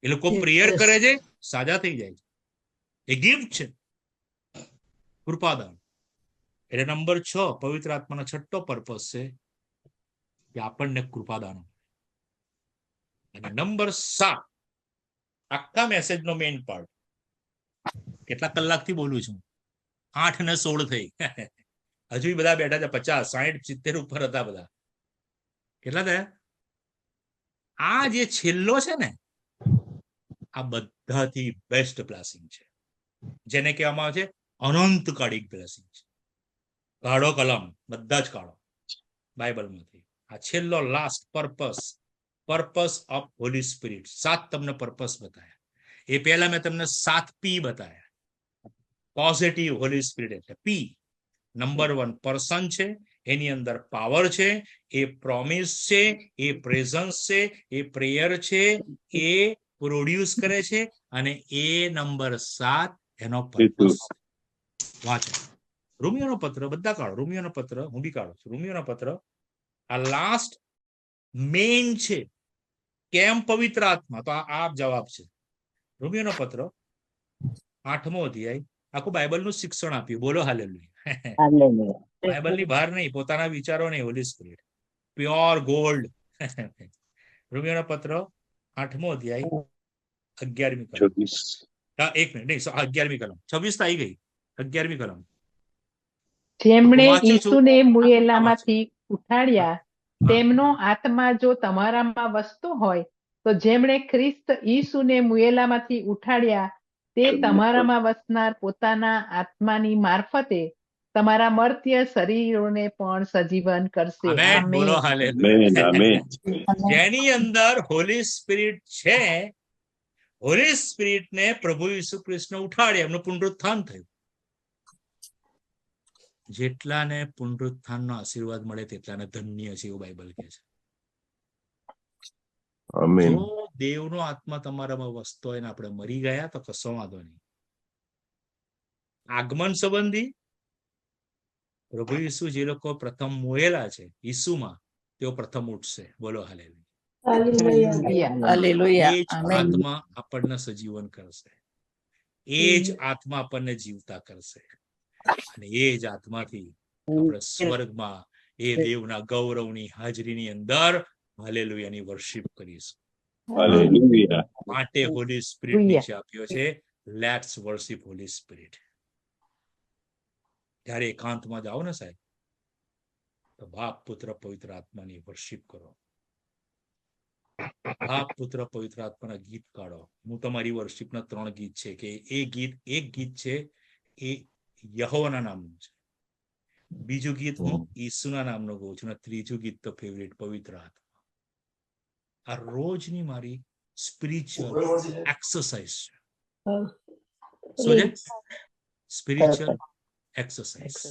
એ લોકો પ્રેયર કરે છે, સાજા થઈ જાય છે. એ ગિફ્ટ છે, કૃપાદાન. એટલે નંબર 6, પવિત્ર આત્માનો છઠ્ઠો પર્પસ છે કે આપણને કૃપાદાનો. અને નંબર 7, આખા મેસેજનો મેઇન પાર્ટ. કેટલા કલાકથી બોલું છું? 8 ને 16 થઈ. હજુ બધા બેઠા છે. 50, 60, 70 ઉપર હતા બધા. કેટલા થયા? આ જે છેલ્લો છે ને, આ બધાથી બેસ્ટ બ્લેસિંગ છે, જેને કહેવામાં આવે છે અનંતકાળિક બ્લેસિંગ છે. કાઢો કલમ, બધા જ કાઢો બાઇબલમાંથી. આ છેલ્લો last purpose of Holi spirit. 7 તમને પર્પસ બતાવ્યા. એ પહેલા મેં તમને 7 P બતાવ્યા. પોઝિટિવ હોલી સ્પિરિટ એટલે P. નંબર 1 પર્સન છે, એની અંદર પાવર છે, એ પ્રોમિસ છે, એ પ્રેઝન્સ છે, એ પ્રેયર છે, એ પ્રોડ્યુસ કરે છે, અને એ નંબર 7 એનો પર્પસ. વાંચો રોમિયોનો પત્ર, બધા કાઢો. રોમિયોનો પત્ર હું બી કાઢું છું. રોમિયોનો પત્ર આ લાસ્ટ મેઇન છે. કેમ પવિત્ર આત્મા? તો આ જવાબ છે. રોમિયોનો પત્ર 8મો અધ્યાય આખું બાઇબલનું શિક્ષણ આપ્યું. બોલો હાલેલુયા. બાઇબલની બહાર નહીં, પોતાના વિચારો નહીં. Holy spirit pure gold. રોમિયોનો પત્ર 8મો અધ્યાય 11મી કલમ. એક મિનિટ, નહીં 11મી કલમ. 26 આવી ગઈ. 11મી કલમ. જેમણે ઈસુને મુયેલામાંથી ઉઠાડ્યા, તેમનો આત્મા જો તમારામાં વસતો હોય, તો જેમણે ખ્રિસ્ત ઈસુને મુયેલામાંથી ઉઠાડ્યા તે તમારામાં વસનાર પોતાના આત્માની મારફતે તમારા મર્ત્ય શરીરોને પણ સજીવન કરશે. બોલો હાલેલુયા. જેની અંદર હોલી સ્પિરિટ છે, હોલી સ્પિરિટને પ્રભુ ઈસુ ખ્રિસ્તને ઉઠાડ્યા, એમનું પુનરુત્થાન થયું. જેટલાને પુનરુત્થાનનો આશીર્વાદ મળે તેટલાને ધન્ય છે, એવું બાઇબલ કહે છે. દેવનો આત્મા તમારામાં વસતો હોય ને આપણે મરી ગયા તો કશો વાંધો નહીં. આગમન સંબંધી પ્રભુ ઈસુ જે લોકો પ્રથમ મોયેલા છે ઈસુમાં, તેઓ પ્રથમ ઉઠશે. બોલો હાલેલુયા. એ જ આત્મા આપણને સજીવન કરશે, એ જ આત્મા આપણને જીવતા કરશે, અને એ જ આત્માથી આપણે સ્વર્ગમાં એ દેવના ગૌરવની હાજરીની અંદર હાલેલુયાની વર્શિપ કરીશું. હાલેલુયા. માટે હોલી સ્પિરિટ નીચે આપ્યો છે, લેટ્સ વર્શિપ હોલી સ્પિરિટ. જ્યારે એકાંતમાં જાઓ ને સાહેબ, તો બાપ પુત્ર પવિત્ર આત્માની વર્શિપ કરો. બાપ પુત્ર પવિત્ર આત્માના ગીત કાઢો. હું તમારી વર્શિપના 3 ગીત છે કે એક ગીત છે એ યહોવાના નામનું છે, બીજું ગીત હું ઈસુના નામનું ગાઉં છું, અને ત્રીજું ગીત તો ફેવરેટ પવિત્ર આત્મા. આ રોજની મારી સ્પિરિચ્યુઅલ એક્સરસાઇઝ છે. Spiritual exercise.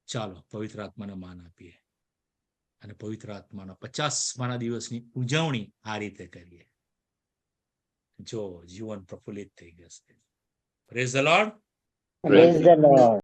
ચાલો પવિત્ર આત્માને માન આપીએ અને પવિત્ર આત્માના 50મા દિવસની ઉજવણી આ રીતે કરીએ. જો જીવન પ્રફુલ્લિત થઈ જશે. Praise the lord. Praise the Lord.